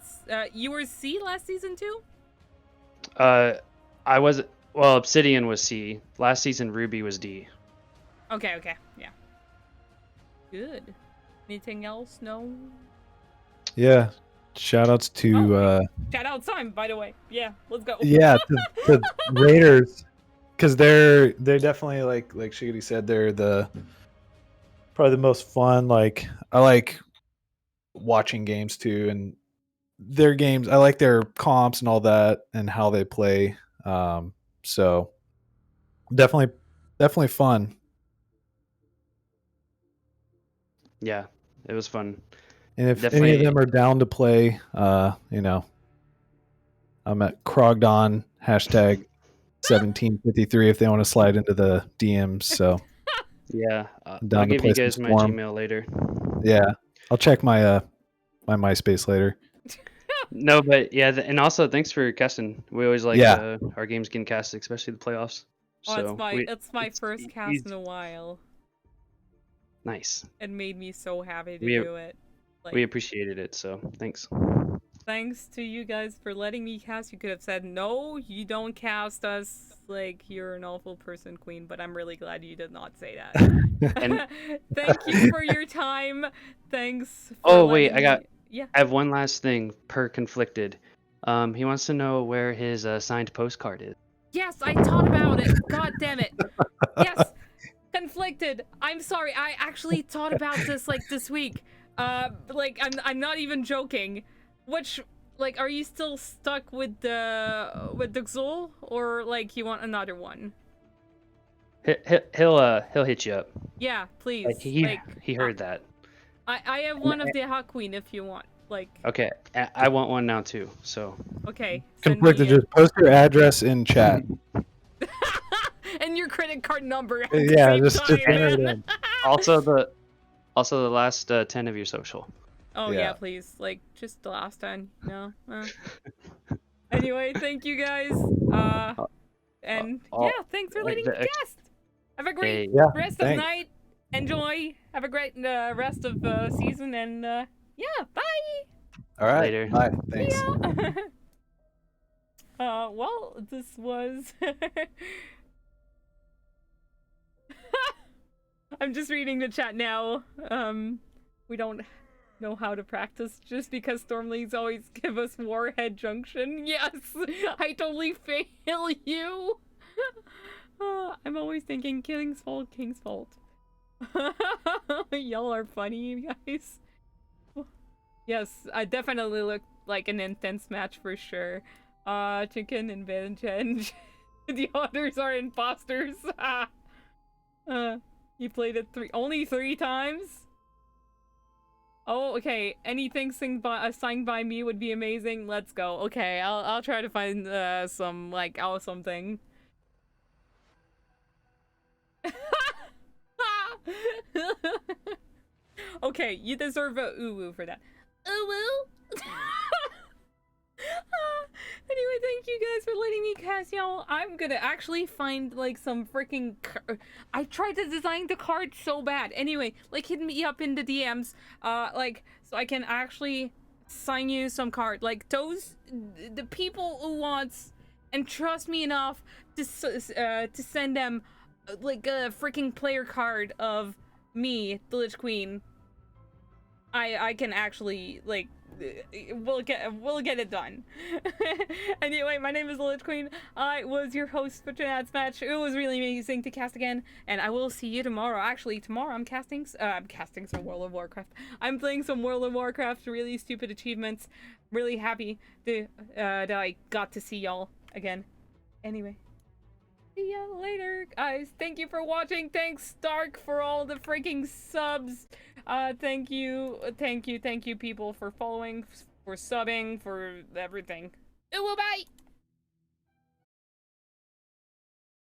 you were C last season too? I was, Obsidian was C. Last season Ruby was D. Okay, yeah. Good. Anything else? No? Yeah. Shout outs to Shout out time, by the way. Yeah, let's go. yeah, to Raiders, because they're definitely like Shiggity said, they're probably the most fun. Like, I like watching games too, and their games, I like their comps and all that and how they play. So definitely fun. Yeah, it was fun. And if any Definitely- of them are down to play, you know, I'm at Krogdon #1753 if they want to slide into the DMs. So Yeah, Down I'll to give play you some guys my Storm. Gmail later. yeah, I'll check my my MySpace later. No, but yeah, and also thanks for casting. We always like Yeah. our games getting casted, especially the playoffs. Oh, So it's my first cast he's- in a while. Nice. It made me so happy to We- do it. Like, We appreciated it, so thanks. thanks to you guys for letting me cast. You could have said, no, you don't cast us. Like, you're an awful person, Queen, but I'm really glad you did not say that. And- Thank you for your time. Thanks for Oh wait, letting me- Yeah. I have one last thing per conflicted. He wants to know where his signed postcard is. Yes, I thought about it. God damn it. Yes. Conflicted. I'm sorry. I actually thought about this like this week. Like I'm not even joking. Which like are you still stuck with the Xul or like you want another one? He'll hit you up. Yeah, please. Like, he like heard that. I have one of the Hawk Queen if you want. Like Okay, I want one now too. So okay. send Conflicted, me a- just post your address in chat. and your credit card number. At the Yeah, same just time. enter it in. also the last 10 of your social. Oh yeah. Yeah. Please. Like just the last time. No. Anyway, thank you guys. And yeah, thanks for letting me guest. Have a great Yeah, rest of thanks. night. Enjoy. Have a great rest of season and yeah, bye. All right. Later. Bye. Thanks. Well, this was I'm just reading the chat now. We don't know how to practice just because Stormleagues always give us Warhead Junction. Yes, I totally fail you. I'm always thinking King's fault, King's fault. Y'all are funny, you guys. Yes, I definitely look like an intense match for sure. Chicken and Benjen. The others are imposters. You played it only three times? Oh, okay. Anything signed by me would be amazing. Let's go. Okay, I'll try to find some like awesome thing. Okay, you deserve a uwu for that. Uwu? Anyway, thank you guys for letting me cast, y'all. I'm gonna actually find like some freaking. I tried to design the card so bad. Anyway, like hit me up in the DMs, like so I can actually sign you some card. Like those, the people who wants and trust me enough to send them like a freaking player card of me, the Lich Queen. I can actually like. We'll get it done. Anyway, my name is the Lich Queen. I was your host for tonight's match. It was really amazing to cast again, and I will see you tomorrow. Actually, tomorrow I'm casting some World of Warcraft. I'm playing some World of Warcraft. Really stupid achievements. Really happy that I got to see y'all again. Anyway. See ya later, guys. Thank you for watching. Thanks, Stark, for all the freaking subs. Thank you, people, for following, for subbing, for everything. Bye.